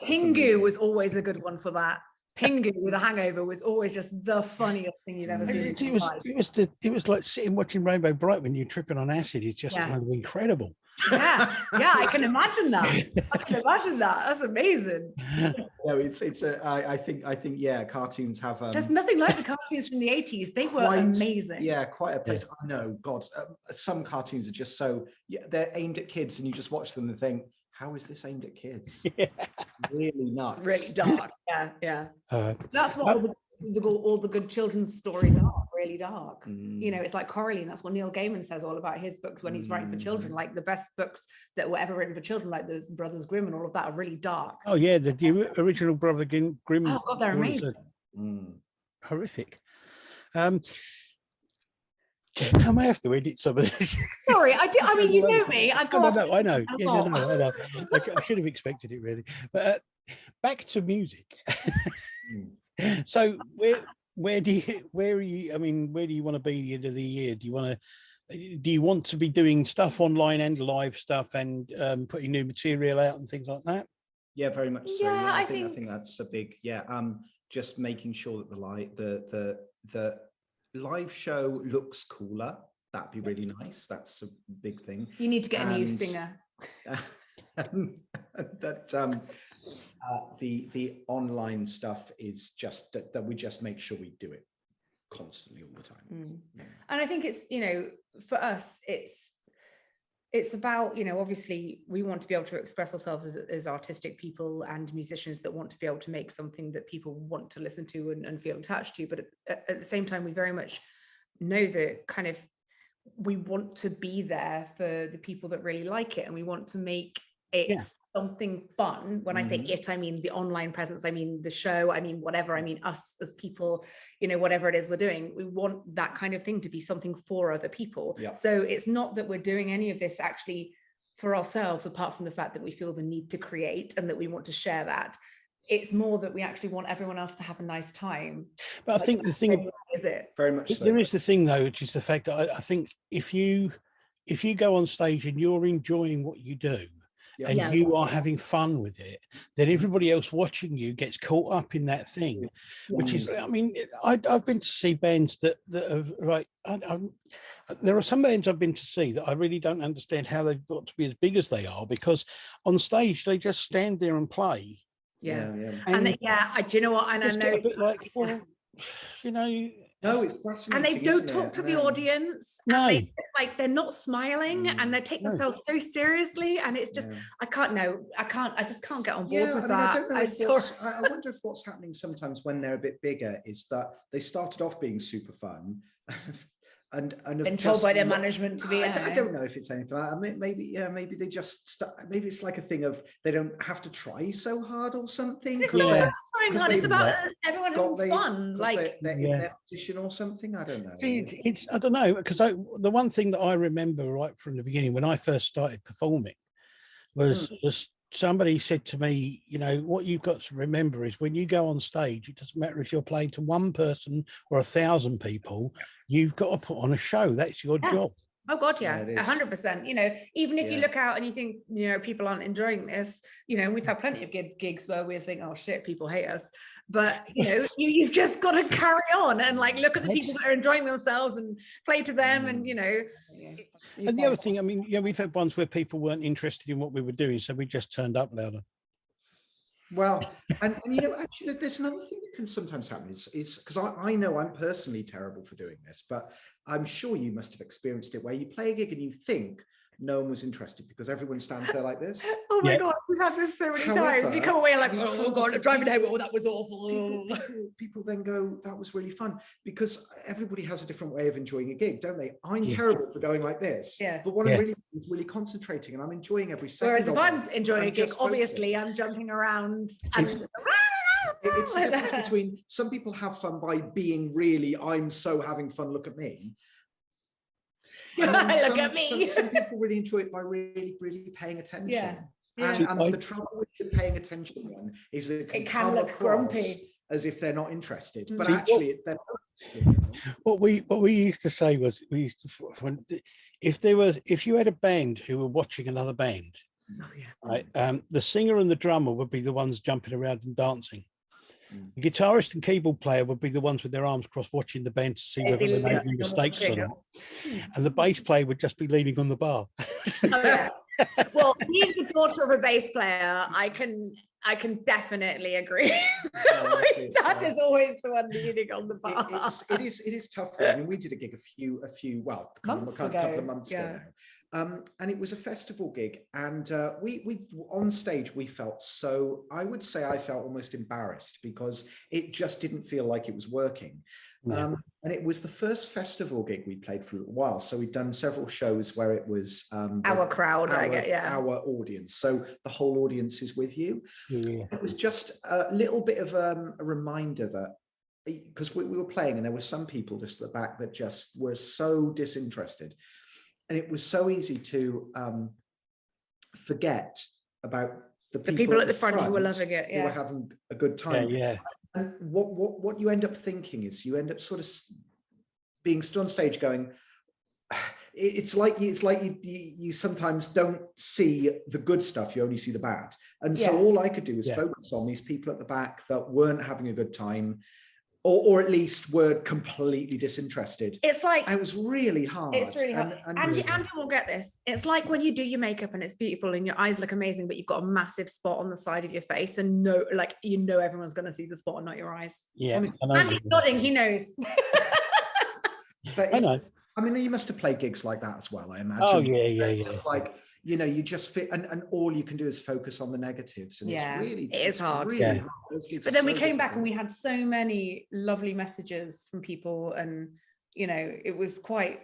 Pingu was always a good one for that. Pingu with a hangover was always just the funniest thing you'd ever seen. It was like sitting watching Rainbow Bright when you're tripping on acid. It's just kind of incredible. Yeah, I can imagine that. That's amazing. No, I think cartoons have. There's nothing like the cartoons from the 80s. They were amazing. Yeah, quite a place. I know, God, some cartoons are just so they're aimed at kids, and you just watch them and think, how is this aimed at kids? Yeah. Really nuts. It's really dark. Yeah. That's what all the good children's stories are, really dark. You know, it's like Coraline. That's what Neil Gaiman says all about his books when he's writing for children. Like the best books that were ever written for children, like the Brothers Grimm and all of that, are really dark. Oh yeah, the original Brother Grimm. Oh god, they're amazing. Horrific. I may have to edit some of this. Sorry, I mean, you know me. I know. I know. I should have expected it really. But back to music. So where do you want to be at the end of the year? Do you want to be doing stuff online and live stuff and putting new material out and things like that? Yeah, very much so. Yeah, I think that's a big just making sure that live show looks cooler. That'd be really nice. That's a big thing. You need to get a new singer. The online stuff is just that we just make sure we do it constantly all the time. And I think it's, for us, it's about, obviously we want to be able to express ourselves as artistic people and musicians that want to be able to make something that people want to listen to and feel attached to. But at the same time, we very much know that kind of we want to be there for the people that really like it, and we want to make it something fun. When I say it, I mean the online presence, I mean the show, I mean whatever, I mean us as people, whatever it is we're doing, we want that kind of thing to be something for other people. So it's not that we're doing any of this actually for ourselves, apart from the fact that we feel the need to create and that we want to share that. It's more that we actually want everyone else to have a nice time. But I think the thing is it very much so. There is the thing though, which is the fact that I think if you go on stage and you're enjoying what you do, and you are having fun with it, then everybody else watching you gets caught up in that thing, which is, I mean, I've been to see bands that have, like, there are some bands I've been to see that I really don't understand how they've got to be as big as they are, because on stage they just stand there and play. And do you know what? And I know, a bit like, well, no, it's fascinating. And they don't talk to the audience. No, they're not smiling, and they take themselves so seriously. And it's just, I just can't get on board with that. I don't know I wonder if what's happening sometimes when they're a bit bigger is that they started off being super fun. And been told by their management to be. I don't know if it's anything like that. Maybe they just maybe it's like a thing of they don't have to try so hard or something. It's not about trying hard. It's about everyone having fun. Like they're in their position or something. I don't know. See, it's I don't know, because the one thing that I remember right from the beginning when I first started performing was somebody said to me, what you've got to remember is when you go on stage, it doesn't matter if you're playing to one person or 1,000 people, you've got to put on a show. That's your job. Oh God, 100%. Even if you look out and you think, people aren't enjoying this, we've had plenty of gigs where we think, oh shit, people hate us. But you've just got to carry on and look at the people that are enjoying themselves and play to them, and And the other thing, I mean, we've had ones where people weren't interested in what we were doing, so we just turned up louder. Well, and actually, there's another thing that can sometimes happen is because I know I'm personally terrible for doing this, but I'm sure you must have experienced it where you play a gig and you think no one was interested because everyone stands there like this. Oh my God, we've had this so many times. We come away like, oh God, driving home, oh, that was awful. People then go, that was really fun, because everybody has a different way of enjoying a gig, don't they? I'm terrible for going like this, but what I'm really doing is really concentrating and I'm enjoying every second. Whereas if I'm enjoying a gig, obviously I'm jumping around and it's the difference between some people have fun by being really, I'm so having fun, look at me. Look at me. Some people really enjoy it by really, really paying attention. Yeah. And the trouble with the paying attention one is that it can look grumpy, as if they're not interested, but actually they're not interested. What we used to say was, if you had a band who were watching another band, right, the singer and the drummer would be the ones jumping around and dancing. The guitarist and keyboard player would be the ones with their arms crossed watching the band to see whether they made any mistakes or not. And the bass player would just be leaning on the bar. Well, being the daughter of a bass player, I can definitely agree. My dad is always the one leaning on the bar. It is tough. I mean, we did a gig a few couple of months ago now. And it was a festival gig, and we on stage we felt so, I would say I felt almost embarrassed because it just didn't feel like it was working. And it was the first festival gig we played for a little while, so we'd done several shows where it was our crowd, our audience, so the whole audience is with you. It was just a little bit of a reminder that, because we were playing and there were some people just at the back that just were so disinterested. And it was so easy to forget about the people at the front who were loving it, who were having a good time. And what you end up thinking is you end up sort of being stood on stage going, it's like you sometimes don't see the good stuff, you only see the bad. And so all I could do was focus on these people at the back that weren't having a good time, or at least were completely disinterested. It's like it was really hard. It's really hard. And Andy will get this. It's like when you do your makeup and it's beautiful and your eyes look amazing, but you've got a massive spot on the side of your face, and everyone's going to see the spot and not your eyes. Yeah, Andy's nodding. He knows. But I mean, you must have played gigs like that as well, I imagine. Oh yeah. Just like, you just fit, and all you can do is focus on the negatives, and it is hard. Really hard. But then we came back and we had so many lovely messages from people, and it was quite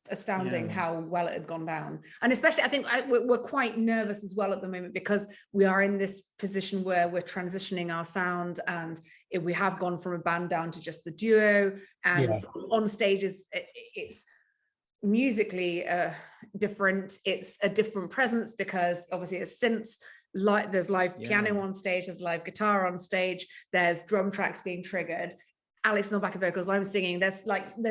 astounding how well it had gone down. And especially, I think we're quite nervous as well at the moment, because we are in this position where we're transitioning our sound, and we have gone from a band down to just the duo, and on stages it's musically different. It's a different presence, because obviously it's synths, there's live piano on stage, there's live guitar on stage, there's drum tracks being triggered, Alex is on backing vocals, I'm singing, there's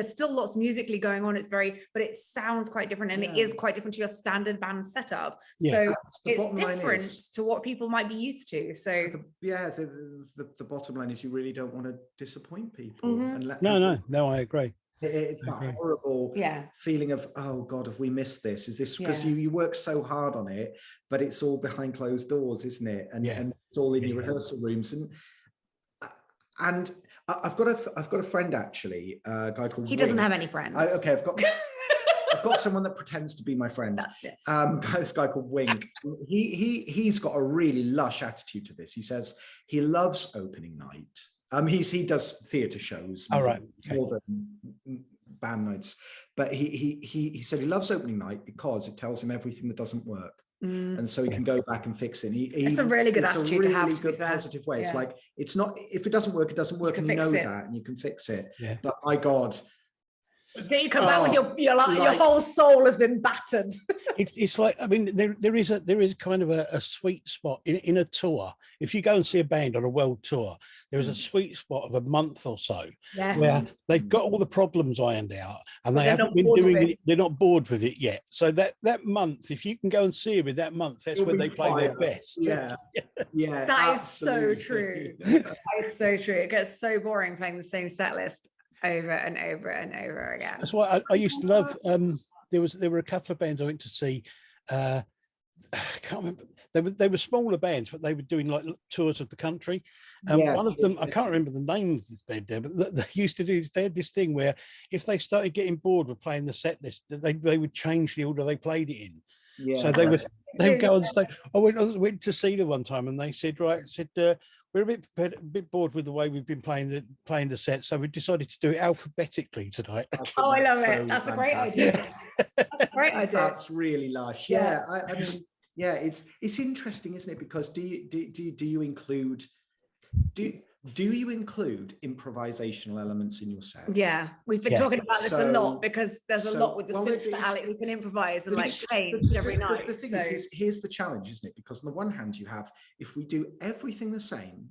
still lots musically going on. But it sounds quite different, and it is quite different to your standard band setup. So it's different to what people might be used to. So the bottom line is you really don't want to disappoint people. And let No, I agree. It's that horrible feeling of, oh God, have we missed this? Is this because you work so hard on it, but it's all behind closed doors, isn't it? And it's all in your rehearsal rooms. And I've got a friend, actually, a guy called. He doesn't have any friends. Okay, I've got someone that pretends to be my friend. That's it. This guy called Wink. He's got a really lush attitude to this. He says he loves opening night. He does theatre shows more than band nights, but he said he loves opening night because it tells him everything that doesn't work. And so he can go back and fix it. It's a really good attitude to have. It's a really good positive way. It's like, it's not, if it doesn't work, it doesn't work, and you know that, and you can fix it. But my God. Then you come back with your whole soul has been battered. It's like, I mean, there is kind of a sweet spot in a tour. If you go and see a band on a world tour, there is a sweet spot of a month or so where they've got all the problems ironed out, and they haven't been doing it. They're not bored with it yet. So that month, if you can go and see them in that month, that's when they play their best. Yeah. That is so true. That is so true. It gets so boring playing the same set list over and over and over again. That's why I used to love. There were a couple of bands I went to see. I can't remember. They were smaller bands, but they were doing like tours of the country. One of them, I can't remember the name of this band there, but they used to do. They had this thing where if they started getting bored with playing the set list, they would change the order they played it in. So they would go on stage. I went to see them one time, and they said, we're a bit bored with the way we've been playing the set, so we decided to do it alphabetically tonight. Oh, I love it. That's a great idea. That's a great idea. That's really lush. Yeah, I mean, it's interesting, isn't it? Because do you include improvisational elements in your set? Yeah, we've been talking about this a lot, because there's a lot with the synths that Alex can improvise and change every night. The thing is, here's the challenge, isn't it? Because on the one hand, you have, if we do everything the same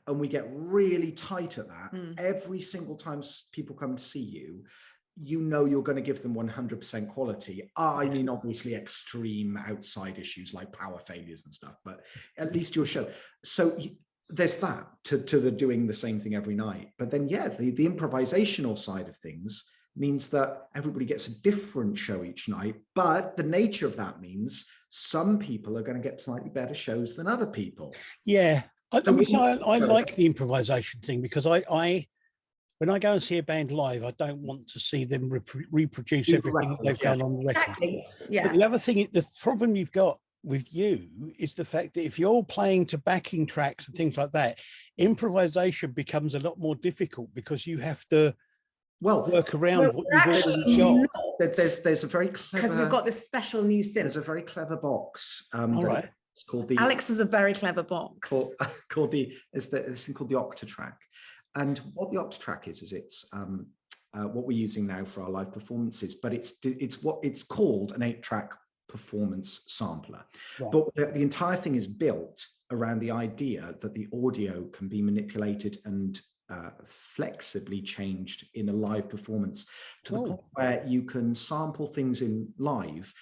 and we get really tight at that, every single time people come to see you, you're going to give them 100% quality. I mean, obviously extreme outside issues like power failures and stuff, but at least you'll show. So there's that to the doing the same thing every night. But then, the improvisational side of things means that everybody gets a different show each night. But the nature of that means some people are going to get slightly better shows than other people. Yeah. I like the improvisation thing, because when I go and see a band live, I don't want to see them reproduce everything that they've done on the record. Exactly. Yeah. But the other thing, the problem you've got with you is the fact that if you're playing to backing tracks and things like that, improvisation becomes a lot more difficult, because you have to work around what you've already shot. There's a very clever, because we've got this special new synth. There's a very clever box. It's called the Alex is a very clever box. Called this thing called the Octatrack. And what the Octatrack is it's what we're using now for our live performances, but it's what it's called an 8-track performance sampler. But the entire thing is built around the idea that the audio can be manipulated and flexibly changed in a live performance to the point where you can sample things in live,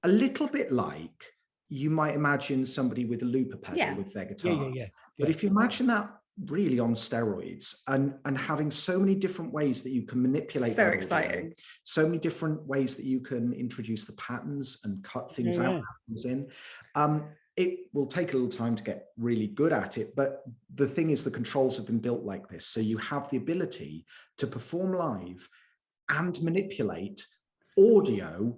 a little bit like you might imagine somebody with a looper pedal with their guitar. But if you imagine that really on steroids, and having so many different ways that you can manipulate. So that audio, exciting. so many different ways that you can introduce the patterns and cut things out, patterns in. It will take a little time to get really good at it, but the thing is, the controls have been built like this, so you have the ability to perform live and manipulate audio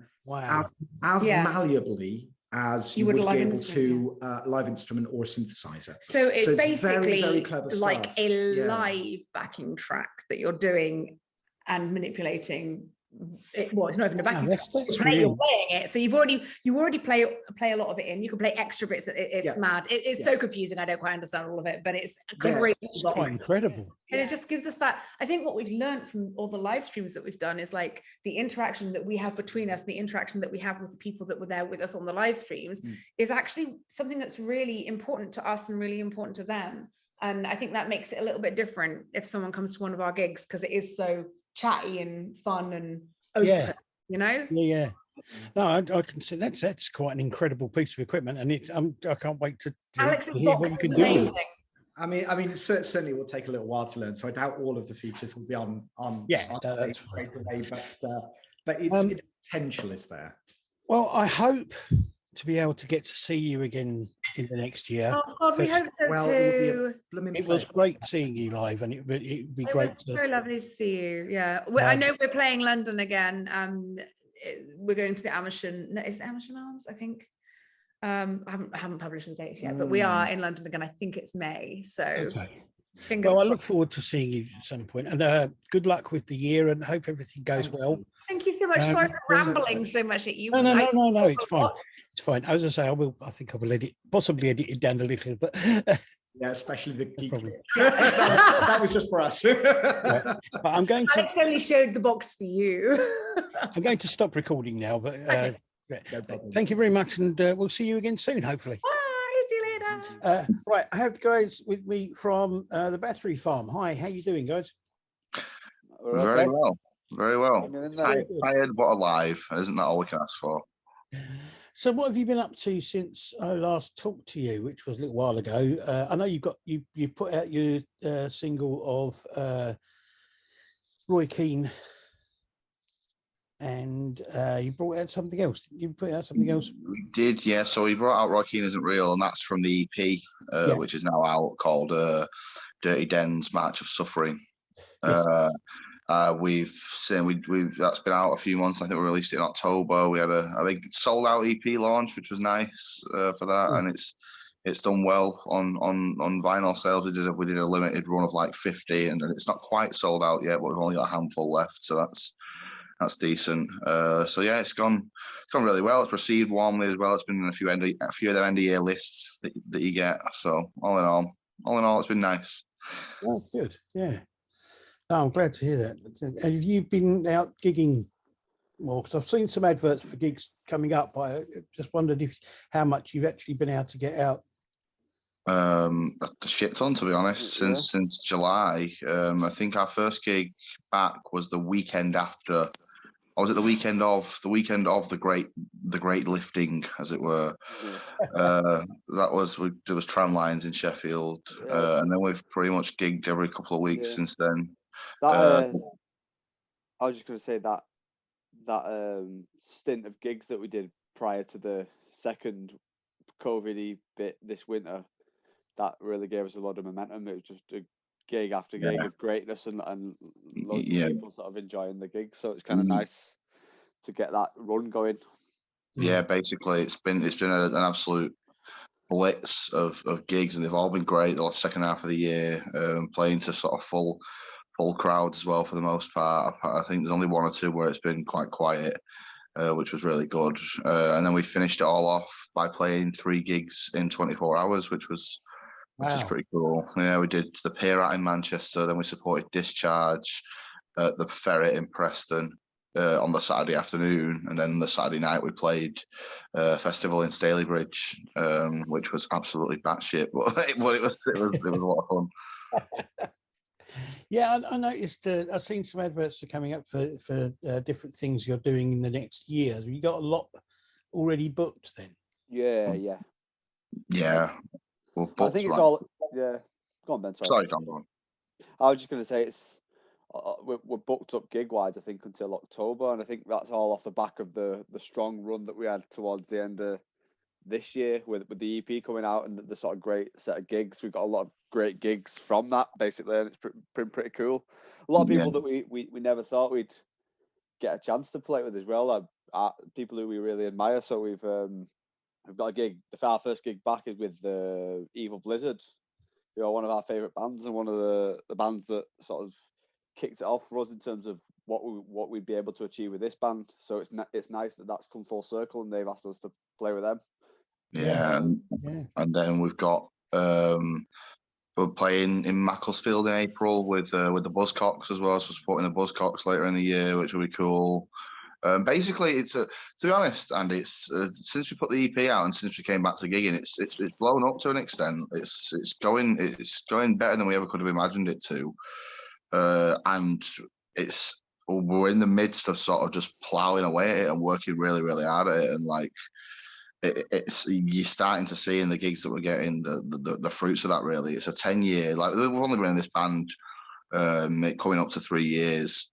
as malleably as you would be able to live instrument or synthesizer. So it's basically very clever like stuff. a live backing track that you're doing and manipulating. Well, it's not even a backing track. You're playing it, so you already play a lot of it in. You can play extra bits. It's mad. It's so confusing. I don't quite understand all of it, but it's great. It's quite incredible. And it just gives us that. I think what we've learned from all the live streams that we've done is like the interaction that we have between us, the interaction that we have with the people that were there with us on the live streams is actually something that's really important to us and really important to them. And I think that makes it a little bit different if someone comes to one of our gigs, because it is so chatty and fun and open, you know? Yeah. No, I can see that's quite an incredible piece of equipment, and I can't wait to Alex's hear box what you is can do. amazing. I mean, certainly it will take a little while to learn. So I doubt all of the features will be on that's straight away, but its potential is there. Well, I hope to be able to get to see you again in the next year. Oh God, we hope so too. It was great seeing you live, and it'd be It great. was so lovely to see you. Yeah, I know we're playing London again. We're going to the Amersham. No, is it Amersham Arms? I think. I haven't published the dates yet, but we are in London again. I think it's May. So. Well, I look forward to seeing you at some point, and good luck with the year, and hope everything goes well. Thank you so much. Sorry for rambling so much at you. No, it's fine. It's fine. As I say, I think I will possibly edit it down a little, but yeah, especially the geek. that was just for us. But I'm going to. Alex only showed the box for you. I'm going to stop recording now, but no problem. Thank you very much, and we'll see you again soon, hopefully. Bye. See you later. Right, I have the guys with me from the Battery Farm. Hi, how you doing, guys? Very well. Very well. Tired but alive. Isn't that all we can ask for? So what have you been up to since I last talked to you, which was a little while ago? I know you've put out your single of Roy Keane, and you brought out something else. You put out something else. We did, yeah. So we brought out Roy Keane Isn't Real, and that's from the EP, which is now out, called Dirty Den's March of Suffering. Yes. We've that's been out a few months. I think we released it in October. We had a big sold out EP launch, which was nice for that, and it's done well on vinyl sales. We did a limited run of like 50, and it's not quite sold out yet, but we've only got a handful left, so that's decent. So yeah, it's gone really well. It's received warmly as well. It's been in a few of the end of year lists that you get. So all in all, it's been nice. That's good. Yeah. No, I'm glad to hear that. And have you been out gigging more? Because I've seen some adverts for gigs coming up. I just wondered how much you've actually been able to get out. A shit ton, to be honest, since July. I think our first gig back was the weekend after. Or was it the weekend of the great lifting, as it were? There was Tramlines in Sheffield, and then we've pretty much gigged every couple of weeks since then. I was just going to say that stint of gigs that we did prior to the second COVID-y bit this winter, that really gave us a lot of momentum. It was just a gig after gig of greatness and loads of people sort of enjoying the gigs. So it's kind of nice to get that run going. Yeah, basically it's been an absolute blitz of gigs, and they've all been great. The second half of the year, playing to sort of full crowds as well for the most part. I think there's only one or two where it's been quite quiet, which was really good. And then we finished it all off by playing 3 gigs in 24 hours, which is pretty cool. Yeah, we did the Pirat in Manchester, then we supported Discharge at the Ferret in Preston on the Saturday afternoon, and then the Saturday night we played a festival in Stalybridge, which was absolutely batshit, but it was a lot of fun. Yeah, I noticed. I've seen some adverts are coming up for different things you're doing in the next year. Have you got a lot already booked then? Yeah. Yeah. I think it's all. Yeah. Go on, Ben. Sorry, go on. I was just going to say we're booked up gig wise, I think, until October, and I think that's all off the back of the strong run that we had towards the end of this year with the EP coming out and the sort of great set of gigs. We've got a lot of great gigs from that, basically, and it's pretty cool. A lot of people that we never thought we'd get a chance to play with as well are people who we really admire. So we've got a gig. Our first gig back is with the Evil Blizzard, who are one of our favourite bands and one of the bands that sort of kicked it off for us in terms of what we'd be able to achieve with this band. So it's nice that that's come full circle and they've asked us to play with them. And then we've got we're playing in Macclesfield in April with the Buzzcocks as well, so supporting the Buzzcocks later in the year, which will be cool. Basically, it's to be honest, and it's since we put the EP out and since we came back to gigging, it's blown up to an extent. It's going better than we ever could have imagined it to, and we're in the midst of sort of just ploughing away at it and working really, really hard at it, and like. You're starting to see in the gigs that we're getting the fruits of that. Really, it's a 10-year. Like we've only been in this band coming up to 3 years,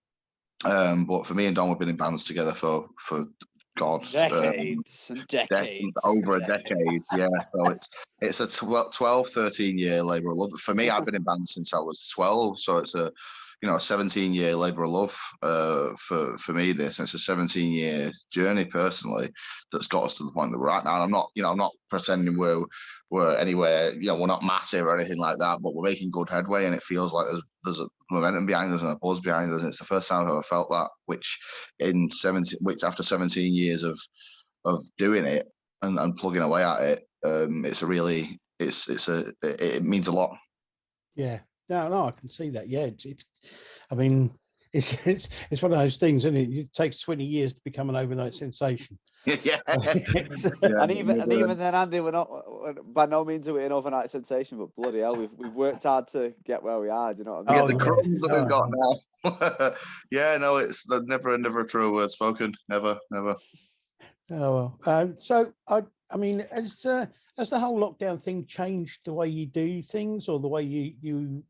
but for me and Don, we've been in bands together for decades, over a decade. Yeah, so it's a 12, 13 year labour of love. For me, I've been in bands since I was 12, so it's a 17-year labour of love for me. This, and it's a 17-year journey personally that's got us to the point that we're at now. And I'm not pretending we're anywhere, we're not massive or anything like that, but we're making good headway, and it feels like there's a momentum behind us and a buzz behind us, and it's the first time I've ever felt that. Which after 17 years of doing it and plugging away at it, it means a lot. Yeah. No, I can see that. Yeah, I mean, it's one of those things, isn't it? It takes 20 years to become an overnight sensation. Yeah. And even then, Andy, we're not by no means are we an overnight sensation, but bloody hell, we've worked hard to get where we are. Do you know what I mean? Get the crumbs that we've got now. Yeah, no, it's never a true word spoken. Never. Oh well. So I mean, has the whole lockdown thing changed the way you do things, or the way you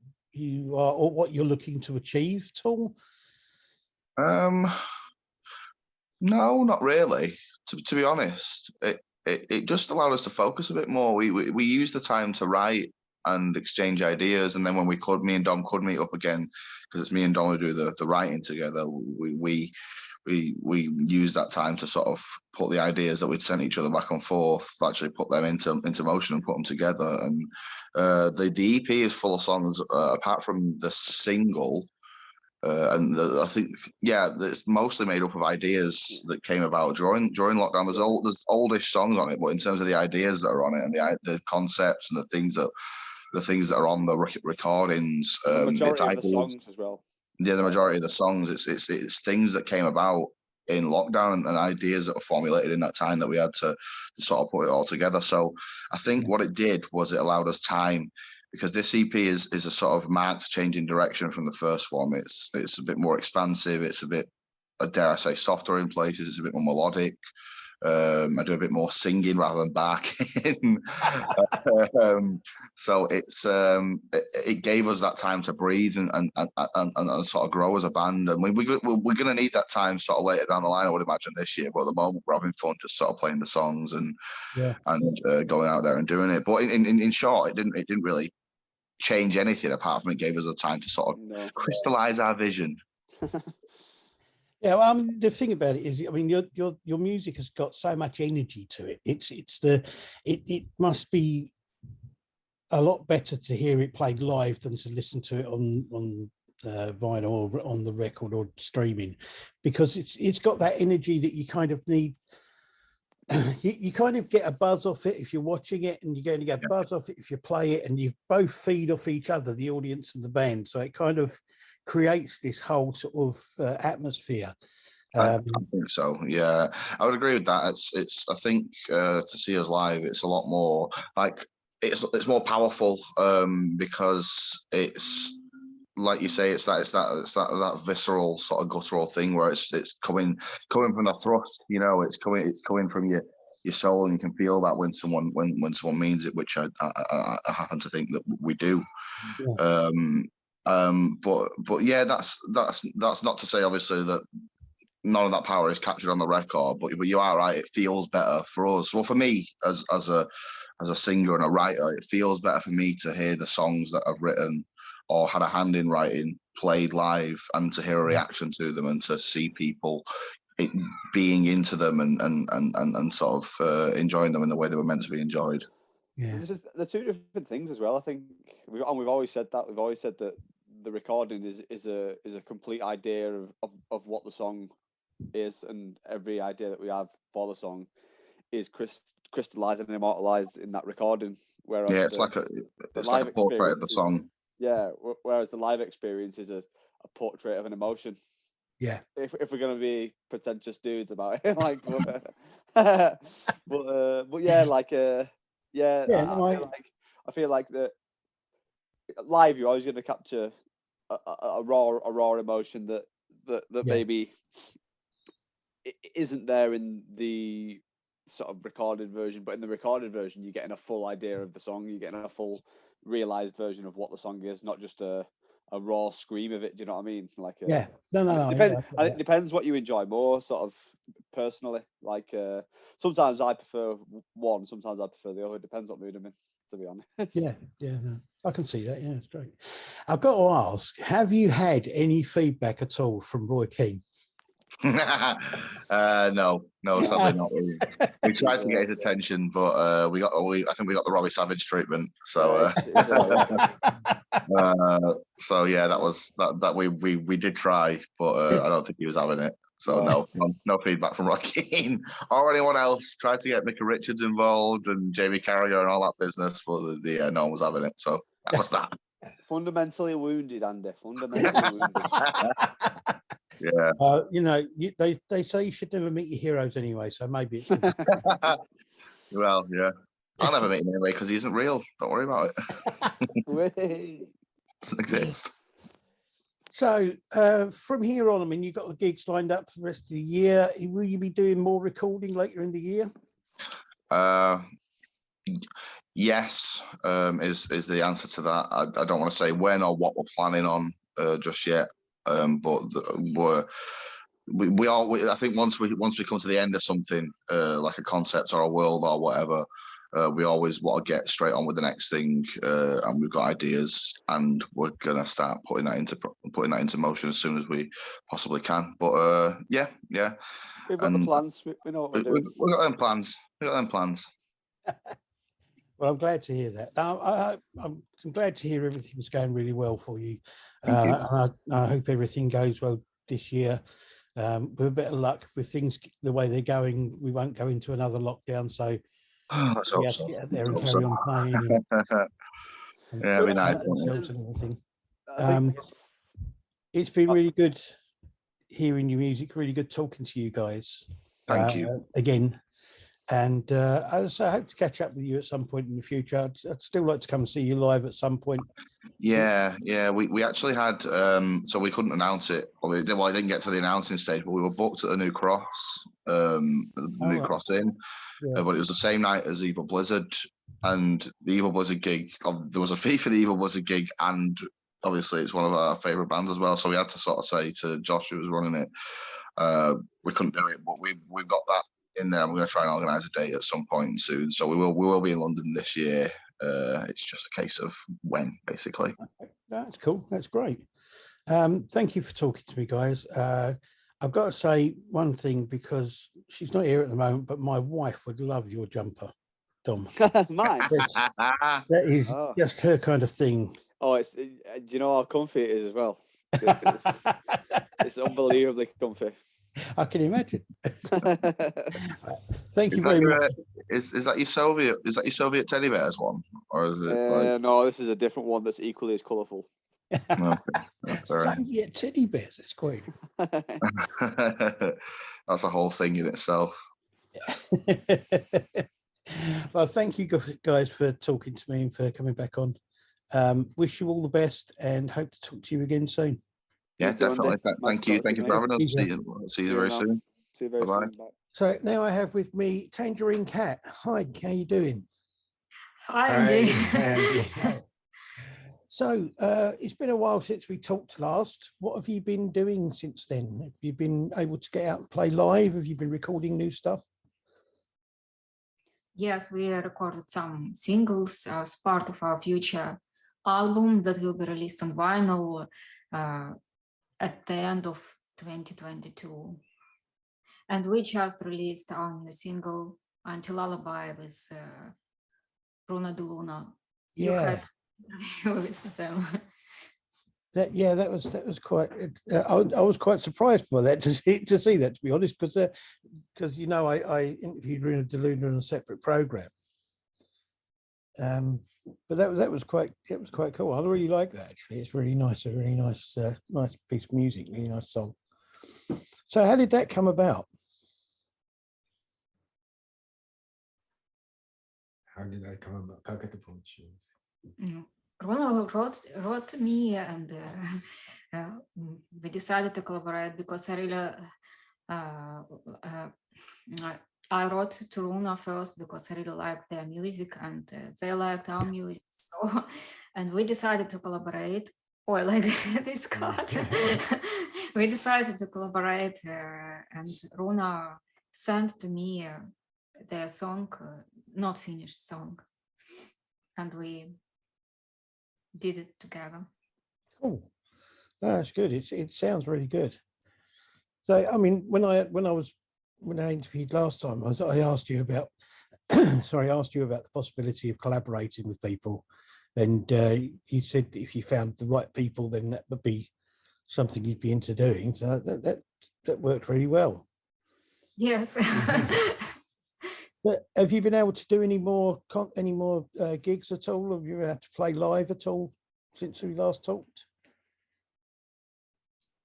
are, or what you're looking to achieve at all? No, not really. To be honest, it just allowed us to focus a bit more. We used the time to write and exchange ideas, and then when me and Dom could meet up again, because it's me and Dom who do the writing together. We used that time to sort of put the ideas that we'd sent each other back and forth, actually put them into motion and put them together. And the EP is full of songs, apart from the single. I think, it's mostly made up of ideas that came about during lockdown. There's oldish songs on it, but in terms of the ideas that are on it and the concepts and the things that are on the recordings, the majority of the songs as well. Yeah, the majority of the songs, it's things that came about in lockdown and ideas that were formulated in that time that we had to sort of put it all together. So I think what it did was it allowed us time, because this EP is a sort of marked change in direction from the first one. It's a bit more expansive. It's a bit, dare I say, softer in places. It's a bit more melodic. I do a bit more singing rather than barking. So it gave us that time to breathe and sort of grow as a band. And we're going to need that time sort of later down the line, I would imagine, this year. But at the moment, we're having fun just sort of playing the songs and going out there and doing it. But in short, it didn't really change anything apart from it gave us the time to sort of crystallize our vision. Yeah, well, the thing about it is, I mean, your music has got so much energy to it. It must be a lot better to hear it played live than to listen to it on vinyl or on the record or streaming, because it's got that energy that you kind of need. You kind of get a buzz off it if you're watching it, and you're going to get a buzz off it if you play it, and you both feed off each other, the audience and the band. So it kind of creates this whole sort of atmosphere. I think so. Yeah, I would agree with that. It's I think to see us live, it's a lot more like it's more powerful because it's like you say, it's that visceral sort of guttural thing where it's coming from the thrust. It's coming from your soul, and you can feel that when someone means it, which I happen to think that we do. But yeah, that's not to say obviously that none of that power is captured on the record, but you are right. It feels better for us. Well, for me as a singer and a writer, it feels better for me to hear the songs that I've written or had a hand in writing played live, and to hear a reaction to them, and to see people being into them and sort of enjoying them in the way they were meant to be enjoyed. Yeah, they're two different things as well. I think we've always said that. We've always said that the recording is a complete idea of what the song is, and every idea that we have for the song is crystallized and immortalized in that recording. Whereas it's like a portrait of the song. Yeah, whereas the live experience is a portrait of an emotion. Yeah. If we're gonna be pretentious dudes about it, like, but yeah, like yeah. I feel like that live you're always gonna capture a raw emotion that maybe it isn't there in the sort of recorded version, but in the recorded version you're getting a full idea of the song, you're getting a full realized version of what the song is, not just a raw scream of it. Do you know what I mean? Like yeah, no. It depends what you enjoy more, sort of personally. Like sometimes I prefer one, sometimes I prefer the other. It depends what mood I'm in, to be honest. Yeah, no, I can see that. Yeah, it's great. I've got to ask: have you had any feedback at all from Roy Keane? No, sadly not. We tried to get his attention, but I think we got the Robbie Savage treatment. So, so yeah, that we did try, but I don't think he was having it. So no feedback from Roy Keane or anyone else. Tried to get Micah Richards involved and Jamie Carragher and all that business, but no one was having it. So that was that. Fundamentally wounded, Andy. Fundamentally wounded. Yeah. They say you should never meet your heroes anyway, so maybe it's. Well, yeah. I'll never meet him anyway because he isn't real. Don't worry about it. Doesn't exist. So from here on, I mean, you've got the gigs lined up for the rest of the year. Will you be doing more recording later in the year? Yes, is the answer to that. I don't want to say when or what we're planning on just yet. But I think once we come to the end of something like a concept or a world or whatever, we always want to get straight on with the next thing, and we've got ideas, and we're gonna start putting that into motion as soon as we possibly can. But yeah, we've got the plans. We know what we're doing. We've got them plans. Well, I'm glad to hear that. I'm glad to hear everything's going really well for you. Thank you. I hope everything goes well this year. With a bit of luck with things the way they're going, we won't go into another lockdown. So we have to get out there and carry on playing. Yeah, it'd be nice. And everything. It's been really good hearing your music. Really good talking to you guys. Thank you again. And as I hope to catch up with you at some point in the future. I'd still like to come and see you live at some point. Yeah. We actually had so we couldn't announce it. I didn't get to the announcing stage, but we were booked at the New Cross, Cross Inn. Yeah. But it was the same night as Evil Blizzard, and the Evil Blizzard gig. There was a fee for the Evil Blizzard gig, and obviously it's one of our favourite bands as well. So we had to sort of say to Josh, who was running it, we couldn't do it, but we've got that in there. We're going to try and organise a date at some point soon. So we will be in London this year. It's just a case of when, basically. That's cool. That's great. Thank you for talking to me, guys. I've got to say one thing, because she's not here at the moment, but my wife would love your jumper, Dom. Mine? That is just her kind of thing. Oh, do you know how comfy it is as well? It's unbelievably comfy. I can imagine. Thank you very much. Is that your Soviet? Is that your Soviet teddy bears one, or is it? No, this is a different one that's equally as colourful. Soviet teddy bears. That's great. That's a whole thing in itself. Well, thank you guys for talking to me and for coming back on. Wish you all the best and hope to talk to you again soon. Yeah, definitely. Thank you for having us. See you very soon. See you very soon. Bye. So now I have with me Tangerine Cat. Hi, how you doing? Hi, Andy. So it's been a while since we talked last. What have you been doing since then? Have you been able to get out and play live? Have you been recording new stuff? Yes, we recorded some singles as part of our future album that will be released on vinyl at the end of 2022. And we just released our new single, Anti-Lullaby, with Bruna De Luna. You Yeah. had with them. That was quite. I was quite surprised by that to see that, to be honest, because you know I interviewed Bruna De Luna on a separate program. But that was quite cool. I really like that actually. It's really nice, a really nice nice piece of music, really nice song. So how did that come about? How did that come about? Как это получилось? Rona wrote to me, and we decided to collaborate because I really I wrote to Runa first because I really liked their music and they liked our music. So, and we decided to collaborate. Oh, I like this card. We decided to collaborate, and Runa sent to me their song, not finished song, and we did it together. Cool. No, that's good. It sounds really good. So, I mean, when I interviewed last time, I asked you about, sorry, I asked you about the possibility of collaborating with people, and you said that if you found the right people, then that would be something you'd be into doing. So that worked really well. Yes. But have you been able to do any more gigs at all? Have you had to play live at all since we last talked?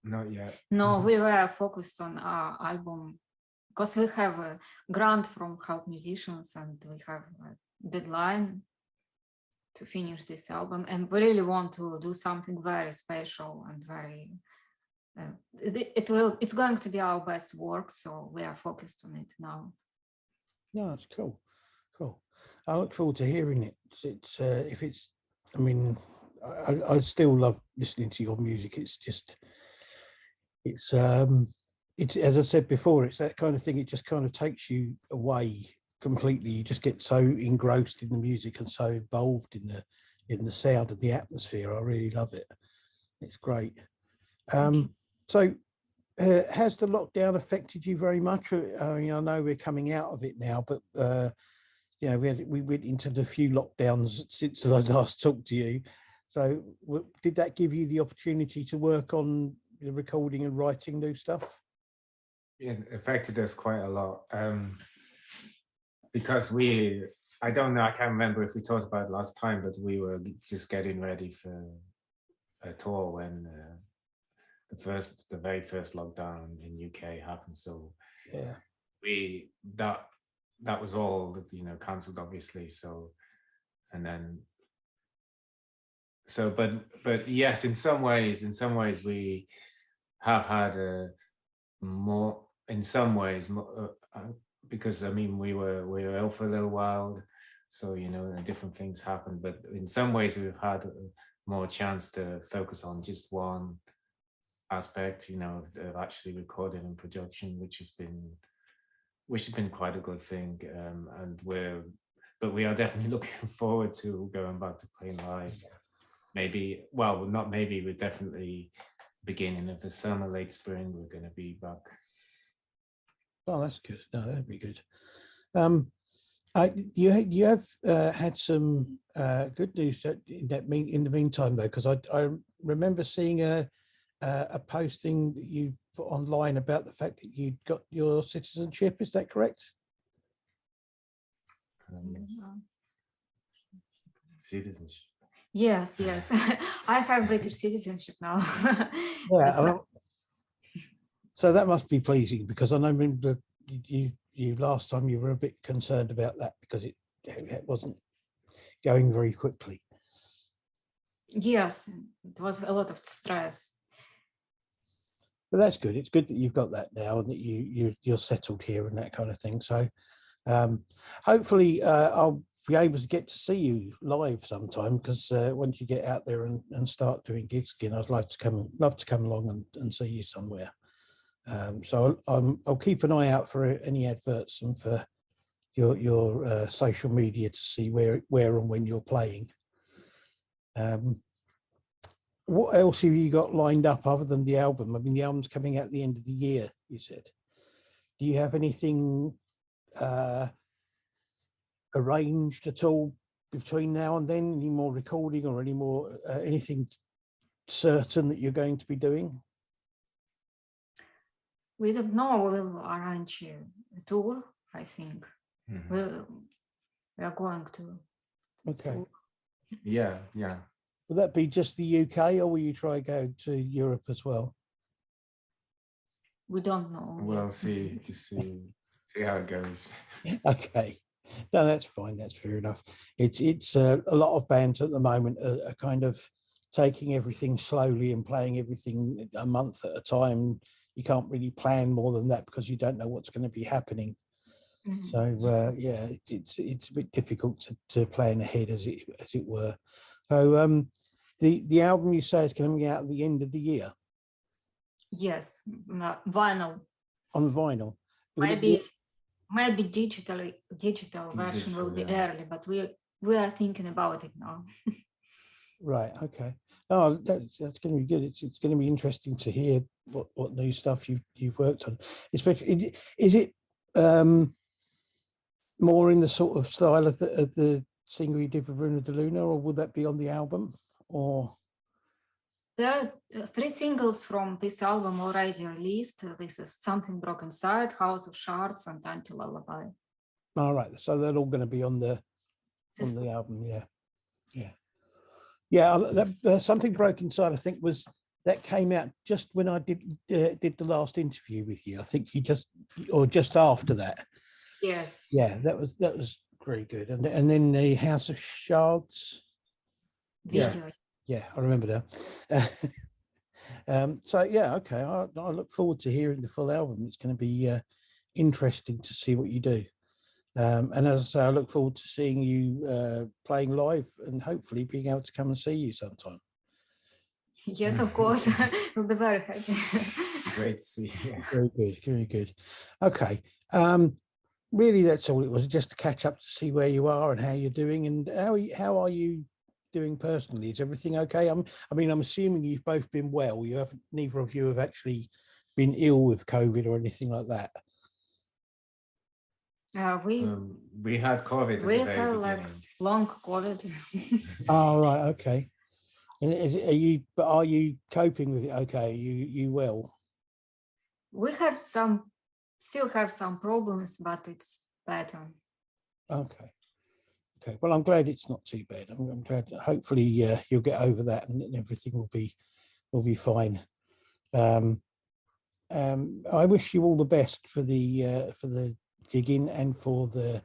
Not yet. No, we were focused on our album because we have a grant from Help Musicians and we have a deadline to finish this album, and we really want to do something very special and very it's going to be our best work, so we are focused on it now. No, that's cool. Cool. I look forward to hearing it. It's if it's, I mean, I still love listening to your music. It's just, it's as I said before, it's that kind of thing. It just kind of takes you away completely. You just get so engrossed in the music and so involved in the sound and the atmosphere. I really love it. It's great. So has the lockdown affected you very much? I mean, I know we're coming out of it now, but you know, we went into the few lockdowns since I last talked to you. So did that give you the opportunity to work on the recording and writing new stuff? It affected us quite a lot because I don't know, I can't remember if we talked about it last time, but we were just getting ready for a tour when the very first lockdown in UK happened. So yeah, that was all, you know, cancelled obviously. So, and then so but yes, in some ways we have had a more, in some ways, because I mean we were ill for a little while, so you know, and different things happened, but in some ways we've had more chance to focus on just one aspect, you know, of actually recording and production, which has been quite a good thing. And we are definitely looking forward to going back to playing live. Maybe, well, not maybe, we're definitely beginning of the summer, late spring, we're going to be back. Oh, that's good. No, that'd be good. You have had some good news in the meantime, though, because I remember seeing a posting that you put online about the fact that you'd got your citizenship. Is that correct? Yes. Citizenship. Yes. I have British citizenship now. Yeah. So that must be pleasing, because I remember you last time you were a bit concerned about that because it wasn't going very quickly. Yes, it was a lot of stress. But that's good. It's good that you've got that now and that you're settled here and that kind of thing. So hopefully I'll be able to get to see you live sometime, because once you get out there and start doing gigs again, I'd love to come along and see you somewhere. So I'll keep an eye out for any adverts and for your social media to see where and when you're playing. What else have you got lined up other than the album? I mean, the album's coming out at the end of the year, you said. Do you have anything arranged at all between now and then? Any more recording or any more anything certain that you're going to be doing? We don't know. We'll arrange a tour, I think. We are going to. Okay. Yeah. Will that be just the UK, or will you try go to Europe as well? We don't know. We'll see how it goes. Okay. No, that's fine. That's fair enough. It's a lot of bands at the moment are kind of taking everything slowly and playing everything a month at a time. You can't really plan more than that because you don't know what's going to be happening. So yeah, it's a bit difficult to plan ahead, as it were. So the album, you say, is coming out at the end of the year? Yes, vinyl. On vinyl. Maybe digital version will be early, but we are thinking about it now. Right. Okay. Oh, that's going to be good. It's going to be interesting to hear what new stuff you've worked on. Especially, is it more in the sort of style of the single you did with Bruno De Luna, or will that be on the album? Or there are 3 singles from this album already released. This is Something Broke Inside, House of Shards, and Anti-Lullaby. All right, so they're all going to be on the album. Yeah. Something Broke Inside, I think, that came out just when I did the last interview with you. I think just after that. Yes. Yeah, that was very good. And then the House of Shards. Video. Yeah, I remember that. So yeah, okay. I look forward to hearing the full album. It's going to be interesting to see what you do. And as I say, I look forward to seeing you playing live and hopefully being able to come and see you sometime. Yes, of course. We'll be very happy. Great to see you. Very good, very good. Okay. Really, that's all it was, just to catch up to see where you are and how you're doing, and how are you doing personally? Is everything okay? I'm assuming you've both been well. Neither of you have actually been ill with COVID or anything like that. We had COVID. We had like long COVID. Oh, right, okay. And are you coping with it okay? You well? We still have some problems, but it's better. Okay. Well, I'm glad it's not too bad. I'm glad. Hopefully, you'll get over that, and everything will be fine. I wish you all the best for the gigging and for the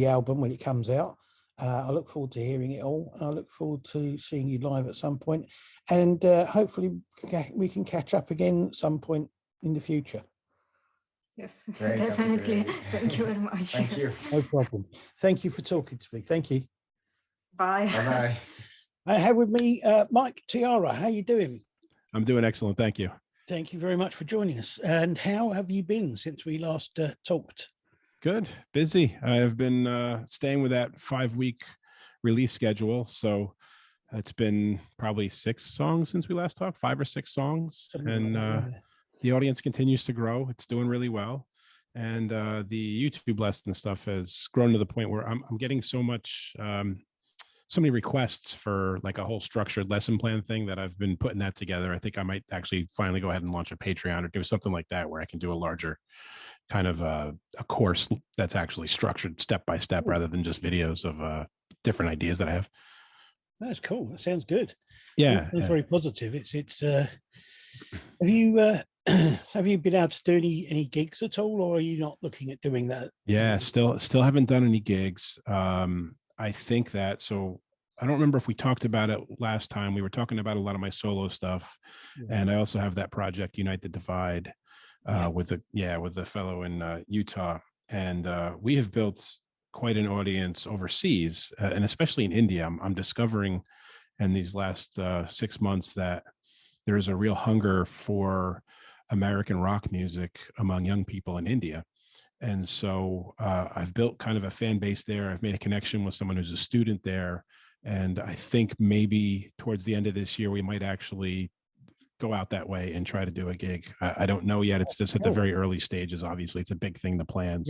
album when it comes out. I look forward to hearing it all. I look forward to seeing you live at some point, and hopefully we can catch up again at some point in the future. Yes, definitely. Thank you very much. Thank you. No problem. Thank you for talking to me. Thank you. Bye. Bye. I have with me Mike Tiara. How you doing? I'm doing excellent. Thank you. Thank you very much for joining us. And how have you been since we last talked? Good. Busy. I've been staying with that 5-week release schedule. So it's been probably 6 songs since we last talked, 5 or 6 songs. And the audience continues to grow. It's doing really well. And the YouTube lesson stuff has grown to the point where I'm getting so many requests for like a whole structured lesson plan thing that I've been putting that together. I think I might actually finally go ahead and launch a Patreon or do something like that, where I can do a larger kind of a course that's actually structured step by step rather than just videos of different ideas that I have. That's cool. That sounds good. Yeah. It's very positive. Have you been able to do any gigs at all, or are you not looking at doing that? Yeah, still haven't done any gigs. I think that, so I don't remember if we talked about it last time. We were talking about a lot of my solo stuff, and I also have that project Unite the Divide with the fellow in Utah, and we have built quite an audience overseas, and especially in India. I'm discovering in these last 6 months that there is a real hunger for American rock music among young people in India. And so I've built kind of a fan base there. I've made a connection with someone who's a student there. And I think maybe towards the end of this year, we might actually go out that way and try to do a gig. I don't know yet. It's just at the very early stages. Obviously, it's a big thing to plan.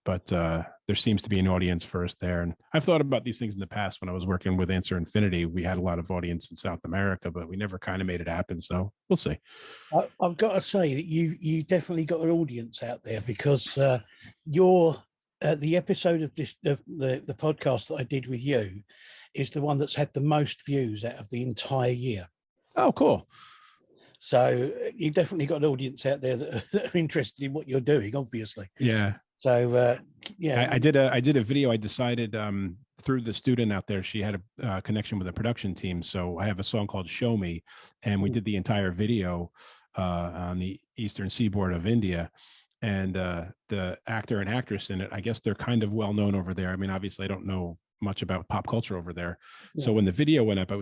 But there seems to be an audience for us there. And I've thought about these things in the past. When I was working with Answer Infinity, we had a lot of audience in South America, but we never kind of made it happen. So we'll see. I've got to say that you definitely got an audience out there, because your the episode of this the podcast that I did with you is the one that's had the most views out of the entire year. Oh, cool. So you definitely got an audience out there that are interested in what you're doing, obviously. Yeah. So yeah, I did a video. I decided through the student out there, she had a connection with the production team. So I have a song called Show Me, and we did the entire video on the eastern seaboard of India. And the actor and actress in it, I guess they're kind of well known over there. I mean, obviously I don't know much about pop culture over there. So when the video went up,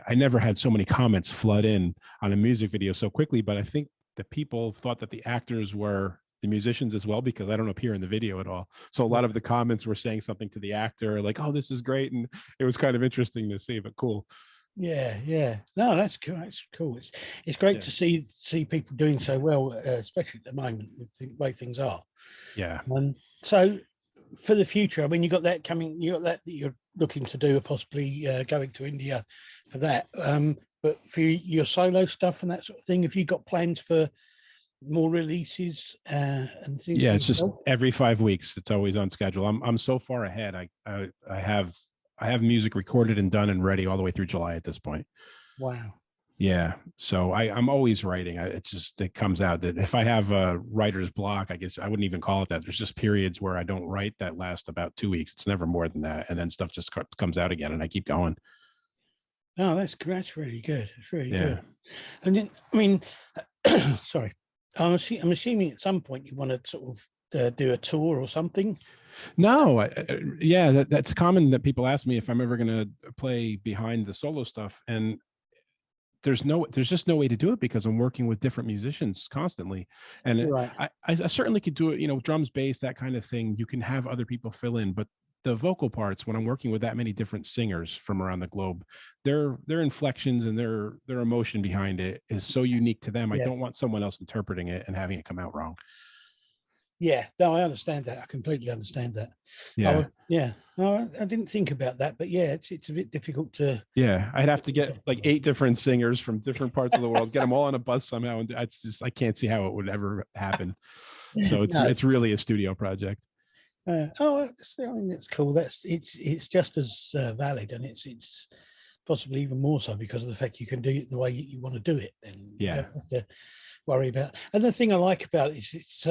I never had so many comments flood in on a music video so quickly, but I think the people thought that the actors were the musicians as well, because I don't appear in the video at all. So a lot of the comments were saying something to the actor, like, oh, this is great. And it was kind of interesting to see, but cool. Yeah. No, that's cool. That's cool. It's great to see people doing so well, especially at the moment with the way things are. Yeah. So for the future, I mean, you got that coming. You got that you're looking to do, possibly going to India for that. But for your solo stuff and that sort of thing, have you got plans for more releases and things? Yeah, it's just every 5 weeks. It's always on schedule. I'm so far ahead. I have music recorded and done and ready all the way through July at this point. Wow. Yeah. So I'm always writing. It comes out that if I have a writer's block, I guess I wouldn't even call it that. There's just periods where I don't write that last about 2 weeks. It's never more than that. And then stuff just comes out again and I keep going. No, that's really good. It's really good. And then, I mean, sorry, I'm assuming at some point you want to sort of do a tour or something. No, that's common that people ask me if I'm ever going to play behind the solo stuff, and there's just no way to do it because I'm working with different musicians constantly. And I certainly could do it, drums, bass, that kind of thing. You can have other people fill in, but the vocal parts, when I'm working with that many different singers from around the globe, their inflections and their emotion behind it is so unique to them. I don't want someone else interpreting it and having it come out wrong. Yeah, no, I understand that. I completely understand that. No, I didn't think about that, but yeah, it's a bit difficult to. Yeah, I'd have to get like 8 different singers from different parts of the world, get them all on a bus somehow, and I can't see how it would ever happen. So it's really a studio project. I mean, that's cool. It's just as valid, and it's possibly even more so because of the fact you can do it the way you want to do it. Then you don't have to worry about. And the thing I like about it is it's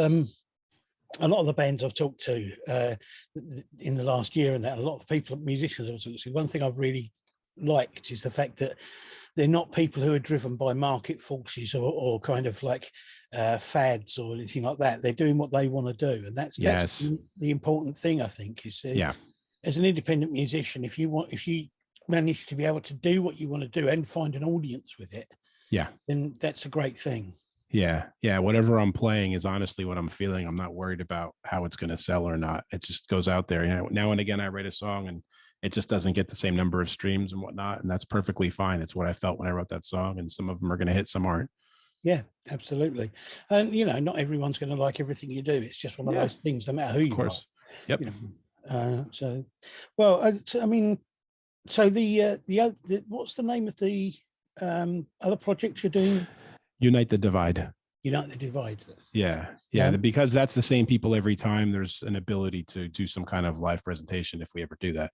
a lot of the bands I've talked to in the last year, and that a lot of the people, musicians I've talked to, one thing I've really liked is the fact that they're not people who are driven by market forces or kind of like fads or anything like that. They're doing what they want to do, and that's the important thing, I think. Is as an independent musician, if you manage to be able to do what you want to do and find an audience with it, then that's a great thing. Yeah. Whatever I'm playing is honestly what I'm feeling. I'm not worried about how it's going to sell or not. It just goes out there. Now and again, I write a song and it just doesn't get the same number of streams and whatnot. And that's perfectly fine. It's what I felt when I wrote that song. And some of them are going to hit, some aren't. Yeah, absolutely. And, not everyone's going to like everything you do. It's just one of those things, no matter who you are. Yep. So the what's the name of the other project you're doing? Unite the Divide. Unite the Divide. Yeah. Because that's the same people every time. There's an ability to do some kind of live presentation if we ever do that.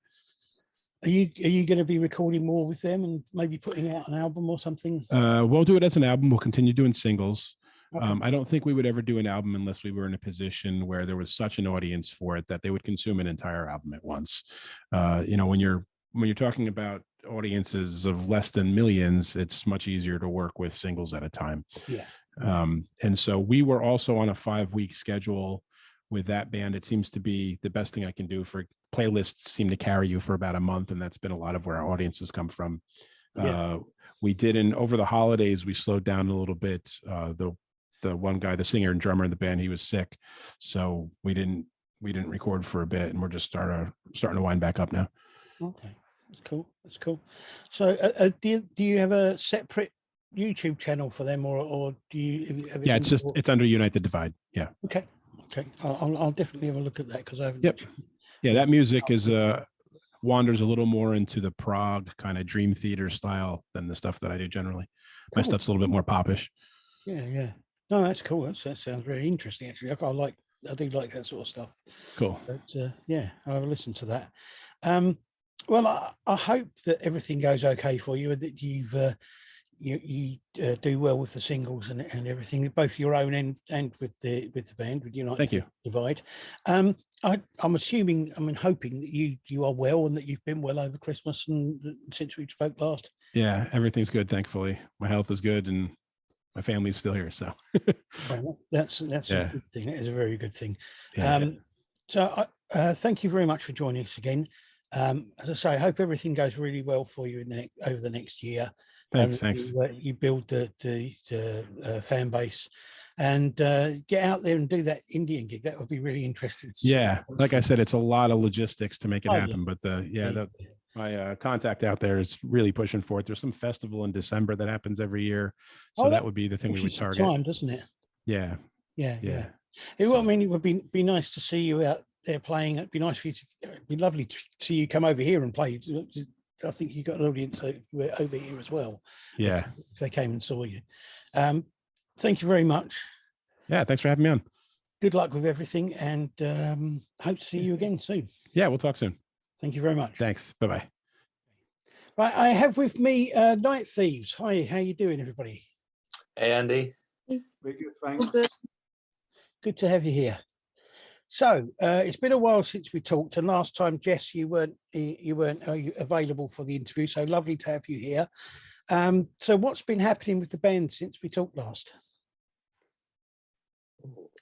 Are you going to be recording more with them and maybe putting out an album or something? We'll do it as an album. We'll continue doing singles. Okay. I don't think we would ever do an album unless we were in a position where there was such an audience for it that they would consume an entire album at once. When you're talking about audiences of less than millions, it's much easier to work with singles at a time. Yeah. And so we were also on a 5-week schedule with that band, it seems to be the best thing I can do. For playlists seem to carry you for about a month, and that's been a lot of where our audiences come from. We did over the holidays, we slowed down a little bit. The one guy, the singer and drummer in the band, he was sick, so we didn't record for a bit, and we're just starting to wind back up now. Okay, that's cool. That's cool. So, do you have a separate YouTube channel for them, or do you? Yeah, it's under Unite the Divide. Yeah. Okay. I'll definitely have a look at that because I haven't. Yep. Yeah, that music is wanders a little more into the prog kind of Dream Theater style than the stuff that I do generally. My Cool. stuff's a little bit more popish. Yeah. No, that's cool. That sounds very interesting. Actually, I do like that sort of stuff. Cool. But yeah, I'll listen to that. Well, I hope that everything goes okay for you and that you do well with the singles and everything, both your own and with the band, with Unite. Thank you. Divide. I'm assuming, hoping that you are well and that you've been well over Christmas and since we spoke last. Yeah, everything's good, thankfully. My health is good and my family's still here. So Well, that's Yeah. a good thing. That is a very good thing. Yeah. So thank you very much for joining us again. As I say, I hope everything goes really well for you over the next year. Thanks, and thanks. you build the fan base and get out there and do that Indian gig. That would be really interesting. Yeah, like I said, it's a lot of logistics to make it Oh, yeah. happen, but my contact out there is really pushing for it. There's some festival in December that happens every year, so Oh, that would be the thing we would pushes the target. time, doesn't it? Yeah, Yeah. It would be nice to see you out there playing. It'd be nice for you it'd be lovely to see you come over here and play. I think you got an audience over here as well. Yeah. If they came and saw you. Thank you very much. Yeah, thanks for having me on. Good luck with everything, and hope to see you again soon. Yeah, we'll talk soon. Thank you very much. Thanks. Bye-bye. Right, I have with me Night Thieves. Hi, how you doing, everybody? Hey, Andy. We're good, thanks. Good to have you here. So it's been a while since we talked, and last time, Jess, you weren't available for the interview. So lovely to have you here. So what's been happening with the band since we talked last?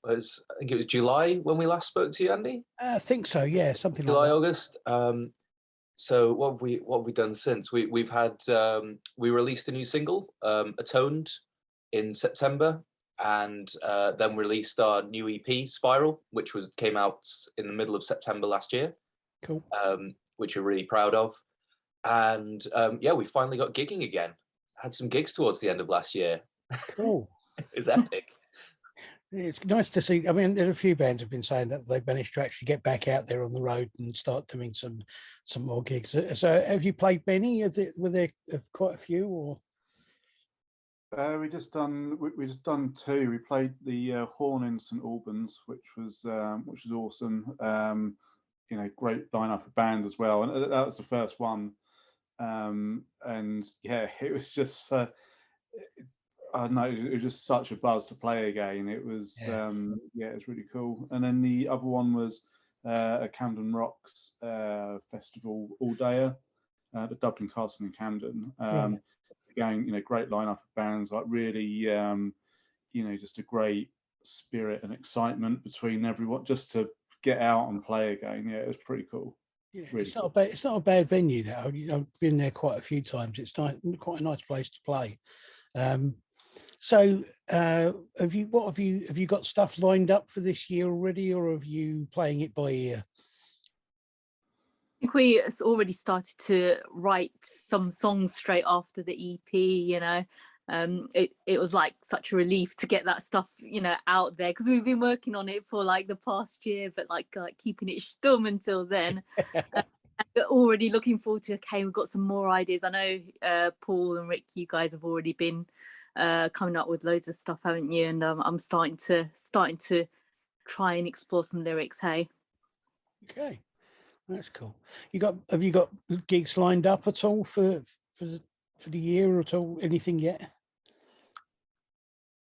I think it was July when we last spoke to you, Andy. I think so. Yeah, something July, like that. August. So what have we done since? We've had we released a new single, Atoned, in September, and then released our new EP, Spiral, which came out in the middle of September last year. Cool. Which we're really proud of. And yeah, we finally got gigging again. Had some gigs towards the end of last year. Cool. It's epic. It's nice to see. I mean, there's a few bands have been saying that they've managed to actually get back out there on the road and start doing some more gigs. So, have you played many? Were there quite a few, or? We just done two. We played the Horn in St Albans, which was awesome. Great lineup of bands as well, and that was the first one. And yeah, it was just I don't know, it was just such a buzz to play again. It was it was really cool. And then the other one was a Camden Rocks festival all dayer, the Dublin Castle in Camden. Again, great lineup of bands, like really just a great spirit and excitement between everyone just to get out and play again. Yeah, it was pretty cool. Yeah, really it's not a bad venue. That I've been there quite a few times. It's quite a nice place to play. So have you got stuff lined up for this year already, or are you playing it by ear? I think we already started to write some songs straight after the EP. It was like such a relief to get that stuff out there, because we've been working on it for like the past year, but like keeping it stum until then. Already looking forward to, okay, we've got some more ideas. I know Paul and Rick, you guys have already been coming up with loads of stuff, haven't you? And I'm starting to try and explore some lyrics. Hey. Okay, that's cool. Have you got gigs lined up at all for the year at all? Anything yet?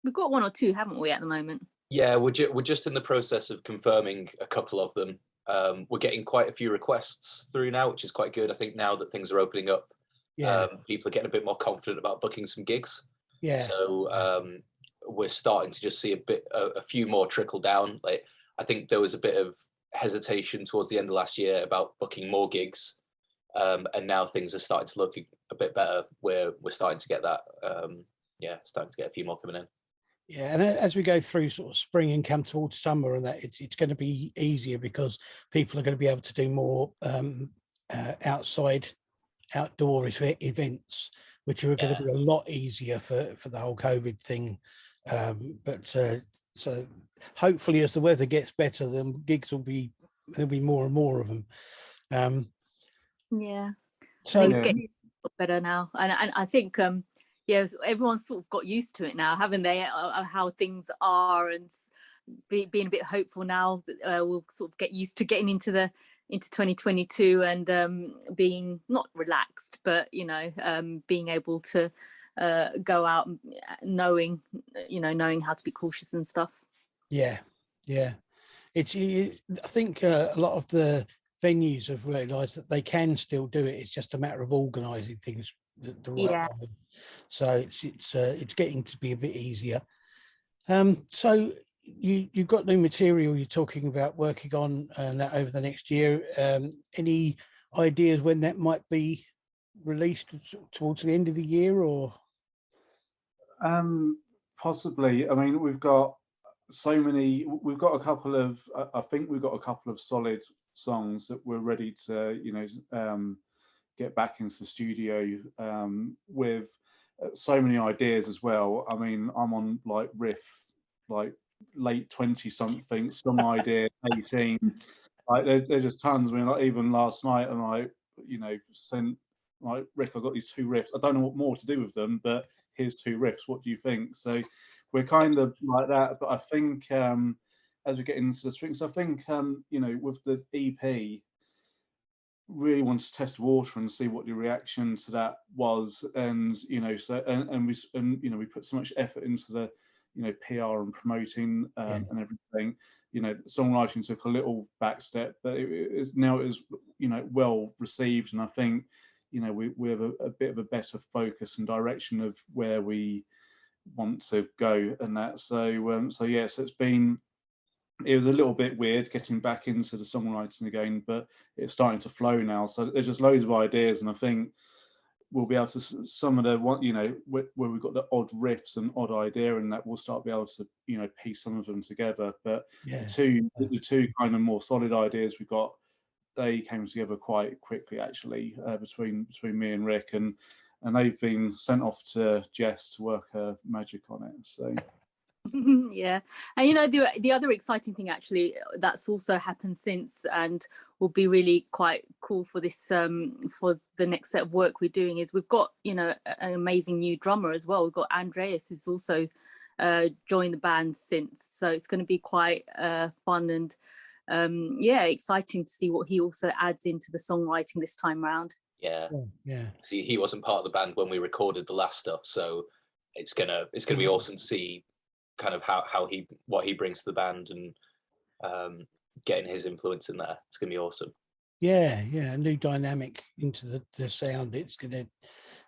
We've got one or two, haven't we, at the moment? Yeah, we're just in the process of confirming a couple of them. We're getting quite a few requests through now, which is quite good. I think now that things are opening up, people are getting a bit more confident about booking some gigs. Yeah. So we're starting to just see a few more trickle down. Like I think there was a bit of hesitation towards the end of last year about booking more gigs, and now things are starting to look a bit better. We're starting to get that, starting to get a few more coming in. Yeah, and as we go through sort of spring and come towards summer, and that it's going to be easier because people are going to be able to do more outdoor events, which are going to be a lot easier for the whole COVID thing. So hopefully, as the weather gets better, then gigs there'll be more and more of them. Yeah, So I think it's getting better now, and I think everyone's sort of got used to it now, haven't they? How things are, and being a bit hopeful now. We'll sort of get used to getting into 2022 and being not relaxed, but being able to go out, knowing how to be cautious and stuff. Yeah. I think a lot of the venues have realised that they can still do it. It's just a matter of organising things the right way. So it's getting to be a bit easier. So you've got new material you're talking about working on that over the next year. Any ideas when that might be released towards the end of the year, or? Possibly. I mean, we've got a couple of, I think we've got a couple of solid songs that we're ready to, get back into the studio with so many ideas as well. I mean, I'm on like late 20 something, some idea 18. Like there's just tons. I mean, like even last night, and I, sent like, Rick, I've got these 2 riffs. I don't know what more to do with them, but here's 2 riffs. What do you think? So we're kind of like that. But I think as we get into the spring, so I think with the EP, really want to test water and see what the reaction to that was, and we put so much effort into the PR and promoting and everything. Songwriting took a little back step, but it is well received, and I think we have a bit of a better focus and direction of where we want to go and that. So it was a little bit weird getting back into the songwriting again, but it's starting to flow now. So there's just loads of ideas, and I think we'll be able to, some of the where we've got the odd riffs and odd idea, and that we'll start to be able to piece some of them together. But the two kind of more solid ideas we got, they came together quite quickly actually, between me and Rick, and they've been sent off to Jess to work her magic on it. So. Yeah, and the other exciting thing actually that's also happened since, and will be really quite cool for this for the next set of work we're doing, is we've got an amazing new drummer as well. We've got Andreas, who's also joined the band since, so it's going to be quite fun and exciting to see what he also adds into the songwriting this time round. See, he wasn't part of the band when we recorded the last stuff, so it's gonna be awesome to see kind of what he brings to the band, and getting his influence in there. It's gonna be awesome. A new dynamic into the sound. It's gonna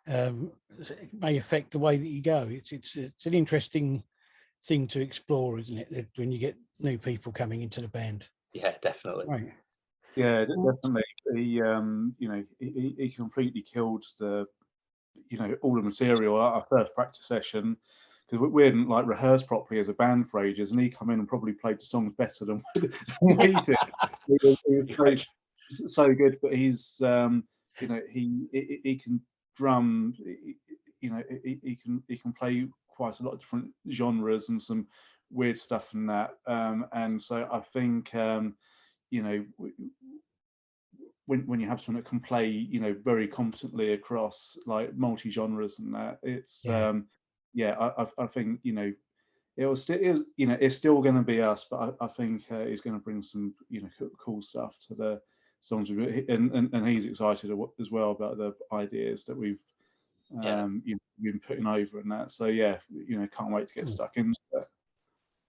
it may affect the way that you go. It's an interesting thing to explore, isn't it, when you get new people coming into the band? Yeah, definitely. Right. Yeah, definitely. He completely killed all the material at our first practice session, because we hadn't rehearsed properly as a band for ages, and he come in and probably played the songs better than we did. He was so good, but he's he can drum, he can play quite a lot of different genres and some weird stuff and that, and so I think when you have someone that can play very competently across multi genres and that, it's I think it's still going to be us, but I think he's going to bring some cool stuff to the songs, and he's excited as well about the ideas that we've been putting over and that. So can't wait to get stuck into it.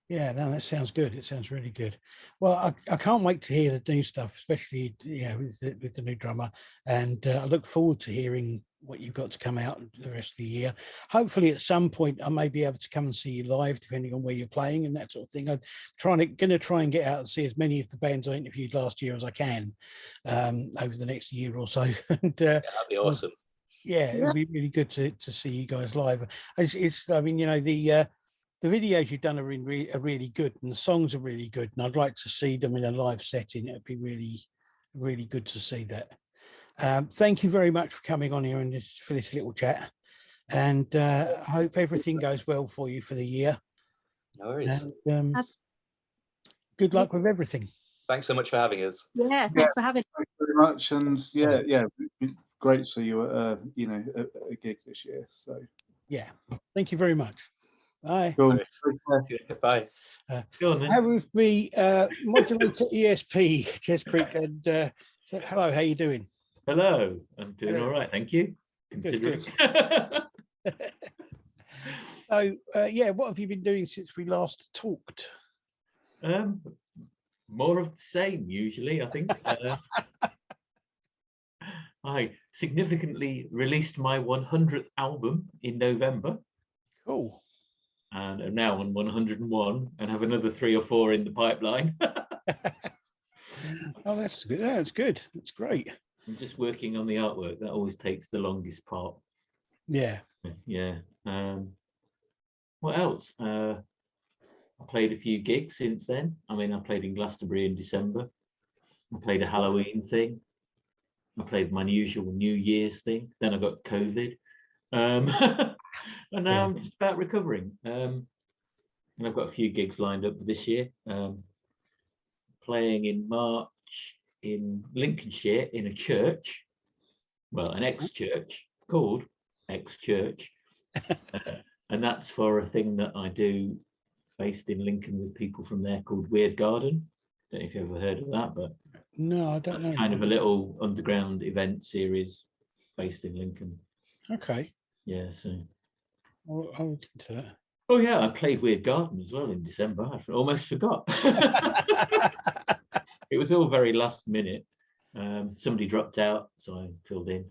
Yeah, no, that sounds good. It sounds really good. Well, I can't wait to hear the new stuff, especially with the new drummer, and I look forward to hearing what you've got to come out the rest of the year. Hopefully, at some point, I may be able to come and see you live, depending on where you're playing and that sort of thing. I'm going to try and get out and see as many of the bands I interviewed last year as I can over the next year or so. And that'd be awesome. Yeah, it'll be really good to see you guys live. I mean, the videos you've done are really good, and the songs are really good, and I'd like to see them in a live setting. It'd be really, really good to see that. Thank you very much for coming on here and for this little chat, and I hope everything goes well for you for the year. No worries. And, good luck with everything. Thanks so much for having us. Yeah, thanks for having us. Thanks very much, and it's great to see you at a gig this year. So yeah, thank you very much. Bye. Cool. Bye. Have with me Modulator ESP, Jez Creek, and hello, how you doing? Hello, I'm doing all right, thank you. Considering. So, what have you been doing since we last talked? More of the same, usually, I think. I significantly released my 100th album in November. Cool. And I'm now on 101 and have another 3 or 4 in the pipeline. Oh, that's good. That's good. That's great. I'm just working on the artwork. That always takes the longest part. Yeah. Yeah. What else? I played a few gigs since then. I mean, I played in Glastonbury in December. I played a Halloween thing. I played my usual New Year's thing. Then I got COVID. And now I'm just about recovering. And I've got a few gigs lined up for this year. Playing in March in Lincolnshire in a church, well, an ex-church called Ex-Church. And that's for a thing that I do based in Lincoln with people from there called Weird Garden. Don't know if you've ever heard of that, but no, I don't know. Kind of a little underground event series based in Lincoln. Okay. Yeah, so I'll look into that. Oh yeah, I played Weird Garden as well in December. I almost forgot. It was all very last minute. Somebody dropped out, so I filled in.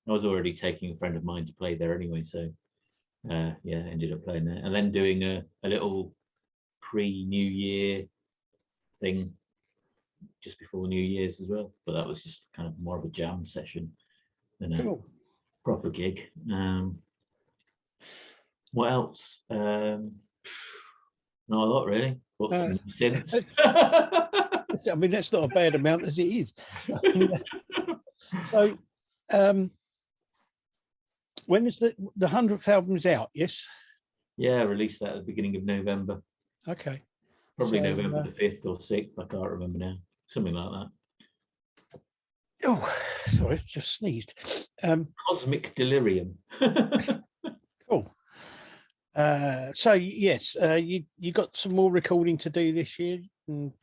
I was already taking a friend of mine to play there anyway, so ended up playing there. And then doing a little pre-New Year thing just before New Year's as well. But that was just kind of more of a jam session than a proper gig. What else? Not a lot really. What's since? I mean, that's not a bad amount as it is. So, when is the 100th album's out? Yes. Yeah, I released that at the beginning of November. Okay. Probably So, November the 5th or 6th. I can't remember now. Something like that. Oh, sorry, just sneezed. Cosmic Delirium. Cool. So yes, you got some more recording to do this year, and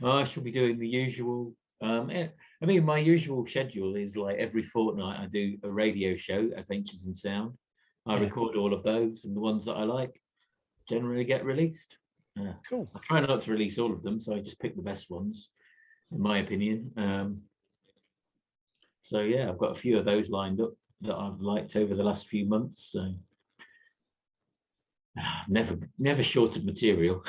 I shall be doing the usual. I mean, my usual schedule is like every fortnight I do a radio show, Adventures in Sound. I record all of those, and the ones that I like generally get released. Cool. I try not to release all of them, so I just pick the best ones, in my opinion. So yeah, I've got a few of those lined up that I've liked over the last few months. So never short of material.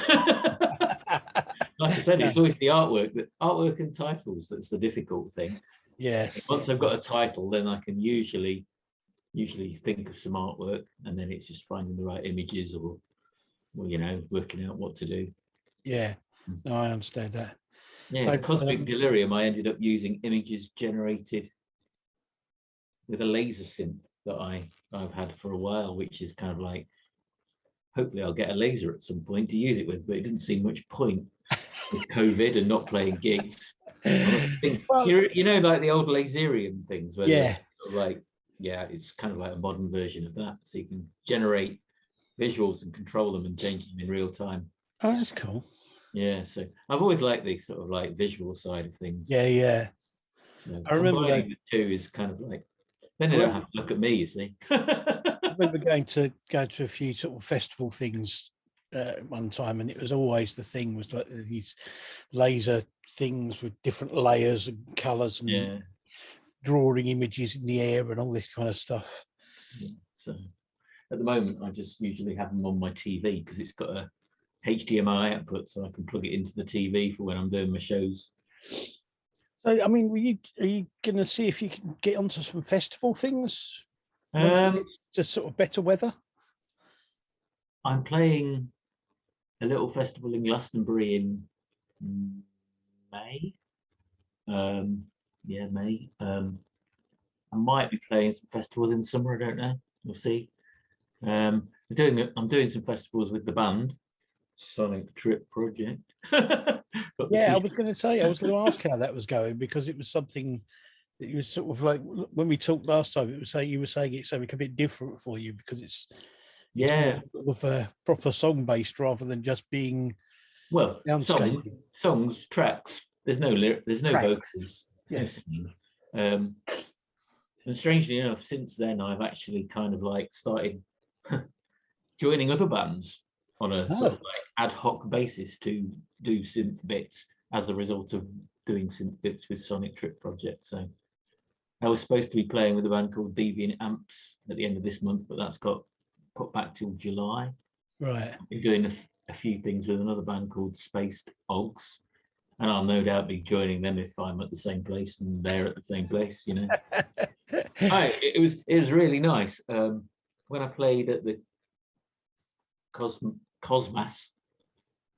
Like I said, it's always the artwork and titles that's the difficult thing. Yes. Once I've got a title, then I can usually think of some artwork, and then it's just finding the right images or working out what to do. Yeah, no, I understand that. Yeah, Cosmic Delirium, I ended up using images generated with a laser synth that I've had for a while, which is kind of like, hopefully I'll get a laser at some point to use it with, but it didn't seem much point with COVID and not playing gigs. Like the old Laserium things where it's kind of like a modern version of that, so you can generate visuals and control them and change them in real time. Oh, that's cool. Yeah, so I've always liked the sort of like visual side of things. Yeah. So I remember combining the two is kind of like, then they don't have to look at me, you see. I remember going to a few sort of festival things at one time, and it was always the thing was like these laser things with different layers and colours and drawing images in the air and all this kind of stuff. Yeah, so at the moment, I just usually have them on my TV because it's got a HDMI output, so I can plug it into the TV for when I'm doing my shows. So, I mean, are you going to see if you can get onto some festival things? Just sort of better weather. I'm playing a little festival in Glastonbury in May. May. I might be playing some festivals in the summer. I don't know. We'll see. I'm doing some festivals with the band Sonic Trip Project. Yeah, I was going to ask how that was going, because it was something that you were sort of like, when we talked last time, you were saying it's something a bit different for you because it's with a proper song based rather than just being songs, tracks. There's no vocals. There's no singing. And strangely enough, since then I've actually kind of like started joining other bands on a sort of like ad hoc basis to do synth bits as a result of doing synth bits with Sonic Trip Project. So I was supposed to be playing with a band called Deviant Amps at the end of this month, but that's got put back till July. Right. I've been doing a few things with another band called Spaced Ogs, and I'll no doubt be joining them if I'm at the same place and they're at the same place, you know. It was really nice. When I played at the Cosmas,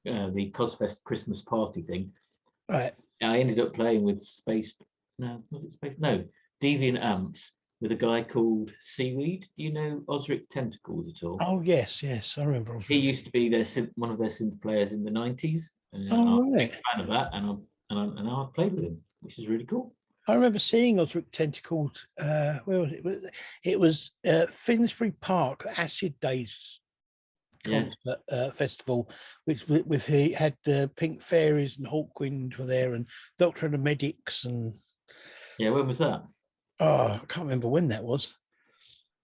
the Cosfest Christmas party thing, right? I ended up playing with Deviant Amps with a guy called Seaweed. Do you know Osric Tentacles at all? Oh yes, I remember. He used to be one of their synth players in the 90s. And Oh, I'm a right. big fan of that, and I've played with him, which is really cool. I remember seeing Osric Tentacles. Where was it? It was Finsbury Park Acid Days concert festival, which he had the Pink Fairies and Hawkwind were there, and Doctor and the Medics, and when was that? Oh, I can't remember when that was.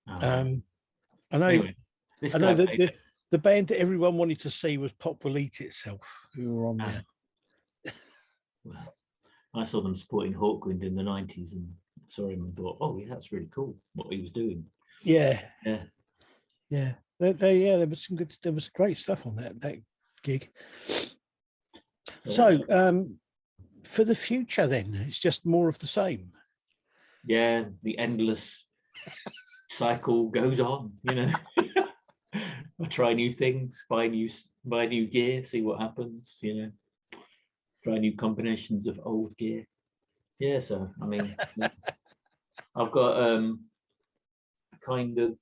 I know. Anyway, I know that the band that everyone wanted to see was Pop Will Eat Itself, who were on there. Well, I saw them supporting Hawkwind in the 90s and saw him and thought, oh, yeah, that's really cool what he was doing. Yeah. Yeah. There was great stuff on that gig. So for the future then, it's just more of the same. Yeah, the endless cycle goes on, you know. I try new things, buy new gear, see what happens, you know. Try new combinations of old gear. Yeah, so I mean, I've got a kind of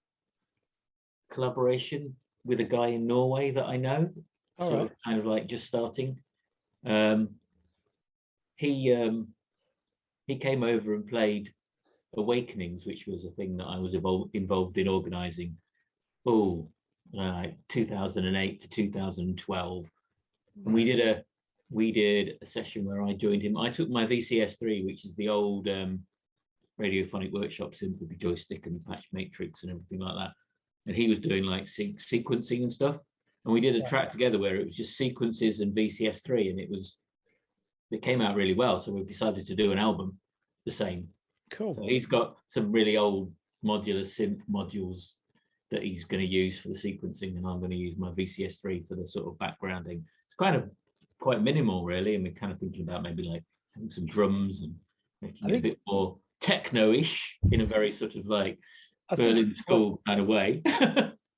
collaboration with a guy in Norway that I know. So kind of like just starting. He came over and played Awakenings, which was a thing that I was involved in organising. Like 2008 to 2012, and we did a session where I joined him. I took my VCS3, which is the old Radiophonic Workshop synth with the joystick and the patch matrix and everything like that, and he was doing like sequencing and stuff. And we did a track together where it was just sequences and VCS3, and it came out really well. So we've decided to do an album the same. Cool. So he's got some really old modular synth modules that he's going to use for the sequencing, and I'm going to use my VCS3 for the sort of backgrounding. It's kind of quite minimal, really, and we're kind of thinking about maybe like having some drums and making it a bit more techno-ish in a very sort of like Berlin school kind of way.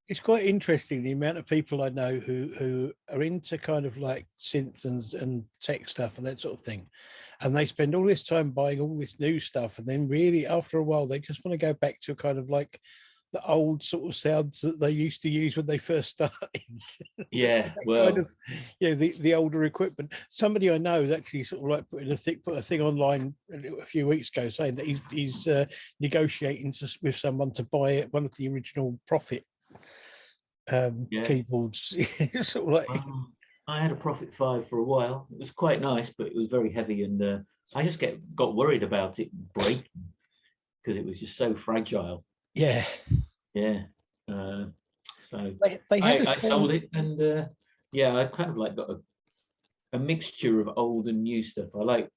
It's quite interesting the amount of people I know who are into kind of like synths and tech stuff and that sort of thing, and they spend all this time buying all this new stuff, and then really after a while they just want to go back to kind of like the old sort of sounds that they used to use when they first started. Yeah, well, kind of, the older equipment. Somebody I know is actually sort of like put a thing online a few weeks ago saying that he's negotiating with someone to buy one of the original Prophet keyboards. Sort of like. I had a Prophet 5 for a while. It was quite nice, but it was very heavy, and I just got worried about it breaking because it was just so fragile. Yeah. So I sold it, and yeah, I kind of like got a mixture of old and new stuff. I like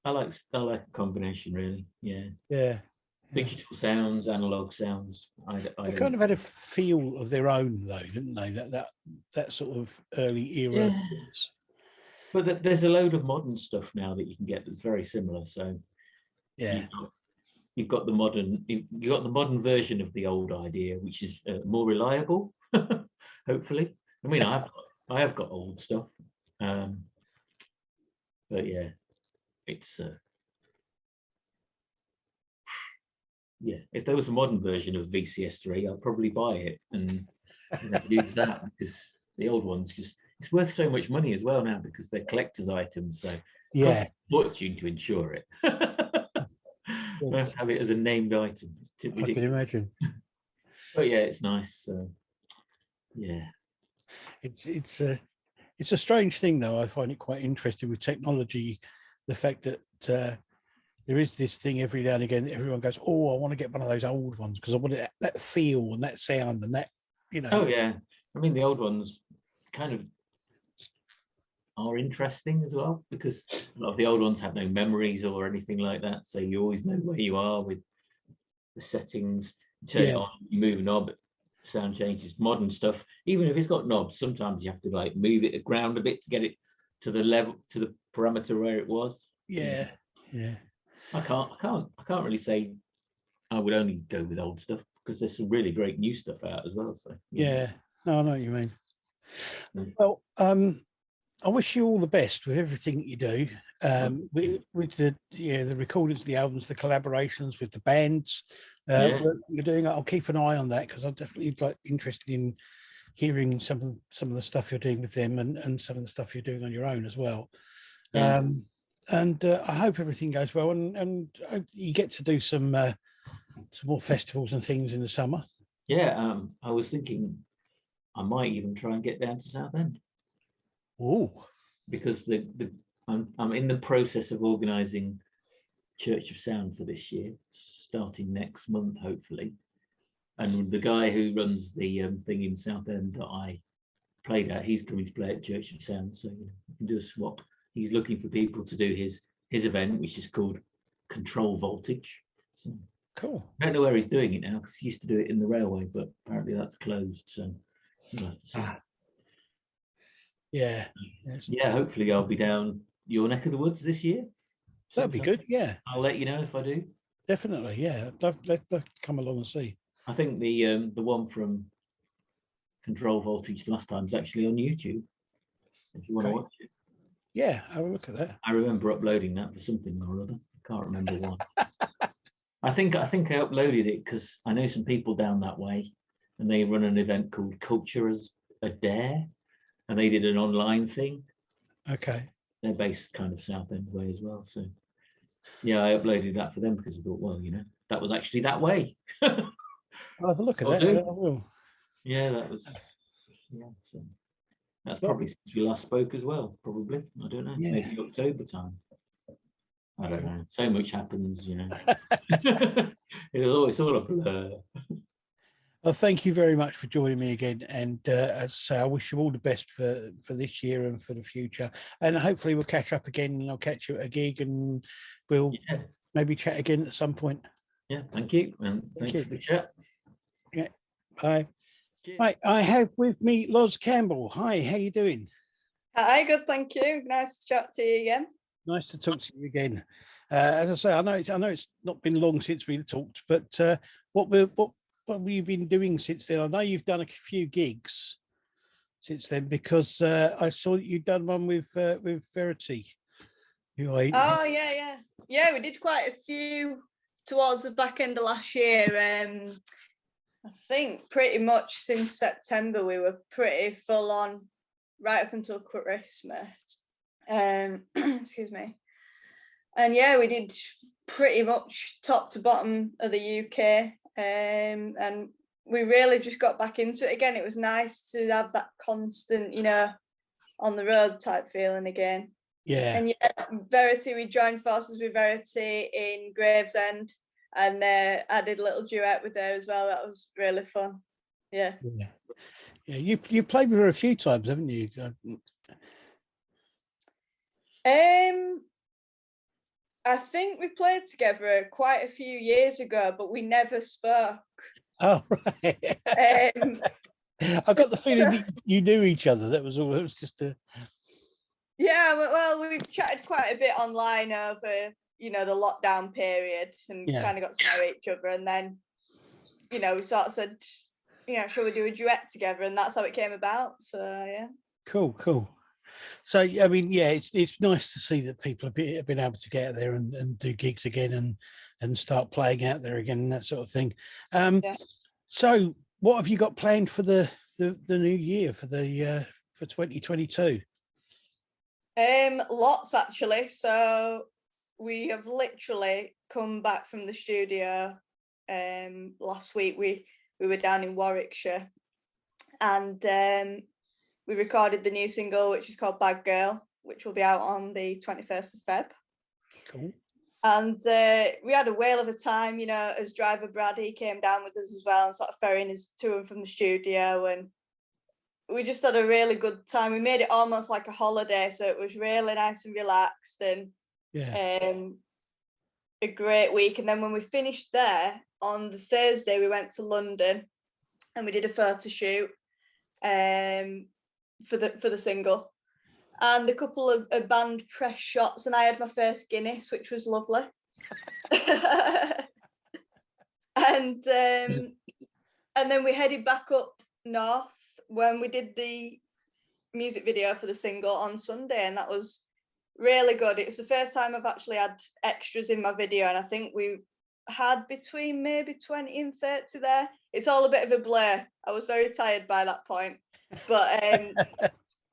a combination, really. Yeah. Yeah. Digital sounds, analog sounds. I They don't- kind of had a feel of their own, though, didn't they? That sort of early era. Yeah. But there's a load of modern stuff now that you can get that's very similar. So yeah, you've got the modern version of the old idea, which is more reliable. Hopefully, I mean, I have got old stuff, but yeah, it's yeah. If there was a modern version of VCS3, I'd probably buy it and use that, because the old ones it's worth so much money as well now because they're collector's items. So it costs a fortune to insure it. You have to have it as a named item. I can imagine. But yeah, it's nice. So yeah, it's a strange thing, though. I find it quite interesting with technology, the fact that there is this thing every now and again that everyone goes, "Oh, I want to get one of those old ones because I want that feel and that sound and that, you know." Oh yeah, I mean the old ones kind of are interesting as well, because a lot of the old ones have no memories or anything like that, so you always know where you are with the settings. You turn it on, you move a knob, sound changes. Modern stuff, even if it's got knobs, sometimes you have to like move it around a bit to get it to the level, to the parameter where it was. Yeah. I can't really say I would only go with old stuff, because there's some really great new stuff out as well. So yeah. No, I know what you mean. Well, I wish you all the best with everything that you do, with the the recordings, the albums, the collaborations with the bands. You're doing. I'll keep an eye on that, because I'm definitely interested in hearing some of the stuff you're doing with them, and some of the stuff you're doing on your own as well. Yeah. And I hope everything goes well, and I hope you get to do some more festivals and things in the summer. Yeah, I was thinking I might even try and get down to Southend. Oh, because I'm in the process of organising Church of Sound for this year, starting next month, hopefully. And the guy who runs the thing in Southend that I played at, he's coming to play at Church of Sound, so we can do a swap. He's looking for people to do his event, which is called Control Voltage. So cool. I don't know where he's doing it now, because he used to do it in the railway, but apparently that's closed. So we'll have to see. Yeah. Yeah, hopefully I'll be down your neck of the woods this year. That'd be good. Yeah, I'll let you know if I do. Definitely. Yeah, I'd love to come along and see. I think the one from Control Voltage last time is actually on YouTube, if you want to watch it. Yeah, have a look at that. I remember uploading that for something or other. I can't remember why. I think I uploaded it because I know some people down that way, and they run an event called Culture as a Dare, and they did an online thing. Okay. They're based kind of Southend way as well. So yeah, I uploaded that for them because I thought, well, that was actually that way. I'll have a look at that. I will. Yeah, that was. Yeah, so that's probably since we last spoke as well. Probably, I don't know. Yeah. Maybe October time. I don't know. So much happens, It's all a blur. Well, thank you very much for joining me again. And as I say, I wish you all the best for this year and for the future. And hopefully we'll catch up again, and I'll catch you at a gig, and we'll maybe chat again at some point. Yeah, thank you. And thanks for the chat. Yeah, bye. Right, I have with me Loz Campbell. Hi, how you doing? Hi, good, thank you. Nice to chat to you again. Nice to talk to you again. As I say, I know it's not been long since we talked, but what have you been doing since then? I know you've done a few gigs since then, because I saw that you'd done one with Verity. Oh yeah. We did quite a few towards the back end of last year. I think pretty much since September we were pretty full on, right up until Christmas. Excuse me. And yeah, we did pretty much top to bottom of the UK. And we really just got back into it again. It was nice to have that constant, on the road type feeling again. Yeah. And yeah, Verity, we joined forces with Verity in Gravesend, and I did a little duet with her as well. That was really fun. Yeah. Yeah, you've played with her a few times, haven't you? I think we played together quite a few years ago, but we never spoke. Oh, right. I got the feeling that you knew each other. That was all. It was just a. Yeah, well, we've chatted quite a bit online over, the lockdown period, and kind of got to know each other. And then, we sort of said, shall we do a duet together? And that's how it came about. So, yeah. Cool. So, I mean, yeah, it's nice to see that people have been able to get out there and do gigs again and start playing out there again and that sort of thing. So, what have you got planned for the new year for 2022? Lots actually. So we have literally come back from the studio. Last week we were down in Warwickshire, and we recorded the new single, which is called Bad Girl, which will be out on the 21st of Feb. Cool. And we had a whale of a time, as driver Brad, he came down with us as well and sort of ferrying us to and from the studio, and we just had a really good time. We made it almost like a holiday, so it was really nice and relaxed, and a great week. And then when we finished there on the Thursday, we went to London and we did a photo shoot for the single, and a couple of band press shots, and I had my first Guinness, which was lovely. And then we headed back up north when we did the music video for the single on Sunday, and that was really good. It's the first time I've actually had extras in my video, and I think we had between maybe 20 and 30 there. It's all a bit of a blur. I was very tired by that point, but I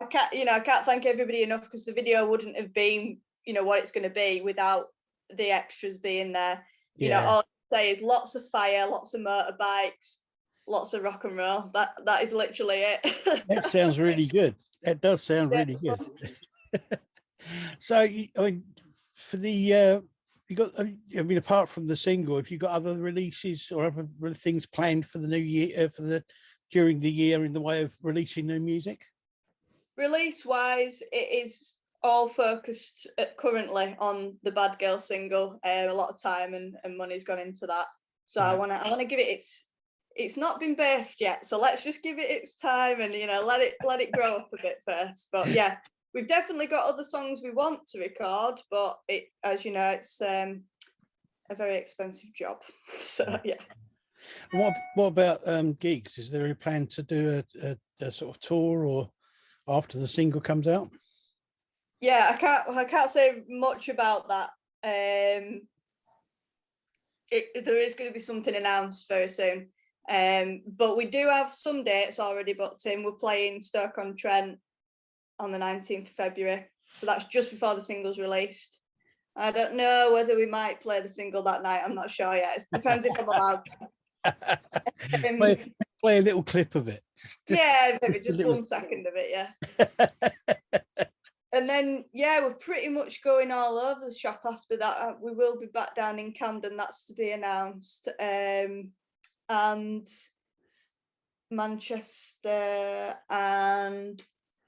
can't thank everybody enough, because the video wouldn't have been, what it's going to be without the extras being there. All I say is lots of fire, lots of motorbikes, lots of rock and roll. That is literally it. That sounds really good. That does sound really good. So, I mean, for the you got, apart from the single, have you got other releases or other things planned for the new year, during the year in the way of releasing new music? Release wise, it is all focused currently on the Bad Girl single. A lot of time and money's gone into that. So I want to give it it's not been birthed yet, so let's just give it its time and let it grow up a bit first. But yeah, we've definitely got other songs we want to record, but it, as you know, it's a very expensive job. So yeah. What about gigs? Is there a plan to do a sort of tour or after the single comes out? Yeah, I can't say much about that. There is going to be something announced very soon. But we do have some dates already booked in. We're playing Stoke-on-Trent on the 19th of February. So that's just before the single's released. I don't know whether we might play the single that night. I'm not sure yet. It depends if I'm allowed to. Play a little clip of it. Yeah, maybe just 1 second of it, yeah. And then, yeah, we're pretty much going all over the shop after that. We will be back down in Camden. That's to be announced. And Manchester, and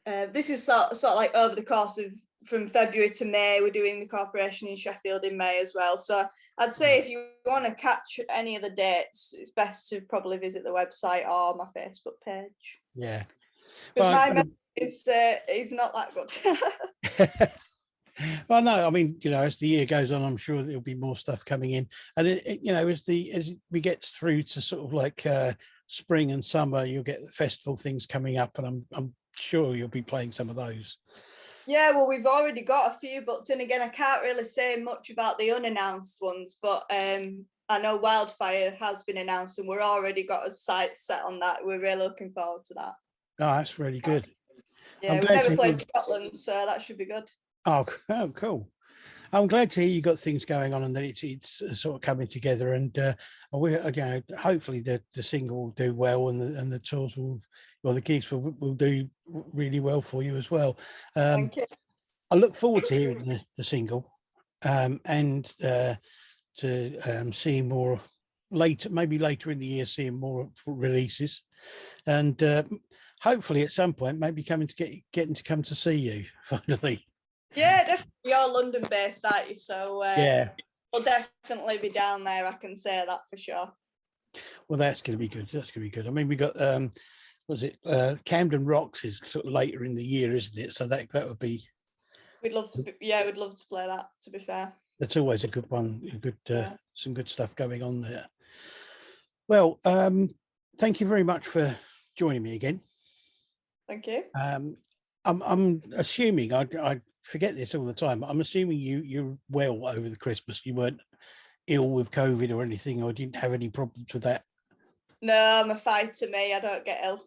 this is sort of like over the course of from February to May. We're doing the Corporation in Sheffield in May as well. So I'd say if you want to catch any of the dates, it's best to probably visit the website or my Facebook page. Yeah, because my memory is not that good. Well, no, I mean, as the year goes on, I'm sure there'll be more stuff coming in, and as we get through to sort of like spring and summer, you'll get the festival things coming up, and I'm sure you'll be playing some of those. Yeah, well, we've already got a few booked in. Again, I can't really say much about the unannounced ones, but I know Wildfire has been announced, and we're already got a site set on that. We're really looking forward to that. Oh, that's really good. Yeah, we've never played Scotland, so that should be good. Oh, cool. I'm glad to hear you got things going on and that it's sort of coming together. And hopefully the single will do well, and the tours the gigs will do really well for you as well. Thank you. I look forward to hearing the single and to seeing more later, maybe later in the year, seeing more releases, and hopefully at some point maybe getting to come to see you finally. Yeah, definitely. You're London based, aren't you? So Yeah. we'll definitely be down there. I can say that for sure. Well, that's going to be good. That's going to be good. I mean, we got was it Camden Rocks is sort of later in the year, isn't it? So that would be. We'd love to. We'd love to play that. To be fair. That's always a good one. A good, some good stuff going on there. Well, thank you very much for joining me again. Thank you. I'm assuming I forget this all the time. I'm assuming you're well over the Christmas. You weren't ill with COVID or anything, or didn't have any problems with that. No, I'm a fighter. Me, I don't get ill.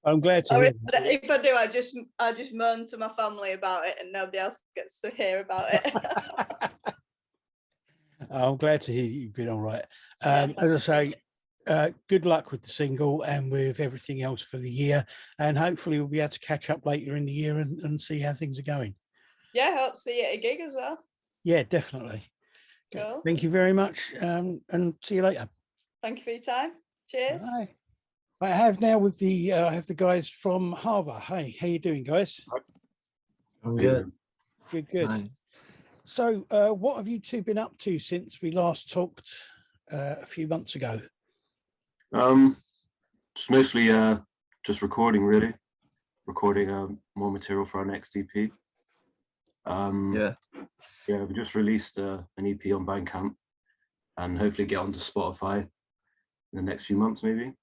I'm glad to hear that. If I do, I just moan to my family about it, and nobody else gets to hear about it. I'm glad to hear you've been all right. As I say, good luck with the single and with everything else for the year, and hopefully we'll be able to catch up later in the year and see how things are going. Yeah, hope to see you at a gig as well. Yeah, definitely. Cool. Thank you very much, and see you later. Thank you for your time. Cheers. Bye. I have now with the I have the guys from Harva. Hey, how you doing, guys? I'm good. Good. Nice. So, what have you two been up to since we last talked a few months ago? Just mostly just recording, really. Recording more material for our next EP. Yeah, we just released an EP on Bandcamp, and hopefully get onto Spotify in the next few months, maybe.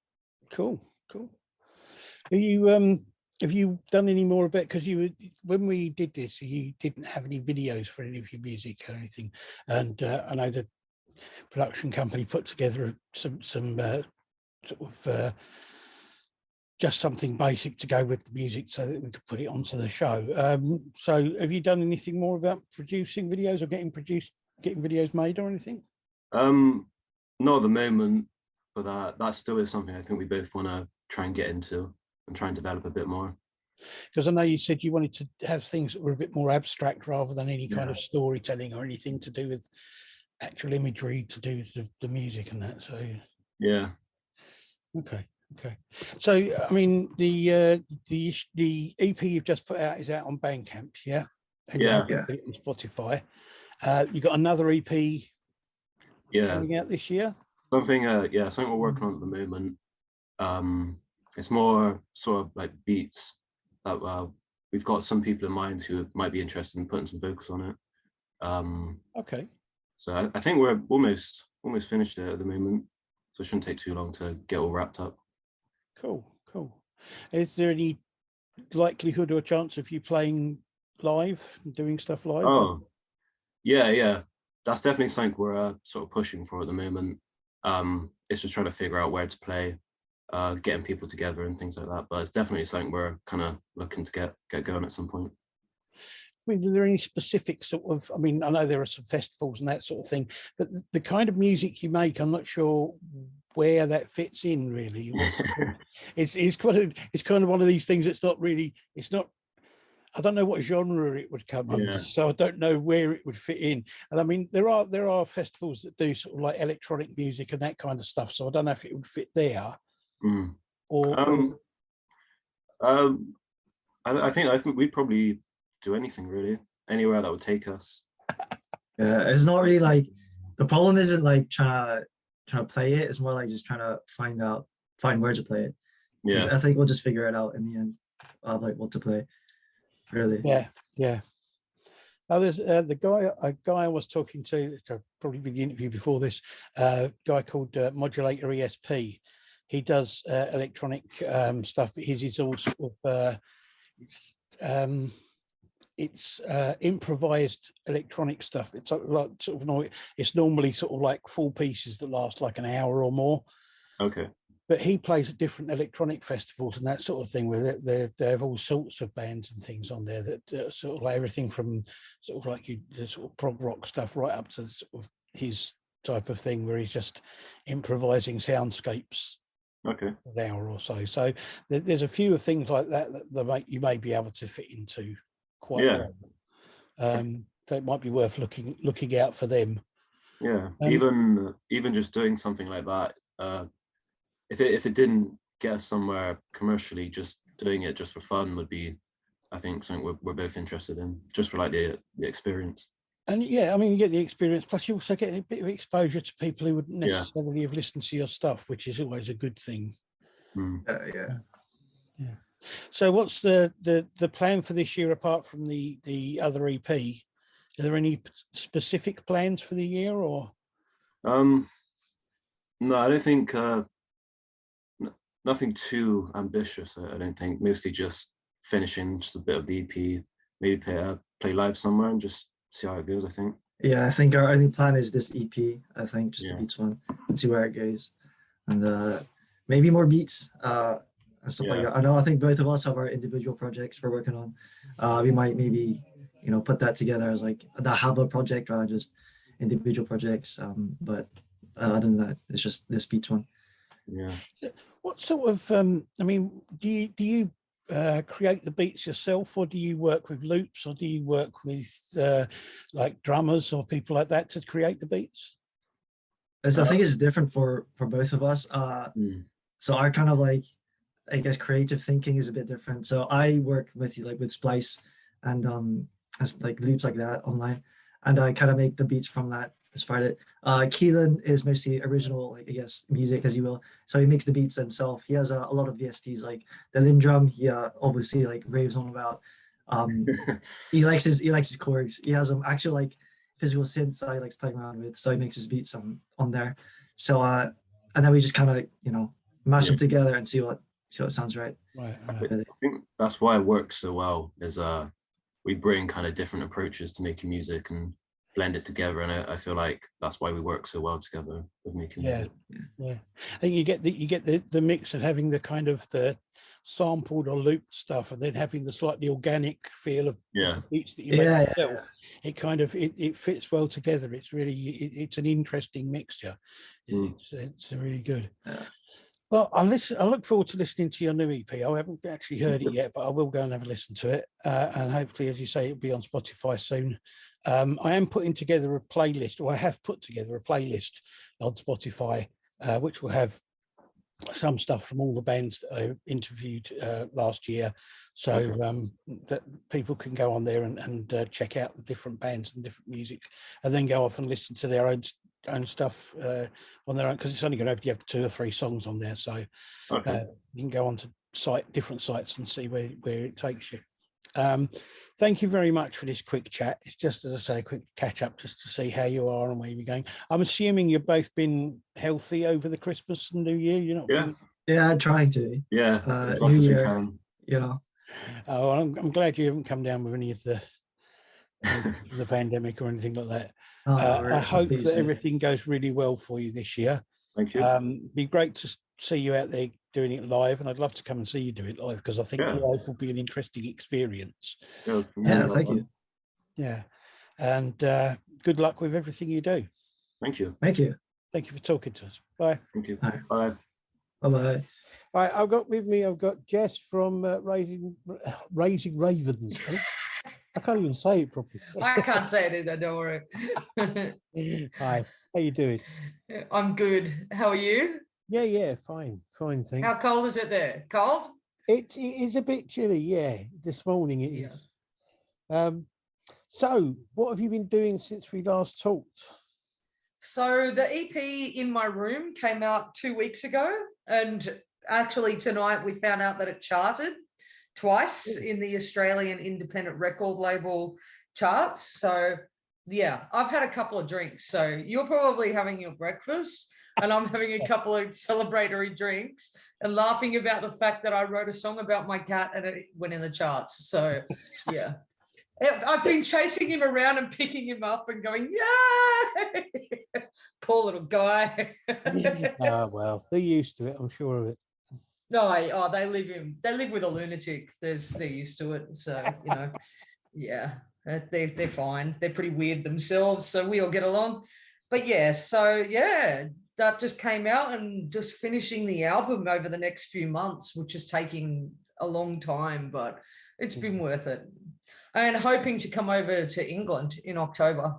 Cool. Are you have you done any more of it? Because when we did this, you didn't have any videos for any of your music or anything, and I know the production company put together some sort of just something basic to go with the music so that we could put it onto the show. So have you done anything more about producing videos or getting videos made or anything? Not at the moment, but that still is something I think we both want to try and get into and try and develop a bit more. Because I know you said you wanted to have things that were a bit more abstract rather than any kind of storytelling or anything to do with actual imagery to do with the music and that. So yeah. Okay. So I mean, the EP you've just put out is out on Bandcamp, yeah? And you haven't put it on Spotify. You got another EP coming out this year? Something we're working on at the moment. It's more sort of like beats that we've got some people in mind who might be interested in putting some vocals on it. Okay. So I think we're almost finished it at the moment, so it shouldn't take too long to get all wrapped up. Cool. Is there any likelihood or chance of you playing live and doing stuff live? Oh, yeah. That's definitely something we're sort of pushing for at the moment. It's just trying to figure out where to play, getting people together and things like that. But it's definitely something we're kind of looking to get going at some point. I mean, are there any specific sort of, I mean, I know there are some festivals and that sort of thing, but the kind of music you make, I'm not sure where that fits in really. It's kind of one of these things that's not really, I don't know what genre it would come under, so I don't know where it would fit in. And I mean, there are festivals that do sort of like electronic music and that kind of stuff, so I don't know if it would fit there. I think we'd probably do anything really, anywhere that would take us. Yeah, it's not really like the problem isn't like trying to play it. It's more like just trying to find where to play it. Yeah, I think we'll just figure it out in the end, like what to play. Really. Yeah. Oh, there's a guy I was talking to, probably be the interview before this, guy called Modulator ESP. He does electronic stuff, but his is all sort of it's improvised electronic stuff. It's like it's normally sort of like full pieces that last like an hour or more. Okay. But he plays at different electronic festivals and that sort of thing, where they have all sorts of bands and things on there that sort of like everything from sort of like the sort of prog rock stuff right up to sort of his type of thing where he's just improvising soundscapes. Okay. An hour or so. So there's a few things like that you may be able to fit into quite well. So it might be worth looking out for them. Yeah, even just doing something like that, if it didn't get us somewhere commercially, just doing it just for fun would be, I think, something we're both interested in, just for like the experience. And yeah, I mean, you get the experience, plus you also get a bit of exposure to people who wouldn't necessarily have listened to your stuff, which is always a good thing. Yeah. So what's the plan for this year apart from the other EP? Are there any specific plans for the year or? No, I don't think, nothing too ambitious, I don't think. Mostly just finishing just a bit of the EP, maybe play live somewhere and just see how it goes, I think. Yeah, I think our only plan is this EP, I think, just the beats one, and see where it goes. And maybe more beats and stuff like that. I think both of us have our individual projects we're working on. We might maybe, put that together as like the Hava project rather than just individual projects. But other than that, it's just this beats one. Yeah. What sort of, I mean, do you create the beats yourself, or do you work with loops, or do you work with like drummers or people like that to create the beats? I think it's different for both of us. So our kind of like, I guess, creative thinking is a bit different. So I work with Splice and as like loops like that online, and I kind of make the beats from that. Inspired it. Keelan is mostly original, like I guess, music, as you will. So he makes the beats himself. He has a lot of VSTs, like the Lindrum. He obviously like raves on about. He likes his chords. He has actual like physical synths he likes playing around with. So he makes his beats on there. So and then we just kind of mash them together and see what sounds right. Right. I think that's why it works so well. Is we bring kind of different approaches to making music and blend it together, and I feel like that's why we work so well together with making music. Yeah. I think you get the mix of having the kind of the sampled or looped stuff, and then having the slightly organic feel of the beats that you make yourself. It kind of it fits well together. It's really it's an interesting mixture. It's really good. Well, I look forward to listening to your new EP. I haven't actually heard it yet, but I will go and have a listen to it. And hopefully, as you say, it'll be on Spotify soon. I am putting together a playlist, or I have put together a playlist on Spotify, which will have some stuff from all the bands that I interviewed last year. So that people can go on there and check out the different bands and different music, and then go off and listen to their own stuff on their own, because it's only going to have 2 or 3 songs on there, so you can go on to different sites and see where it takes you. Thank you very much for this quick chat. It's just, as I say, a quick catch up just to see how you are and where you're going. I'm assuming you've both been healthy over the Christmas and New Year. You're not Yeah, trying to. Yeah, New Year, Oh, I'm glad you haven't come down with any of the pandemic or anything like that. I hope that everything goes really well for you this year. Thank you. Be great to see you out there doing it live, and I'd love to come and see you do it live, because I think live will be an interesting experience. Thank you. Yeah, and good luck with everything you do. Thank you. Thank you. Thank you for talking to us. Bye. Thank you. Bye. Bye. Bye. Right, I've got Jess from Raising Ravens. I can't even say it properly. I can't say it either, don't worry. Hi, how you doing? I'm good. How are you? Yeah, fine, thanks. How cold is it there? Cold? It is a bit chilly, yeah. This morning it is. So, what have you been doing since we last talked? So the EP In My Room came out 2 weeks ago, and actually tonight we found out that it charted twice in the Australian independent record label charts. So yeah, I've had a couple of drinks. So you're probably having your breakfast and I'm having a couple of celebratory drinks and laughing about the fact that I wrote a song about my cat and it went in the charts. So yeah, I've been chasing him around and picking him up and going, yay! Poor little guy. Well, they're used to it, I'm sure of it. No, they live with a lunatic. They're used to it. So, yeah, they're fine. They're pretty weird themselves. So we all get along. But yeah, that just came out, and just finishing the album over the next few months, which is taking a long time, but it's been worth it. And hoping to come over to England in October.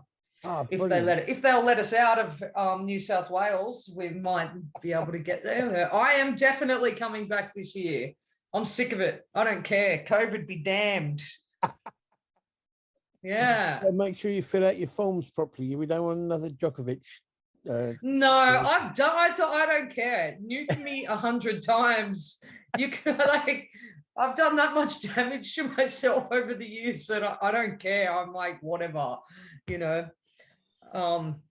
If they'll let us out of New South Wales, we might be able to get there. I am definitely coming back this year. I'm sick of it. I don't care. COVID be damned. Yeah. So make sure you fill out your forms properly. We don't want another Djokovic. No, I don't care. Nuke me 100 times. You can I've done that much damage to myself over the years that I don't care. I'm like, whatever, you know.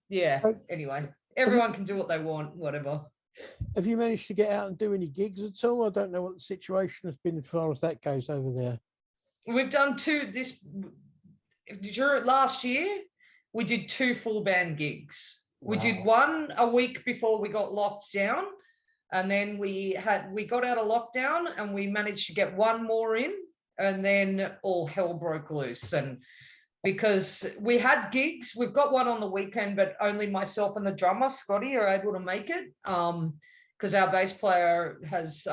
Yeah. Anyway, everyone can do what they want, whatever. Have you managed to get out and do any gigs at all? I don't know what the situation has been as far as that goes over there. We've done during last year, we did 2 full band gigs. Wow. We did one a week before we got locked down, and then we got out of lockdown and we managed to get one more in, and then all hell broke loose. And because we had gigs, we've got one on the weekend, but only myself and the drummer Scotty are able to make it, because our bass player has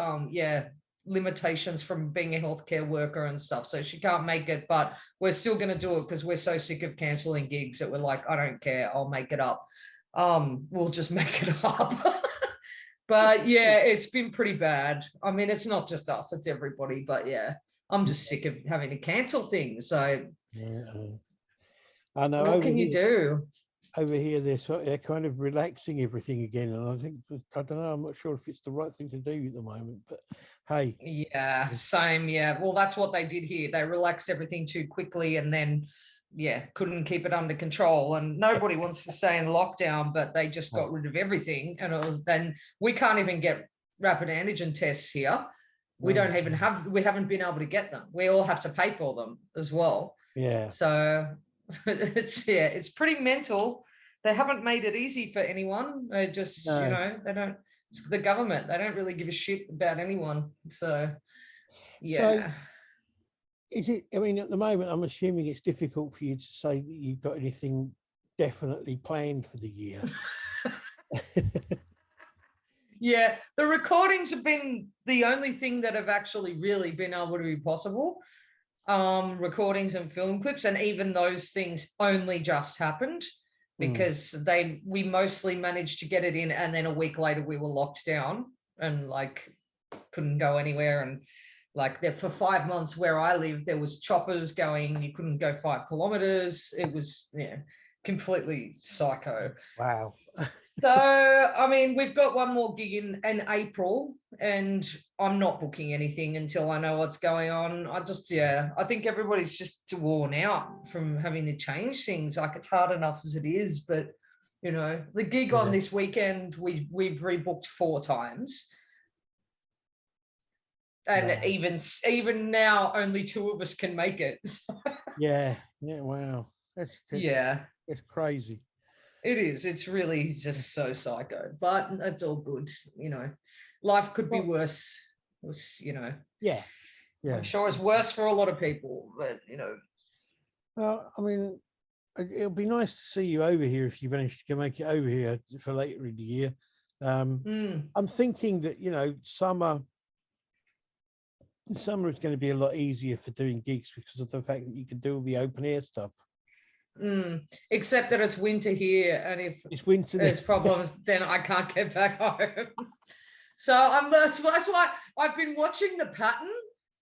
limitations from being a healthcare worker and stuff, so she can't make it, but we're still going to do it because we're so sick of canceling gigs that we're like, I don't care, I'll make it up. We'll just make it up. But yeah, it's been pretty bad. I mean, it's not just us, it's everybody, but yeah, I'm just sick of having to cancel things. So I know. What can you do? Over here, they're kind of relaxing everything again, and I don't know. I'm not sure if it's the right thing to do at the moment, but hey. Yeah, same. Yeah, well, that's what they did here. They relaxed everything too quickly, and then couldn't keep it under control. And nobody wants to stay in lockdown, but they just got rid of everything. And then we can't even get rapid antigen tests here. We don't even we haven't been able to get them. We all have to pay for them as well. Yeah. So it's pretty mental. They haven't made it easy for anyone. They just, they don't, it's the government. They don't really give a shit about anyone. So, yeah. So, is it, I mean, at the moment, I'm assuming it's difficult for you to say that you've got anything definitely planned for the year. Yeah, the recordings have been the only thing that have actually really been able to be possible. Recordings and film clips, and even those things only just happened because we mostly managed to get it in, and then a week later we were locked down and couldn't go anywhere. And there for 5 months where I lived, there was choppers going, you couldn't go 5 kilometers. It was completely psycho. Wow. So, I mean, we've got one more gig in April, and I'm not booking anything until I know what's going on. I think everybody's just worn out from having to change things. It's hard enough as it is, but, the gig on this weekend, we've rebooked 4 times. And even now, only 2 of us can make it. Yeah, wow. That's crazy. It is. It's really just so psycho, but it's all good. Life could be worse. Yeah. I'm sure it's worse for a lot of people, but Well, I mean, it'll be nice to see you over here if you manage to make it over here for later in the year. I'm thinking that summer is going to be a lot easier for doing gigs because of the fact that you can do all the open air stuff. Except that it's winter here, and if it's winter, there's problems, then I can't get back home. So that's why I've been watching the pattern,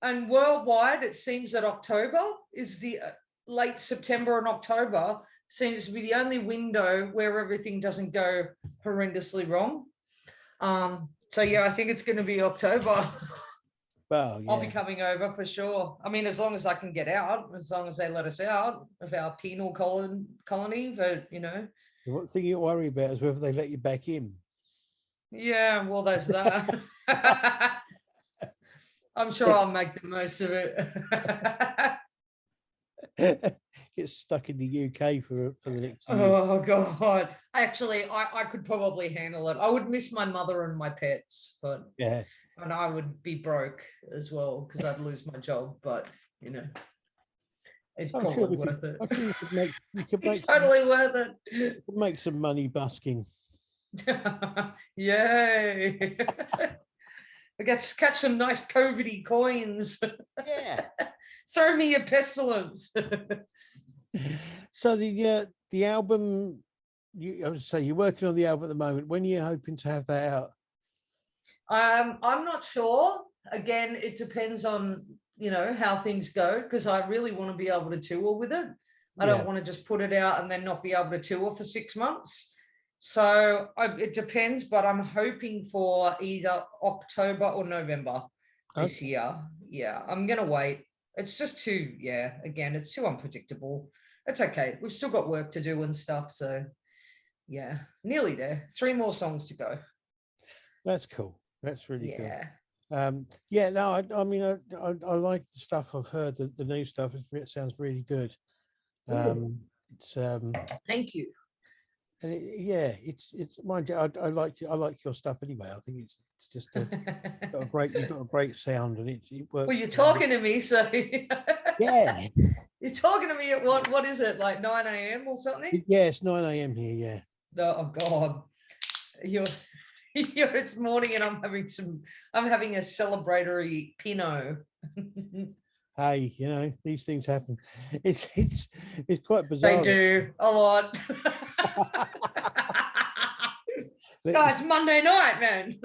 and worldwide it seems that October is the late September and October seems to be the only window where everything doesn't go horrendously wrong. So yeah, I think it's going to be October. Well, yeah. I'll be coming over for sure. I mean, as long as I can get out, as long as they let us out of our penal colony, but The one thing you worry about is whether they let you back in. Yeah, well, there's that. I'm sure I'll make the most of it. Get stuck in the UK for the next year. Oh God! Actually, I could probably handle it. I would miss my mother and my pets, but yeah. And I would be broke as well because I'd lose my job, but it's probably worth it. I'm sure you could make it's totally worth it. You could make some money busking. Yay! I get to catch some nice COVID-y coins. Yeah. Throw me a pestilence. So the the album, I would say you're working on the album at the moment. When are you hoping to have that out? I'm not sure. Again, it depends on, how things go, because I really want to be able to tour with it. I don't want to just put it out and then not be able to tour for 6 months. So it depends, but I'm hoping for either October or November this year. Yeah, I'm going to wait. It's just too, again, it's too unpredictable. It's okay. We've still got work to do and stuff. So yeah, nearly there. 3 more songs to go. That's cool. That's really cool. Yeah. No, I mean, I like the stuff I've heard. The new stuff. It sounds really good. It's Thank you. And it's mind you, I like your stuff anyway. I think it's just you've got a great sound, and it works. Well, you're talking to me, so yeah. You're talking to me at what is it, like 9 a.m. or something? Yeah, it's 9 a.m. here. Yeah. Oh God, it's morning, and I'm having a celebratory Pinot. Hey, these things happen. It's quite bizarre. They do a lot. God, it's Monday night, man.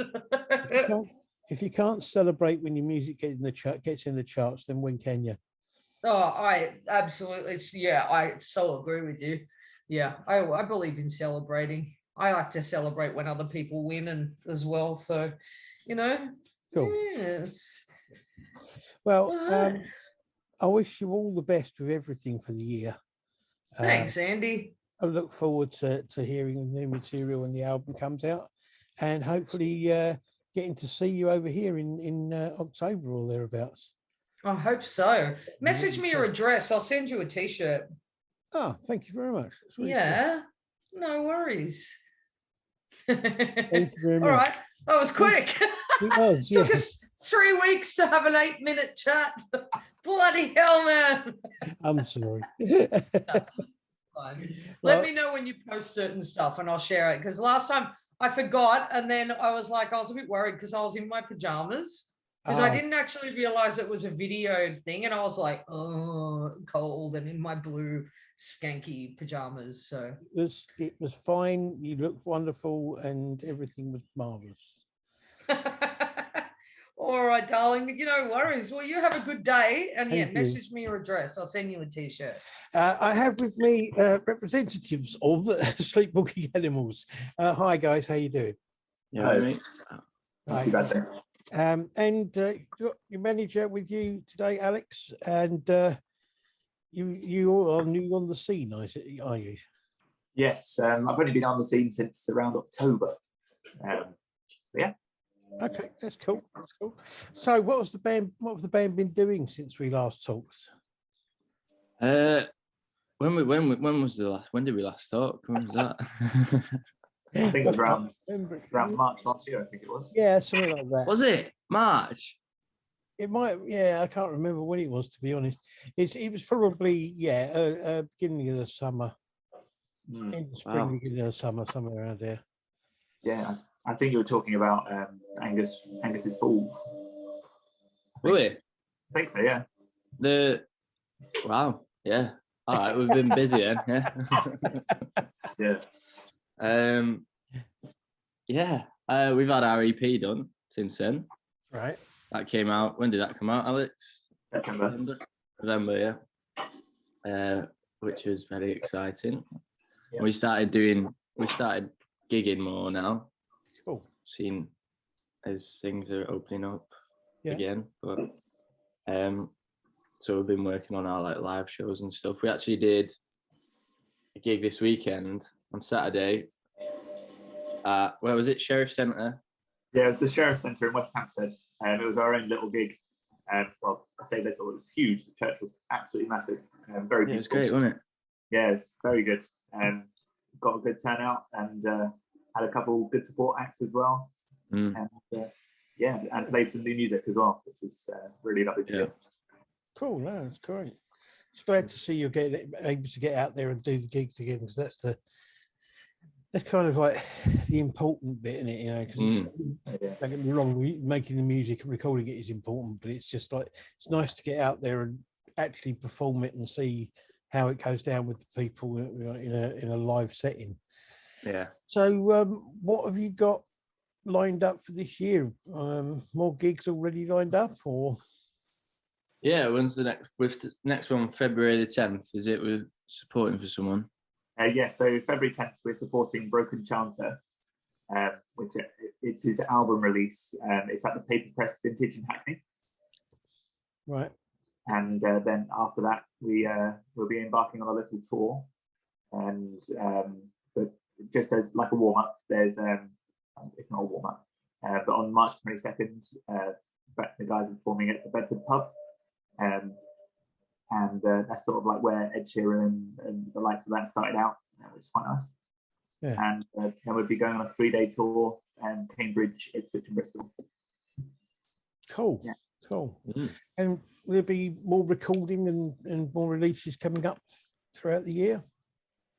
If you can't celebrate when your music gets in the charts, then when can you? Oh, I absolutely. I so agree with you. Yeah, I believe in celebrating. I like to celebrate when other people win and as well. So, Cool. Yes. Well, I wish you all the best with everything for the year. Thanks, Andy. I look forward to hearing the new material when the album comes out, and hopefully getting to see you over here in October or thereabouts. I hope so. Message me your address. I'll send you a T-shirt. Oh, thank you very much. Really cool. No worries. Thank you very much. All right, that was quick. It was. Took us 3 weeks to have an 8-minute chat. Bloody hell, man. I'm sorry. Fine. Let me know when you post it and stuff, and I'll share it. Because last time I forgot, and then I was a bit worried because I was in my pajamas. Because I didn't actually realize it was a video thing, and I was like, oh, cold, and in my blue skanky pajamas. So it was fine. You looked wonderful, and everything was marvelous. All right, darling. No worries. Well, you have a good day, and Thank you. Message me your address. I'll send you a T-shirt. I have with me representatives of Sleepwalking Animals. Hi, guys. How you doing? Yeah, mate. Hi. And your manager with you today, Alex, and you are new on the scene, are you? Yes, I've only been on the scene since around October. Yeah. Okay, that's cool. That's cool. So, what have the band been doing since we last talked? When did we last talk? When was that? I think it was around March last year, I think it was. Yeah, something like that. Was it March? It might, I can't remember when it was, to be honest. It was probably, beginning of the summer. In the spring, beginning of the summer, somewhere around there. Yeah, I think you were talking about Angus's Falls. Really? I think so, yeah. Wow, yeah. All right, we've been busy then, yeah. Yeah. We've had our EP done since then. Right. That came out. When did that come out, Alex? November, yeah. Which was very exciting. Yeah. We started gigging more now. Cool. Seeing as things are opening up again. But so we've been working on our live shows and stuff. We actually did a gig this weekend on Saturday. Where was it? Sheriff Centre. Yeah, it was the Sheriff Centre in West Hampstead. It was our own little gig. Well, I say little, it was huge. The church was absolutely massive. Very beautiful. It was great, wasn't it? Yeah, it's very good. Got a good turnout and had a couple good support acts as well. And and played some new music as well, which was really lovely to hear. Cool, no, that's great. It's glad to see you able to get out there and do the gigs again, because that's kind of like the important bit, isn't it? Because don't get me wrong, making the music and recording it is important, but it's just like it's nice to get out there and actually perform it and see how it goes down with the people in a live setting. Yeah. So what have you got lined up for this year? More gigs already lined up, or? Yeah, when's the next one? February the 10th, is it? We're supporting for someone. So February 10th, we're supporting Broken Chanter, which it's his album release. It's at the Paper Press Vintage in Hackney. Right. And then after that, we'll be embarking on a little tour. And but just as like a warm up, there's it's not a warm up, but on March 22nd, the guys are performing at the Bedford Pub. And that's sort of like where Ed Sheeran and the likes of that started out, which is quite nice. Yeah. And then we'll be going on a 3-day tour, Cambridge, Ipswich, and Bristol. Cool. Yeah. Cool. And will there be more recording and more releases coming up throughout the year?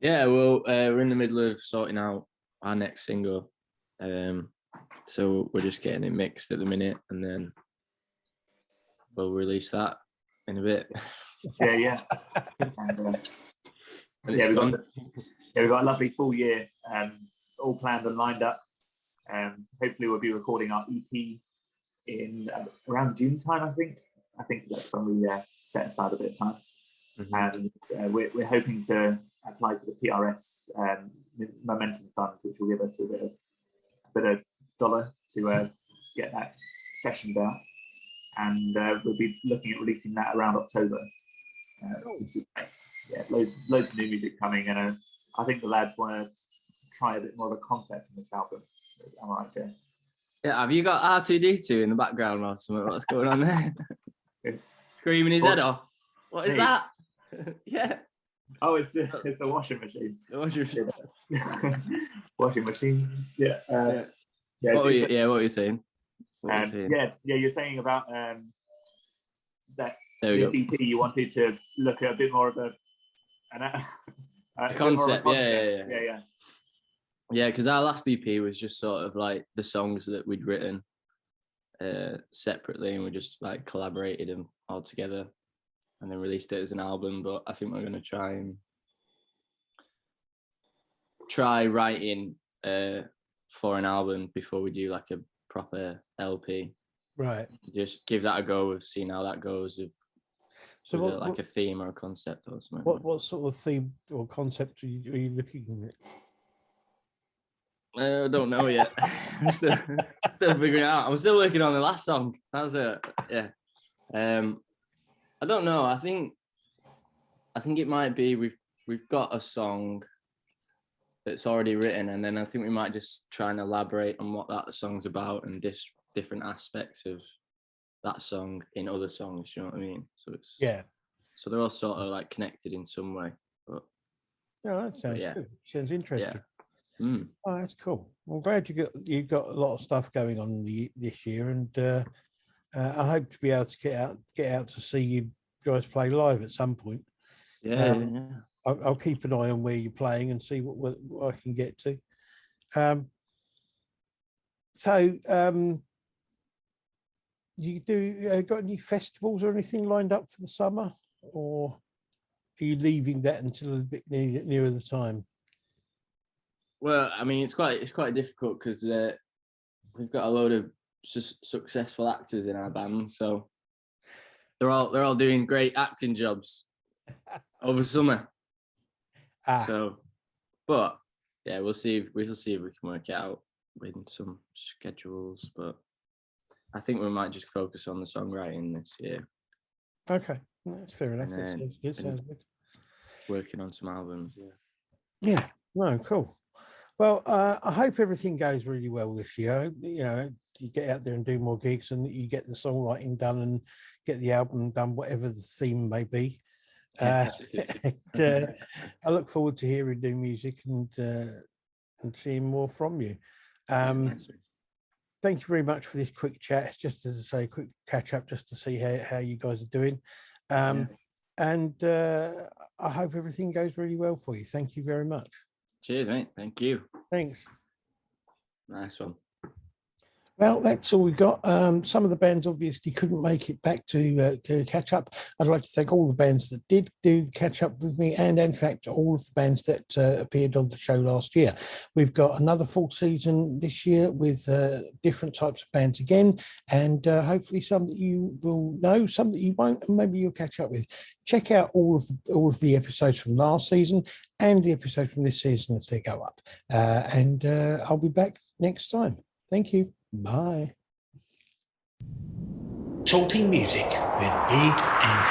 Yeah, well, we're in the middle of sorting out our next single. So we're just getting it mixed at the minute, and then we'll release that in a bit. Yeah. And, we've got a lovely full year, all planned and lined up. Hopefully we'll be recording our EP in around June time, I think. I think that's when we set aside a bit of time. And we're hoping to apply to the PRS Momentum Fund, which will give us a bit of dollar to get that sessioned out. And we'll be looking at releasing that around October. Loads of new music coming, and I think the lads want to try a bit more of a concept in this album. Am I right, Jay? Yeah, have you got R2D2 in the background or something? What's going on there? Screaming his head off. What is that? Yeah. Oh, it's the washing machine. The washing machine. Washing machine. Yeah. What were you saying? You're saying about that this EP. You wanted to look at a bit more of a concept. Yeah. Yeah, because our last EP was just sort of like the songs that we'd written separately, and we just like collaborated them all together and then released it as an album. But I think we're going to try writing for an album before we do like a proper LP. Right. Just give that a go of seeing how that goes. So a theme or a concept or something. What sort of theme or concept are you looking at? I don't know yet. I'm still figuring it out. I'm still working on the last song. That was it. Yeah. I don't know. I think it might be we've got a song that's already written, and then I think we might just try and elaborate on what that song's about and just different aspects of that song in other songs. You know what I mean? So it's So they're all sort of like connected in some way. But that sounds good. Sounds interesting. Yeah. Oh, that's cool. I'm glad you got a lot of stuff going on this year, and I hope to be able to get out to see you guys play live at some point. I'll keep an eye on where you're playing and see what I can get to. You got any festivals or anything lined up for the summer, or are you leaving that until a bit nearer the time? Well, I mean, it's quite difficult because we've got a load of successful actors in our band, so they're all doing great acting jobs over summer. So, but yeah, we'll see if we can work it out with some schedules. But I think we might just focus on the songwriting this year. Okay, that's fair enough. That sounds good. Working on some albums. Yeah. No, cool. Well, I hope everything goes really well this year. You know, you get out there and do more gigs, and you get the songwriting done and get the album done, whatever the theme may be. I look forward to hearing new music and seeing more from you. Thank you very much for this quick chat. It's just, as I say, a quick catch up just to see how you guys are doing. And I hope everything goes really well for you. Thank you very much. Cheers, mate. Thank you. Thanks. Nice one. Well, that's all we've got. Some of the bands obviously couldn't make it back to catch up. I'd like to thank all the bands that did do the catch up with me, and in fact, all of the bands that appeared on the show last year. We've got another full season this year with different types of bands again, and hopefully some that you will know, some that you won't, and maybe you'll catch up with. Check out all of the episodes from last season and the episodes from this season as they go up. And I'll be back next time. Thank you. Bye. Talking Music with Big and